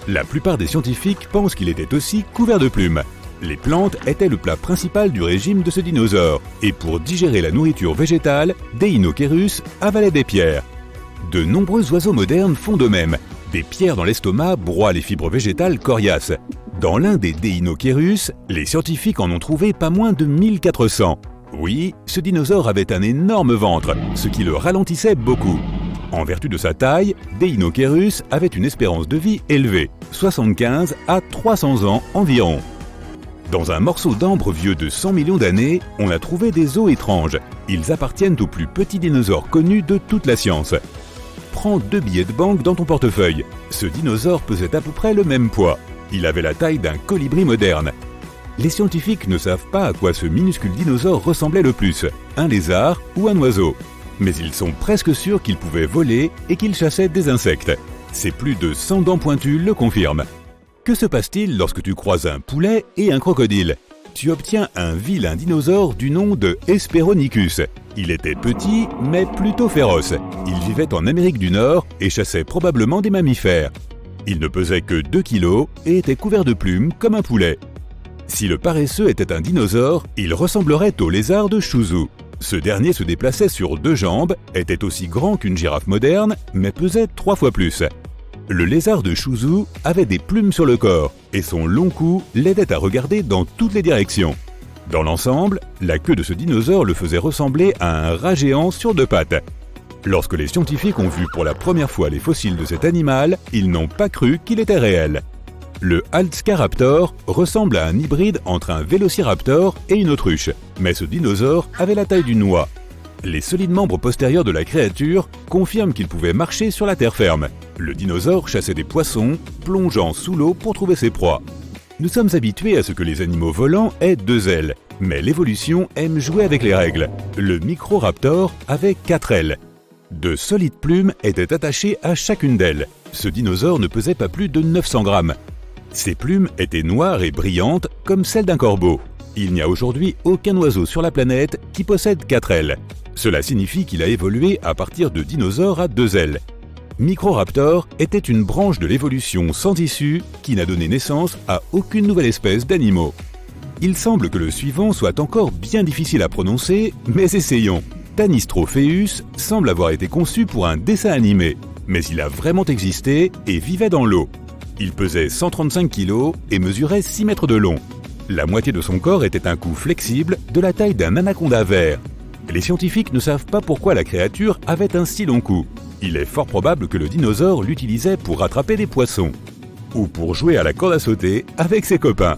La plupart des scientifiques pensent qu'il était aussi couvert de plumes. Les plantes étaient le plat principal du régime de ce dinosaure, et pour digérer la nourriture végétale, Deinocheirus avalait des pierres. De nombreux oiseaux modernes font de même. Des pierres dans l'estomac broient les fibres végétales coriaces. Dans l'un des Deinocheirus, les scientifiques en ont trouvé pas moins de 1400. Oui, ce dinosaure avait un énorme ventre, ce qui le ralentissait beaucoup. En vertu de sa taille, Deinocheirus avait une espérance de vie élevée, 75 à 300 ans environ. Dans un morceau d'ambre vieux de 100 millions d'années, on a trouvé des os étranges. Ils appartiennent aux plus petits dinosaures connus de toute la science. Prends 2 billets de banque dans ton portefeuille. Ce dinosaure pesait à peu près le même poids. Il avait la taille d'un colibri moderne. Les scientifiques ne savent pas à quoi ce minuscule dinosaure ressemblait le plus, un lézard ou un oiseau. Mais ils sont presque sûrs qu'il pouvait voler et qu'il chassait des insectes. Ses plus de 100 dents pointues le confirment. Que se passe-t-il lorsque tu croises un poulet et un crocodile ? Tu obtiens un vilain dinosaure du nom de Hesperonychus. Il était petit, mais plutôt féroce. Il vivait en Amérique du Nord et chassait probablement des mammifères. Il ne pesait que 2 kilos et était couvert de plumes comme un poulet. Si le paresseux était un dinosaure, il ressemblerait au lézard de Suzhou. Ce dernier se déplaçait sur 2 jambes, était aussi grand qu'une girafe moderne, mais pesait 3 fois plus. Le lézard de Suzhou avait des plumes sur le corps et son long cou l'aidait à regarder dans toutes les directions. Dans l'ensemble, la queue de ce dinosaure le faisait ressembler à un rat géant sur 2 pattes. Lorsque les scientifiques ont vu pour la première fois les fossiles de cet animal, ils n'ont pas cru qu'il était réel. Le Halscaraptor ressemble à un hybride entre un vélociraptor et une autruche, mais ce dinosaure avait la taille d'une noix. Les solides membres postérieurs de la créature confirment qu'il pouvait marcher sur la terre ferme. Le dinosaure chassait des poissons, plongeant sous l'eau pour trouver ses proies. Nous sommes habitués à ce que les animaux volants aient 2 ailes, mais l'évolution aime jouer avec les règles. Le Microraptor avait 4 ailes. De solides plumes étaient attachées à chacune d'elles. Ce dinosaure ne pesait pas plus de 900 grammes. Ses plumes étaient noires et brillantes comme celles d'un corbeau. Il n'y a aujourd'hui aucun oiseau sur la planète qui possède 4 ailes. Cela signifie qu'il a évolué à partir de dinosaures à 2 ailes. Microraptor était une branche de l'évolution sans issue qui n'a donné naissance à aucune nouvelle espèce d'animaux. Il semble que le suivant soit encore bien difficile à prononcer, mais essayons. Tanistropheus semble avoir été conçu pour un dessin animé, mais il a vraiment existé et vivait dans l'eau. Il pesait 135 kg et mesurait 6 mètres de long. La moitié de son corps était un cou flexible de la taille d'un anaconda vert. Les scientifiques ne savent pas pourquoi la créature avait un si long cou. Il est fort probable que le dinosaure l'utilisait pour attraper des poissons ou pour jouer à la corde à sauter avec ses copains.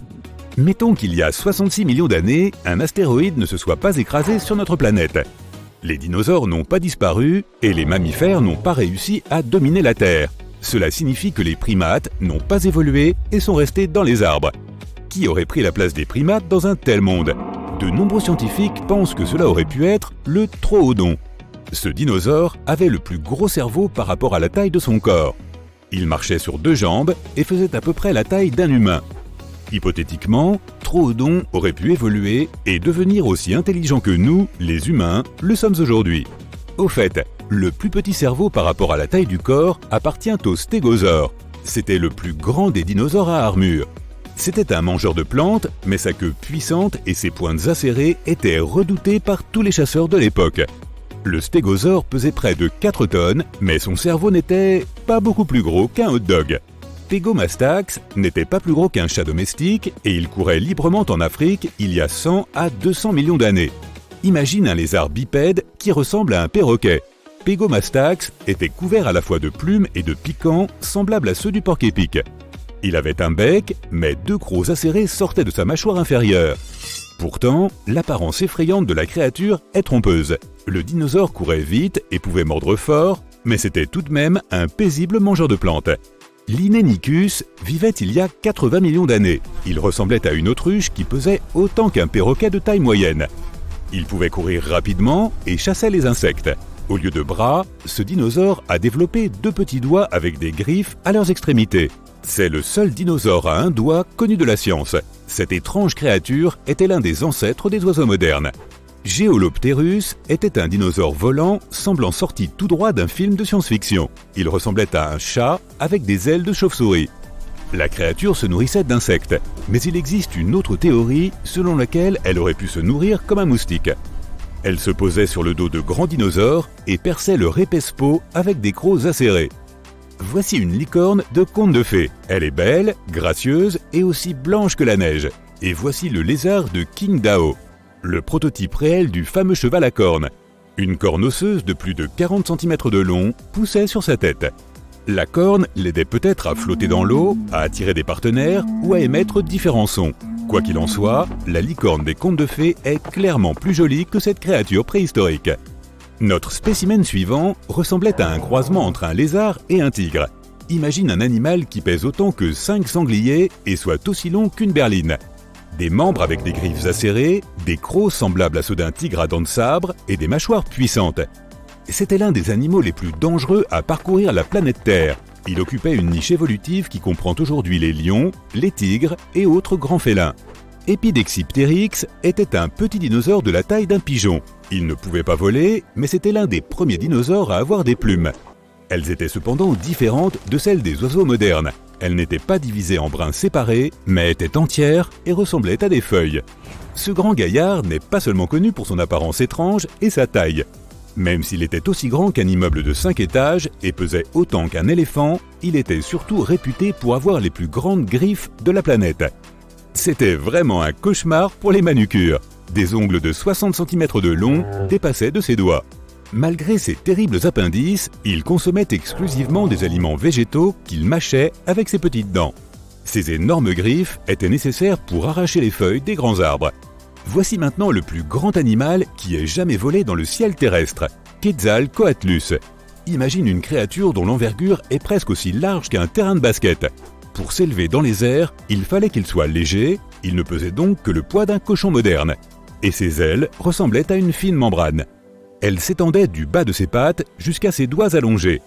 Mettons qu'il y a 66 millions d'années, un astéroïde ne se soit pas écrasé sur notre planète. Les dinosaures n'ont pas disparu et les mammifères n'ont pas réussi à dominer la Terre. Cela signifie que les primates n'ont pas évolué et sont restés dans les arbres. Qui aurait pris la place des primates dans un tel monde ? De nombreux scientifiques pensent que cela aurait pu être le Troodon. Ce dinosaure avait le plus gros cerveau par rapport à la taille de son corps. Il marchait sur 2 jambes et faisait à peu près la taille d'un humain. Hypothétiquement, Troodon aurait pu évoluer et devenir aussi intelligent que nous, les humains, le sommes aujourd'hui. Au fait, le plus petit cerveau par rapport à la taille du corps appartient au stégosaure. C'était le plus grand des dinosaures à armure. C'était un mangeur de plantes, mais sa queue puissante et ses pointes acérées étaient redoutées par tous les chasseurs de l'époque. Le stégosaure pesait près de 4 tonnes, mais son cerveau n'était pas beaucoup plus gros qu'un hot-dog. Pegomastax n'était pas plus gros qu'un chat domestique et il courait librement en Afrique il y a 100 à 200 millions d'années. Imagine un lézard bipède qui ressemble à un perroquet. Pegomastax était couvert à la fois de plumes et de piquants semblables à ceux du porc-épic. Il avait un bec, mais 2 crocs acérés sortaient de sa mâchoire inférieure. Pourtant, l'apparence effrayante de la créature est trompeuse. Le dinosaure courait vite et pouvait mordre fort, mais c'était tout de même un paisible mangeur de plantes. L'Inennicus vivait il y a 80 millions d'années. Il ressemblait à une autruche qui pesait autant qu'un perroquet de taille moyenne. Il pouvait courir rapidement et chassait les insectes. Au lieu de bras, ce dinosaure a développé 2 petits doigts avec des griffes à leurs extrémités. C'est le seul dinosaure à un doigt connu de la science. Cette étrange créature était l'un des ancêtres des oiseaux modernes. Geolopterus était un dinosaure volant semblant sorti tout droit d'un film de science-fiction. Il ressemblait à un chat avec des ailes de chauve-souris. La créature se nourrissait d'insectes, mais il existe une autre théorie selon laquelle elle aurait pu se nourrir comme un moustique. Elle se posait sur le dos de grands dinosaures et perçait leur épaisse peau avec des crocs acérés. Voici une licorne de conte de fées. Elle est belle, gracieuse et aussi blanche que la neige. Et voici le lézard de King Dao, le prototype réel du fameux cheval à cornes. Une corne osseuse de plus de 40 cm de long poussait sur sa tête. La corne l'aidait peut-être à flotter dans l'eau, à attirer des partenaires ou à émettre différents sons. Quoi qu'il en soit, la licorne des contes de fées est clairement plus jolie que cette créature préhistorique. Notre spécimen suivant ressemblait à un croisement entre un lézard et un tigre. Imagine un animal qui pèse autant que 5 sangliers et soit aussi long qu'une berline. Des membres avec des griffes acérées, des crocs semblables à ceux d'un tigre à dents de sabre et des mâchoires puissantes. C'était l'un des animaux les plus dangereux à parcourir la planète Terre. Il occupait une niche évolutive qui comprend aujourd'hui les lions, les tigres et autres grands félins. Epidexipteryx était un petit dinosaure de la taille d'un pigeon. Il ne pouvait pas voler, mais c'était l'un des premiers dinosaures à avoir des plumes. Elles étaient cependant différentes de celles des oiseaux modernes. Elles n'étaient pas divisées en brins séparés, mais étaient entières et ressemblaient à des feuilles. Ce grand gaillard n'est pas seulement connu pour son apparence étrange et sa taille. Même s'il était aussi grand qu'un immeuble de 5 étages et pesait autant qu'un éléphant, il était surtout réputé pour avoir les plus grandes griffes de la planète. C'était vraiment un cauchemar pour les manucures. Des ongles de 60 cm de long dépassaient de ses doigts. Malgré ses terribles appendices, il consommait exclusivement des aliments végétaux qu'il mâchait avec ses petites dents. Ces énormes griffes étaient nécessaires pour arracher les feuilles des grands arbres. Voici maintenant le plus grand animal qui ait jamais volé dans le ciel terrestre, Quetzalcoatlus. Imagine une créature dont l'envergure est presque aussi large qu'un terrain de basket. Pour s'élever dans les airs, il fallait qu'il soit léger, il ne pesait donc que le poids d'un cochon moderne. Et ses ailes ressemblaient à une fine membrane. Elles s'étendaient du bas de ses pattes jusqu'à ses doigts allongés.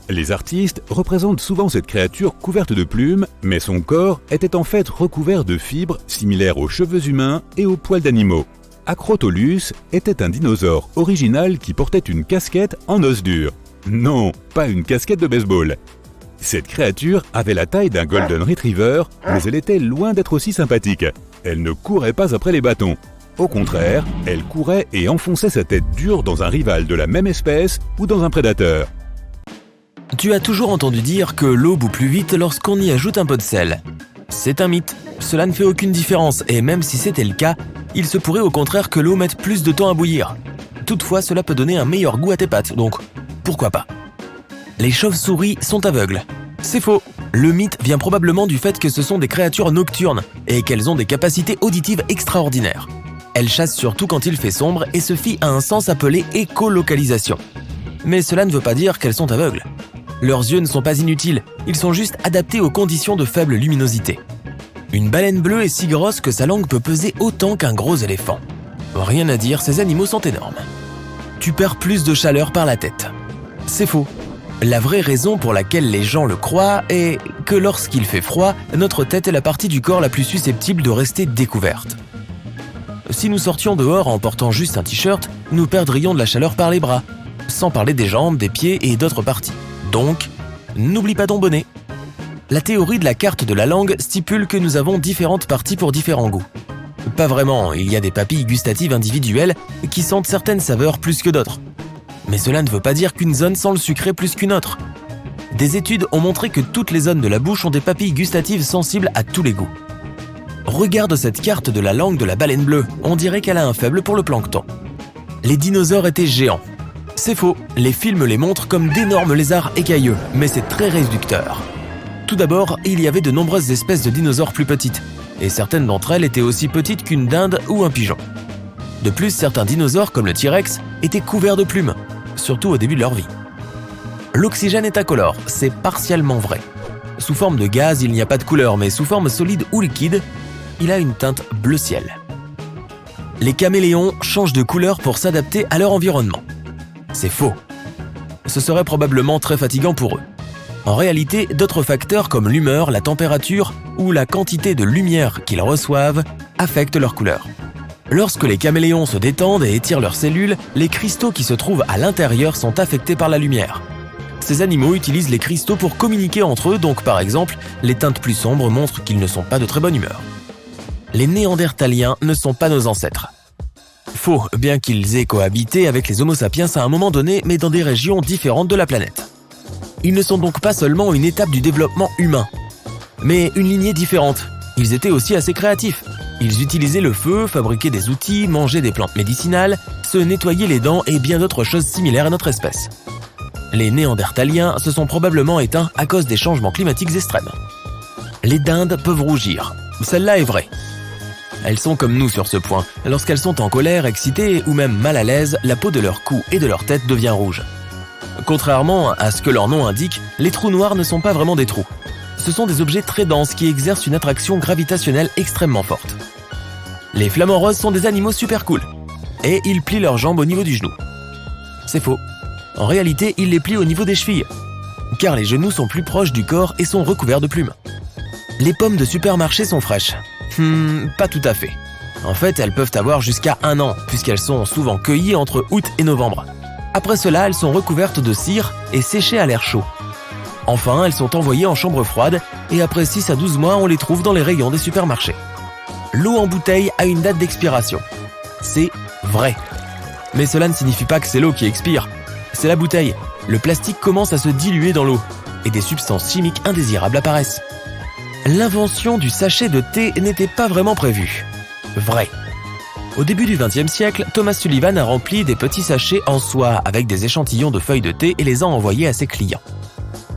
Les artistes représentent souvent cette créature couverte de plumes, mais son corps était en fait recouvert de fibres similaires aux cheveux humains et aux poils d'animaux. Acrotolus était un dinosaure original qui portait une casquette en os dur. Non, pas une casquette de baseball. Cette créature avait la taille d'un Golden Retriever, mais elle était loin d'être aussi sympathique. Elle ne courait pas après les bâtons. Au contraire, elle courait et enfonçait sa tête dure dans un rival de la même espèce ou dans un prédateur. Tu as toujours entendu dire que l'eau bout plus vite lorsqu'on y ajoute un peu de sel. C'est un mythe, cela ne fait aucune différence et même si c'était le cas, il se pourrait au contraire que l'eau mette plus de temps à bouillir. Toutefois, cela peut donner un meilleur goût à tes pâtes, donc pourquoi pas. Les chauves-souris sont aveugles. C'est faux. Le mythe vient probablement du fait que ce sont des créatures nocturnes et qu'elles ont des capacités auditives extraordinaires. Elles chassent surtout quand il fait sombre et se fient à un sens appelé écolocalisation. Mais cela ne veut pas dire qu'elles sont aveugles. Leurs yeux ne sont pas inutiles, ils sont juste adaptés aux conditions de faible luminosité. Une baleine bleue est si grosse que sa langue peut peser autant qu'un gros éléphant. Rien à dire, ces animaux sont énormes. Tu perds plus de chaleur par la tête. C'est faux. La vraie raison pour laquelle les gens le croient est que lorsqu'il fait froid, notre tête est la partie du corps la plus susceptible de rester découverte. Si nous sortions dehors en portant juste un t-shirt, nous perdrions de la chaleur par les bras, sans parler des jambes, des pieds et d'autres parties. Donc, n'oublie pas ton bonnet. La théorie de la carte de la langue stipule que nous avons différentes parties pour différents goûts. Pas vraiment, il y a des papilles gustatives individuelles qui sentent certaines saveurs plus que d'autres. Mais cela ne veut pas dire qu'une zone sent le sucré plus qu'une autre. Des études ont montré que toutes les zones de la bouche ont des papilles gustatives sensibles à tous les goûts. Regarde cette carte de la langue de la baleine bleue, on dirait qu'elle a un faible pour le plancton. Les dinosaures étaient géants. C'est faux, les films les montrent comme d'énormes lézards écailleux, mais c'est très réducteur. Tout d'abord, il y avait de nombreuses espèces de dinosaures plus petites, et certaines d'entre elles étaient aussi petites qu'une dinde ou un pigeon. De plus, certains dinosaures, comme le T-Rex, étaient couverts de plumes, surtout au début de leur vie. L'oxygène est incolore, c'est partiellement vrai. Sous forme de gaz, il n'y a pas de couleur, mais sous forme solide ou liquide, il a une teinte bleu ciel. Les caméléons changent de couleur pour s'adapter à leur environnement. C'est faux. Ce serait probablement très fatigant pour eux. En réalité, d'autres facteurs comme l'humeur, la température ou la quantité de lumière qu'ils reçoivent affectent leur couleur. Lorsque les caméléons se détendent et étirent leurs cellules, les cristaux qui se trouvent à l'intérieur sont affectés par la lumière. Ces animaux utilisent les cristaux pour communiquer entre eux, donc par exemple, les teintes plus sombres montrent qu'ils ne sont pas de très bonne humeur. Les Néandertaliens ne sont pas nos ancêtres. Faux, bien qu'ils aient cohabité avec les Homo sapiens à un moment donné, mais dans des régions différentes de la planète. Ils ne sont donc pas seulement une étape du développement humain, mais une lignée différente. Ils étaient aussi assez créatifs. Ils utilisaient le feu, fabriquaient des outils, mangeaient des plantes médicinales, se nettoyaient les dents et bien d'autres choses similaires à notre espèce. Les Néandertaliens se sont probablement éteints à cause des changements climatiques extrêmes. Les dindes peuvent rougir. Celle-là est vraie. Elles sont comme nous sur ce point. Lorsqu'elles sont en colère, excitées ou même mal à l'aise, la peau de leur cou et de leur tête devient rouge. Contrairement à ce que leur nom indique, les trous noirs ne sont pas vraiment des trous. Ce sont des objets très denses qui exercent une attraction gravitationnelle extrêmement forte. Les flamants roses sont des animaux super cool. Et ils plient leurs jambes au niveau du genou. C'est faux. En réalité, ils les plient au niveau des chevilles. Car les genoux sont plus proches du corps et sont recouverts de plumes. Les pommes de supermarché sont fraîches. Pas tout à fait. En fait, elles peuvent avoir jusqu'à 1 an, puisqu'elles sont souvent cueillies entre août et novembre. Après cela, elles sont recouvertes de cire et séchées à l'air chaud. Enfin, elles sont envoyées en chambre froide et après 6 à 12 mois, on les trouve dans les rayons des supermarchés. L'eau en bouteille a une date d'expiration. C'est vrai. Mais cela ne signifie pas que c'est l'eau qui expire. C'est la bouteille. Le plastique commence à se diluer dans l'eau et des substances chimiques indésirables apparaissent. L'invention du sachet de thé n'était pas vraiment prévue. Vrai. Au début du XXe siècle, Thomas Sullivan a rempli des petits sachets en soie avec des échantillons de feuilles de thé et les a envoyés à ses clients.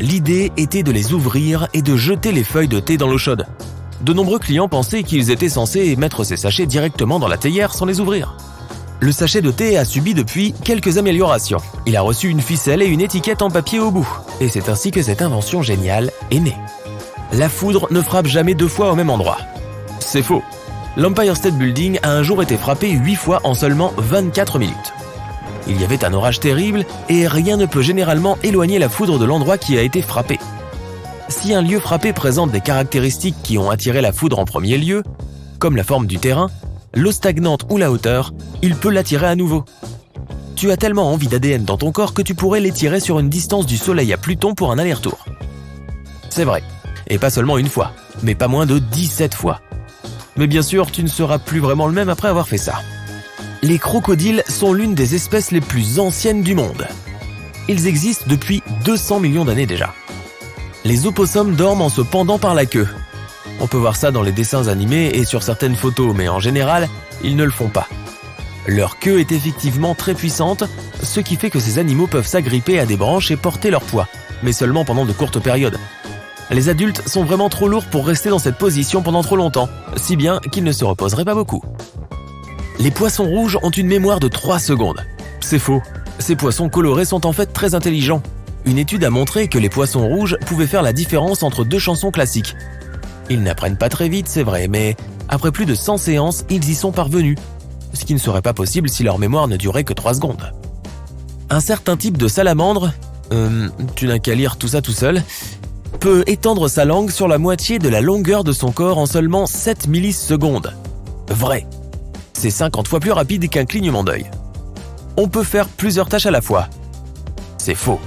L'idée était de les ouvrir et de jeter les feuilles de thé dans l'eau chaude. De nombreux clients pensaient qu'ils étaient censés mettre ces sachets directement dans la théière sans les ouvrir. Le sachet de thé a subi depuis quelques améliorations. Il a reçu une ficelle et une étiquette en papier au bout. Et c'est ainsi que cette invention géniale est née. La foudre ne frappe jamais 2 fois au même endroit. C'est faux. L'Empire State Building a un jour été frappé 8 fois en seulement 24 minutes. Il y avait un orage terrible et rien ne peut généralement éloigner la foudre de l'endroit qui a été frappé. Si un lieu frappé présente des caractéristiques qui ont attiré la foudre en premier lieu, comme la forme du terrain, l'eau stagnante ou la hauteur, il peut l'attirer à nouveau. Tu as tellement envie d'ADN dans ton corps que tu pourrais l'étirer sur une distance du Soleil à Pluton pour un aller-retour. C'est vrai. Et pas seulement une fois, mais pas moins de 17 fois. Mais bien sûr, tu ne seras plus vraiment le même après avoir fait ça. Les crocodiles sont l'une des espèces les plus anciennes du monde. Ils existent depuis 200 millions d'années déjà. Les opossums dorment en se pendant par la queue. On peut voir ça dans les dessins animés et sur certaines photos, mais en général, ils ne le font pas. Leur queue est effectivement très puissante, ce qui fait que ces animaux peuvent s'agripper à des branches et porter leur poids, mais seulement pendant de courtes périodes. Les adultes sont vraiment trop lourds pour rester dans cette position pendant trop longtemps, si bien qu'ils ne se reposeraient pas beaucoup. Les poissons rouges ont une mémoire de 3 secondes. C'est faux. Ces poissons colorés sont en fait très intelligents. Une étude a montré que les poissons rouges pouvaient faire la différence entre 2 chansons classiques. Ils n'apprennent pas très vite, c'est vrai, mais après plus de 100 séances, ils y sont parvenus. Ce qui ne serait pas possible si leur mémoire ne durait que 3 secondes. Un certain type de salamandre, tu n'as qu'à lire tout ça tout seul, peut étendre sa langue sur la moitié de la longueur de son corps en seulement 7 millisecondes. Vrai. C'est 50 fois plus rapide qu'un clignement d'œil. On peut faire plusieurs tâches à la fois. C'est faux.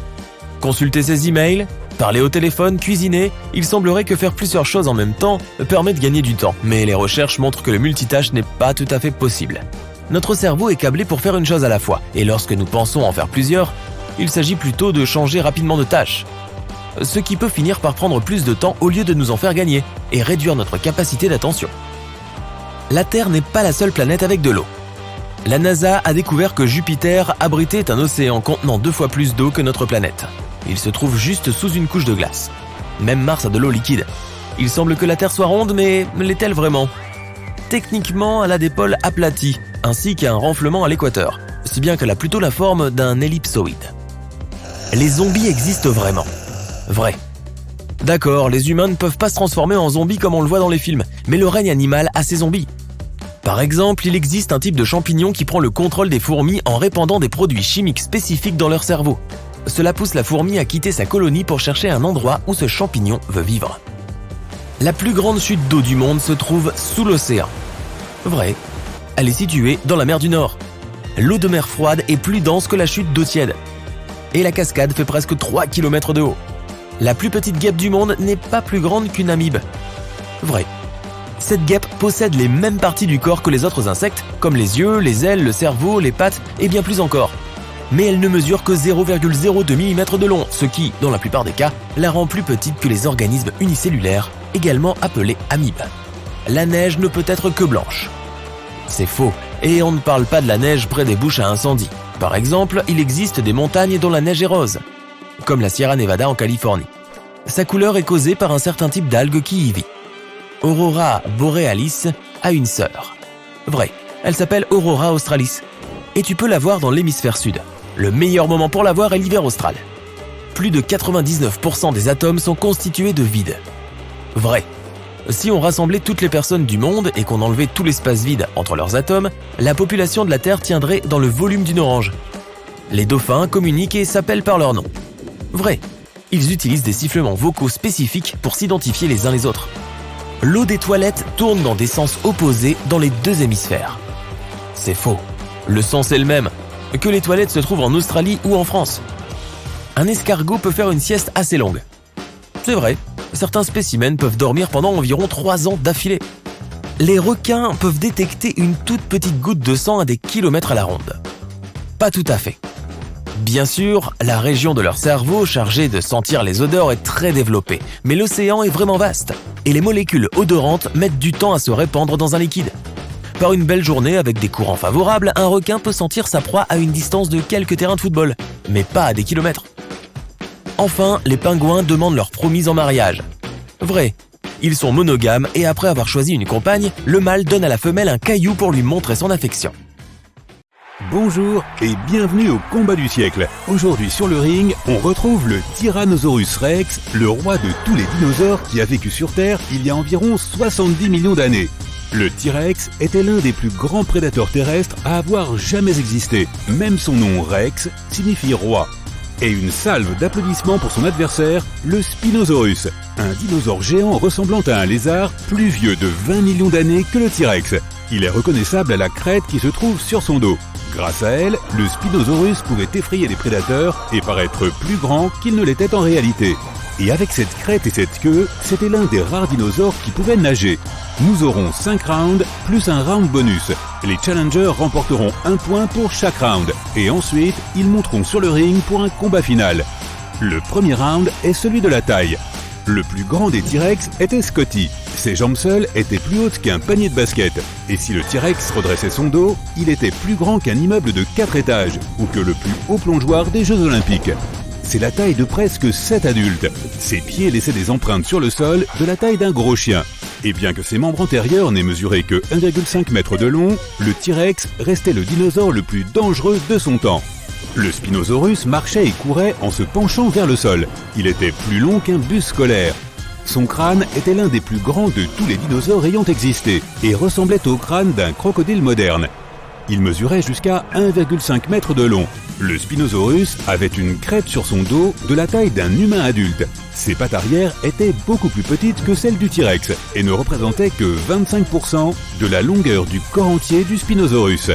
Consulter ses emails, parler au téléphone, cuisiner, il semblerait que faire plusieurs choses en même temps permet de gagner du temps. Mais les recherches montrent que le multitâche n'est pas tout à fait possible. Notre cerveau est câblé pour faire une chose à la fois, et lorsque nous pensons en faire plusieurs, il s'agit plutôt de changer rapidement de tâche. Ce qui peut finir par prendre plus de temps au lieu de nous en faire gagner et réduire notre capacité d'attention. La Terre n'est pas la seule planète avec de l'eau. La NASA a découvert que Jupiter abritait un océan contenant 2 fois plus d'eau que notre planète. Il se trouve juste sous une couche de glace. Même Mars a de l'eau liquide. Il semble que la Terre soit ronde, mais l'est-elle vraiment ? Techniquement, elle a des pôles aplatis, ainsi qu'un renflement à l'équateur, si bien qu'elle a plutôt la forme d'un ellipsoïde. Les zombies existent vraiment. Vrai. D'accord, les humains ne peuvent pas se transformer en zombies comme on le voit dans les films, mais le règne animal a ses zombies. Par exemple, il existe un type de champignon qui prend le contrôle des fourmis en répandant des produits chimiques spécifiques dans leur cerveau. Cela pousse la fourmi à quitter sa colonie pour chercher un endroit où ce champignon veut vivre. La plus grande chute d'eau du monde se trouve sous l'océan. Vrai, elle est située dans la mer du Nord. L'eau de mer froide est plus dense que la chute d'eau tiède. Et la cascade fait presque 3 km de haut. La plus petite guêpe du monde n'est pas plus grande qu'une amibe. Vrai. Cette guêpe possède les mêmes parties du corps que les autres insectes, comme les yeux, les ailes, le cerveau, les pattes et bien plus encore. Mais elle ne mesure que 0,02 mm de long, ce qui, dans la plupart des cas, la rend plus petite que les organismes unicellulaires, également appelés amibes. La neige ne peut être que blanche. C'est faux, et on ne parle pas de la neige près des bouches à incendie. Par exemple, il existe des montagnes dont la neige est rose, comme la Sierra Nevada en Californie. Sa couleur est causée par un certain type d'algue qui y vit. Aurora borealis a une sœur. Vrai, elle s'appelle Aurora australis. Et tu peux la voir dans l'hémisphère sud. Le meilleur moment pour la voir est l'hiver austral. Plus de 99% des atomes sont constitués de vide. Vrai. Si on rassemblait toutes les personnes du monde et qu'on enlevait tout l'espace vide entre leurs atomes, la population de la Terre tiendrait dans le volume d'une orange. Les dauphins communiquent et s'appellent par leur nom. Vrai. Ils utilisent des sifflements vocaux spécifiques pour s'identifier les uns les autres. L'eau des toilettes tourne dans des sens opposés dans les deux hémisphères. C'est faux. Le sens est le même, que les toilettes se trouvent en Australie ou en France. Un escargot peut faire une sieste assez longue. C'est vrai, certains spécimens peuvent dormir pendant environ 3 ans d'affilée. Les requins peuvent détecter une toute petite goutte de sang à des kilomètres à la ronde. Pas tout à fait. Bien sûr, la région de leur cerveau chargée de sentir les odeurs est très développée, mais l'océan est vraiment vaste, et les molécules odorantes mettent du temps à se répandre dans un liquide. Par une belle journée avec des courants favorables, un requin peut sentir sa proie à une distance de quelques terrains de football, mais pas à des kilomètres. Enfin, les pingouins demandent leur promise en mariage. Vrai, ils sont monogames et après avoir choisi une compagne, le mâle donne à la femelle un caillou pour lui montrer son affection. Bonjour et bienvenue au combat du siècle. Aujourd'hui sur le ring, on retrouve le Tyrannosaurus Rex, le roi de tous les dinosaures qui a vécu sur Terre il y a environ 70 millions d'années. Le T-Rex était l'un des plus grands prédateurs terrestres à avoir jamais existé. Même son nom Rex signifie roi. Et une salve d'applaudissements pour son adversaire, le Spinosaurus, un dinosaure géant ressemblant à un lézard plus vieux de 20 millions d'années que le T-Rex. Il est reconnaissable à la crête qui se trouve sur son dos. Grâce à elle, le Spinosaurus pouvait effrayer les prédateurs et paraître plus grand qu'il ne l'était en réalité. Et avec cette crête et cette queue, c'était l'un des rares dinosaures qui pouvaient nager. Nous aurons 5 rounds plus un round bonus. Les challengers remporteront 1 point pour chaque round. Et ensuite, ils monteront sur le ring pour un combat final. Le premier round est celui de la taille. Le plus grand des T-Rex était Scotty. Ses jambes seules étaient plus hautes qu'un panier de basket. Et si le T-Rex redressait son dos, il était plus grand qu'un immeuble de 4 étages ou que le plus haut plongeoir des Jeux Olympiques. C'est la taille de presque 7 adultes. Ses pieds laissaient des empreintes sur le sol de la taille d'un gros chien. Et bien que ses membres antérieurs n'aient mesuré que 1,5 m de long, le T-Rex restait le dinosaure le plus dangereux de son temps. Le Spinosaurus marchait et courait en se penchant vers le sol. Il était plus long qu'un bus scolaire. Son crâne était l'un des plus grands de tous les dinosaures ayant existé et ressemblait au crâne d'un crocodile moderne. Il mesurait jusqu'à 1,5 m de long. Le Spinosaurus avait une crête sur son dos de la taille d'un humain adulte. Ses pattes arrière étaient beaucoup plus petites que celles du T-Rex et ne représentaient que 25% de la longueur du corps entier du Spinosaurus.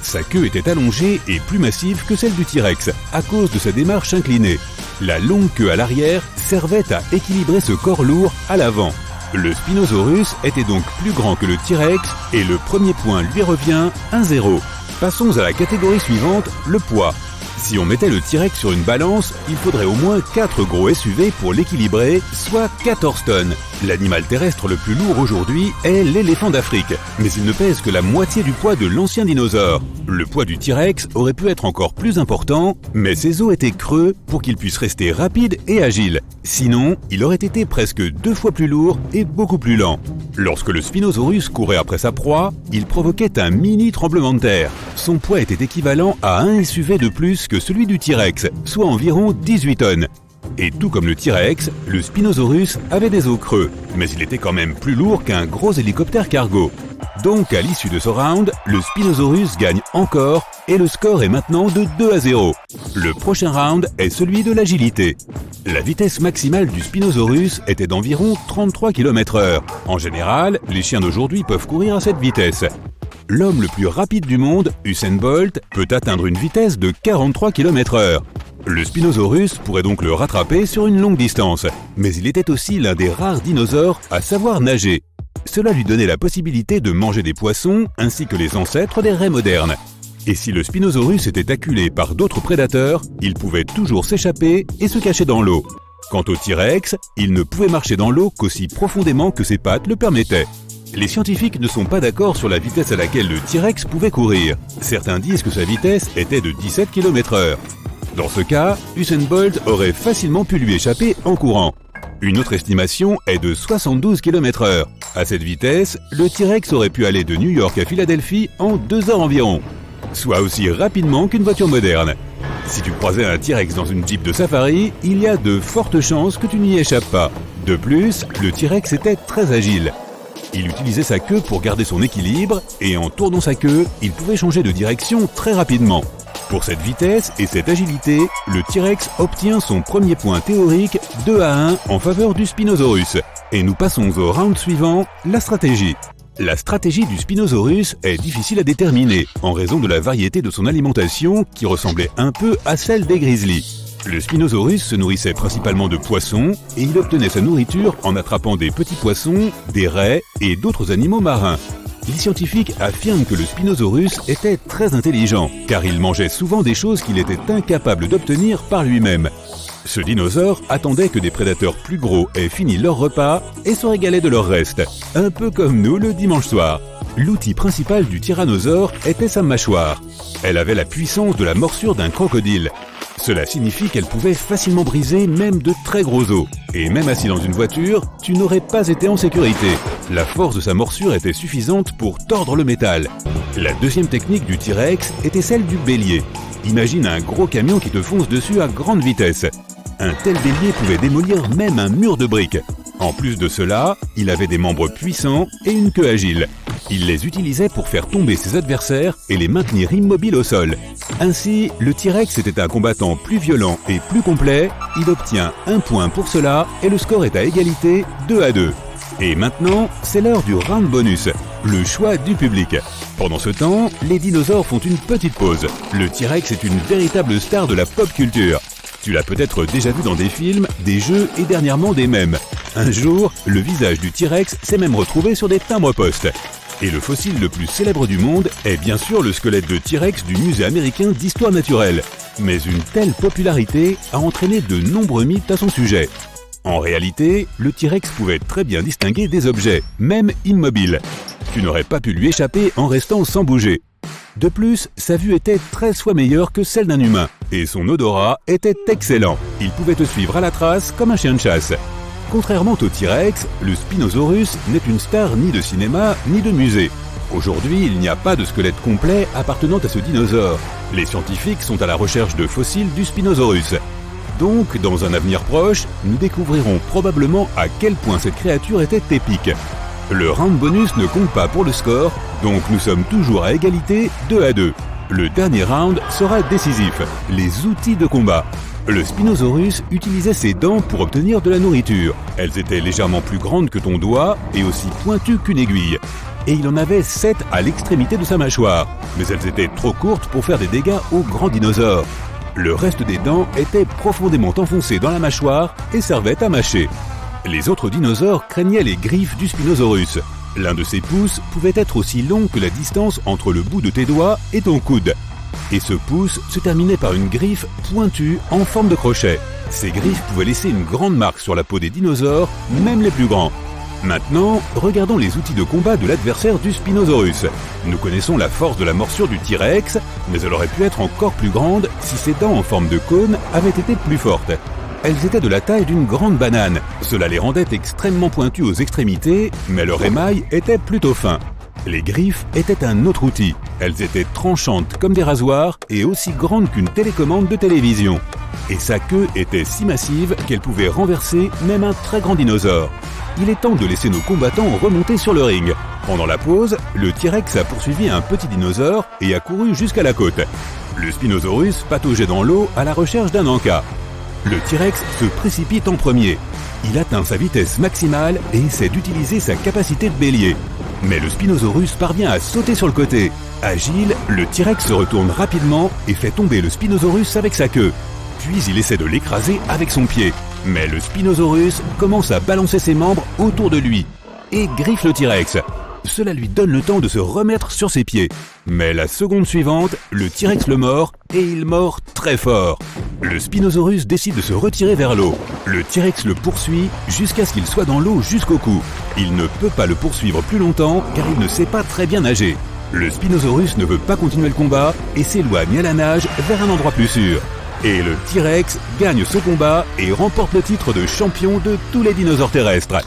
Sa queue était allongée et plus massive que celle du T-Rex à cause de sa démarche inclinée. La longue queue à l'arrière servait à équilibrer ce corps lourd à l'avant. Le Spinosaurus était donc plus grand que le T-Rex et le premier point lui revient 1-0. Passons à la catégorie suivante, le poids. Si on mettait le T-Rex sur une balance, il faudrait au moins 4 gros SUV pour l'équilibrer, soit 14 tonnes. L'animal terrestre le plus lourd aujourd'hui est l'éléphant d'Afrique, mais il ne pèse que la moitié du poids de l'ancien dinosaure. Le poids du T-Rex aurait pu être encore plus important, mais ses os étaient creux pour qu'il puisse rester rapide et agile. Sinon, il aurait été presque 2 fois plus lourd et beaucoup plus lent. Lorsque le Spinosaurus courait après sa proie, il provoquait un mini tremblement de terre. Son poids était équivalent à un SUV de plus que celui du T-Rex, soit environ 18 tonnes. Et tout comme le T-Rex, le Spinosaurus avait des os creux, mais il était quand même plus lourd qu'un gros hélicoptère cargo. Donc à l'issue de ce round, le Spinosaurus gagne encore et le score est maintenant de 2-0. Le prochain round est celui de l'agilité. La vitesse maximale du Spinosaurus était d'environ 33 km/h. En général, les chiens d'aujourd'hui peuvent courir à cette vitesse. L'homme le plus rapide du monde, Usain Bolt, peut atteindre une vitesse de 43 km/h. Le Spinosaurus pourrait donc le rattraper sur une longue distance, mais il était aussi l'un des rares dinosaures à savoir nager. Cela lui donnait la possibilité de manger des poissons ainsi que les ancêtres des raies modernes. Et si le Spinosaurus était acculé par d'autres prédateurs, il pouvait toujours s'échapper et se cacher dans l'eau. Quant au T-Rex, il ne pouvait marcher dans l'eau qu'aussi profondément que ses pattes le permettaient. Les scientifiques ne sont pas d'accord sur la vitesse à laquelle le T-Rex pouvait courir. Certains disent que sa vitesse était de 17 km/h. Dans ce cas, Usain Bolt aurait facilement pu lui échapper en courant. Une autre estimation est de 72 km/h. À cette vitesse, le T-Rex aurait pu aller de New York à Philadelphie en 2 heures environ, soit aussi rapidement qu'une voiture moderne. Si tu croisais un T-Rex dans une Jeep de safari, il y a de fortes chances que tu n'y échappes pas. De plus, le T-Rex était très agile. Il utilisait sa queue pour garder son équilibre et en tournant sa queue, il pouvait changer de direction très rapidement. Pour cette vitesse et cette agilité, le T-Rex obtient son premier point théorique 2-1 en faveur du Spinosaurus. Et nous passons au round suivant, la stratégie. La stratégie du Spinosaurus est difficile à déterminer en raison de la variété de son alimentation qui ressemblait un peu à celle des grizzlies. Le Spinosaurus se nourrissait principalement de poissons et il obtenait sa nourriture en attrapant des petits poissons, des raies et d'autres animaux marins. Les scientifiques affirment que le Spinosaurus était très intelligent, car il mangeait souvent des choses qu'il était incapable d'obtenir par lui-même. Ce dinosaure attendait que des prédateurs plus gros aient fini leur repas et se régalait de leur reste, un peu comme nous le dimanche soir. L'outil principal du tyrannosaure était sa mâchoire. Elle avait la puissance de la morsure d'un crocodile. Cela signifie qu'elle pouvait facilement briser même de très gros os. Et même assis dans une voiture, tu n'aurais pas été en sécurité. La force de sa morsure était suffisante pour tordre le métal. La deuxième technique du T-Rex était celle du bélier. Imagine un gros camion qui te fonce dessus à grande vitesse. Un tel bélier pouvait démolir même un mur de briques. En plus de cela, il avait des membres puissants et une queue agile. Il les utilisait pour faire tomber ses adversaires et les maintenir immobiles au sol. Ainsi, le T-Rex était un combattant plus violent et plus complet. Il obtient 1 point pour cela et le score est à égalité 2-2. Et maintenant, c'est l'heure du round bonus, le choix du public. Pendant ce temps, les dinosaures font une petite pause. Le T-Rex est une véritable star de la pop culture. Tu l'as peut-être déjà vu dans des films, des jeux et dernièrement des mèmes. Un jour, le visage du T-Rex s'est même retrouvé sur des timbres-poste. Et le fossile le plus célèbre du monde est bien sûr le squelette de T-Rex du Musée américain d'histoire naturelle. Mais une telle popularité a entraîné de nombreux mythes à son sujet. En réalité, le T-Rex pouvait très bien distinguer des objets, même immobiles. Tu n'aurais pas pu lui échapper en restant sans bouger. De plus, sa vue était 13 fois meilleure que celle d'un humain, et son odorat était excellent. Il pouvait te suivre à la trace comme un chien de chasse. Contrairement au T-Rex, le Spinosaurus n'est une star ni de cinéma ni de musée. Aujourd'hui, il n'y a pas de squelette complet appartenant à ce dinosaure. Les scientifiques sont à la recherche de fossiles du Spinosaurus. Donc, dans un avenir proche, nous découvrirons probablement à quel point cette créature était épique. Le round bonus ne compte pas pour le score, donc nous sommes toujours à égalité 2-2. Le dernier round sera décisif, les outils de combat. Le Spinosaurus utilisait ses dents pour obtenir de la nourriture. Elles étaient légèrement plus grandes que ton doigt et aussi pointues qu'une aiguille. Et il en avait 7 à l'extrémité de sa mâchoire, mais elles étaient trop courtes pour faire des dégâts aux grands dinosaures. Le reste des dents était profondément enfoncé dans la mâchoire et servait à mâcher. Les autres dinosaures craignaient les griffes du Spinosaurus. L'un de ses pouces pouvait être aussi long que la distance entre le bout de tes doigts et ton coude. Et ce pouce se terminait par une griffe pointue en forme de crochet. Ces griffes pouvaient laisser une grande marque sur la peau des dinosaures, même les plus grands. Maintenant, regardons les outils de combat de l'adversaire du Spinosaurus. Nous connaissons la force de la morsure du T-Rex, mais elle aurait pu être encore plus grande si ses dents en forme de cône avaient été plus fortes. Elles étaient de la taille d'une grande banane. Cela les rendait extrêmement pointues aux extrémités, mais leur émail était plutôt fin. Les griffes étaient un autre outil. Elles étaient tranchantes comme des rasoirs et aussi grandes qu'une télécommande de télévision. Et sa queue était si massive qu'elle pouvait renverser même un très grand dinosaure. Il est temps de laisser nos combattants remonter sur le ring. Pendant la pause, le T-Rex a poursuivi un petit dinosaure et a couru jusqu'à la côte. Le Spinosaurus pataugeait dans l'eau à la recherche d'un encas. Le T-Rex se précipite en premier. Il atteint sa vitesse maximale et essaie d'utiliser sa capacité de bélier. Mais le Spinosaurus parvient à sauter sur le côté. Agile, le T-Rex se retourne rapidement et fait tomber le Spinosaurus avec sa queue. Puis il essaie de l'écraser avec son pied. Mais le Spinosaurus commence à balancer ses membres autour de lui et griffe le T-Rex. Cela lui donne le temps de se remettre sur ses pieds. Mais la seconde suivante, le T-Rex le mord et il mord très fort. Le Spinosaurus décide de se retirer vers l'eau. Le T-Rex le poursuit jusqu'à ce qu'il soit dans l'eau jusqu'au cou. Il ne peut pas le poursuivre plus longtemps car il ne sait pas très bien nager. Le Spinosaurus ne veut pas continuer le combat et s'éloigne à la nage vers un endroit plus sûr. Et le T-Rex gagne ce combat et remporte le titre de champion de tous les dinosaures terrestres.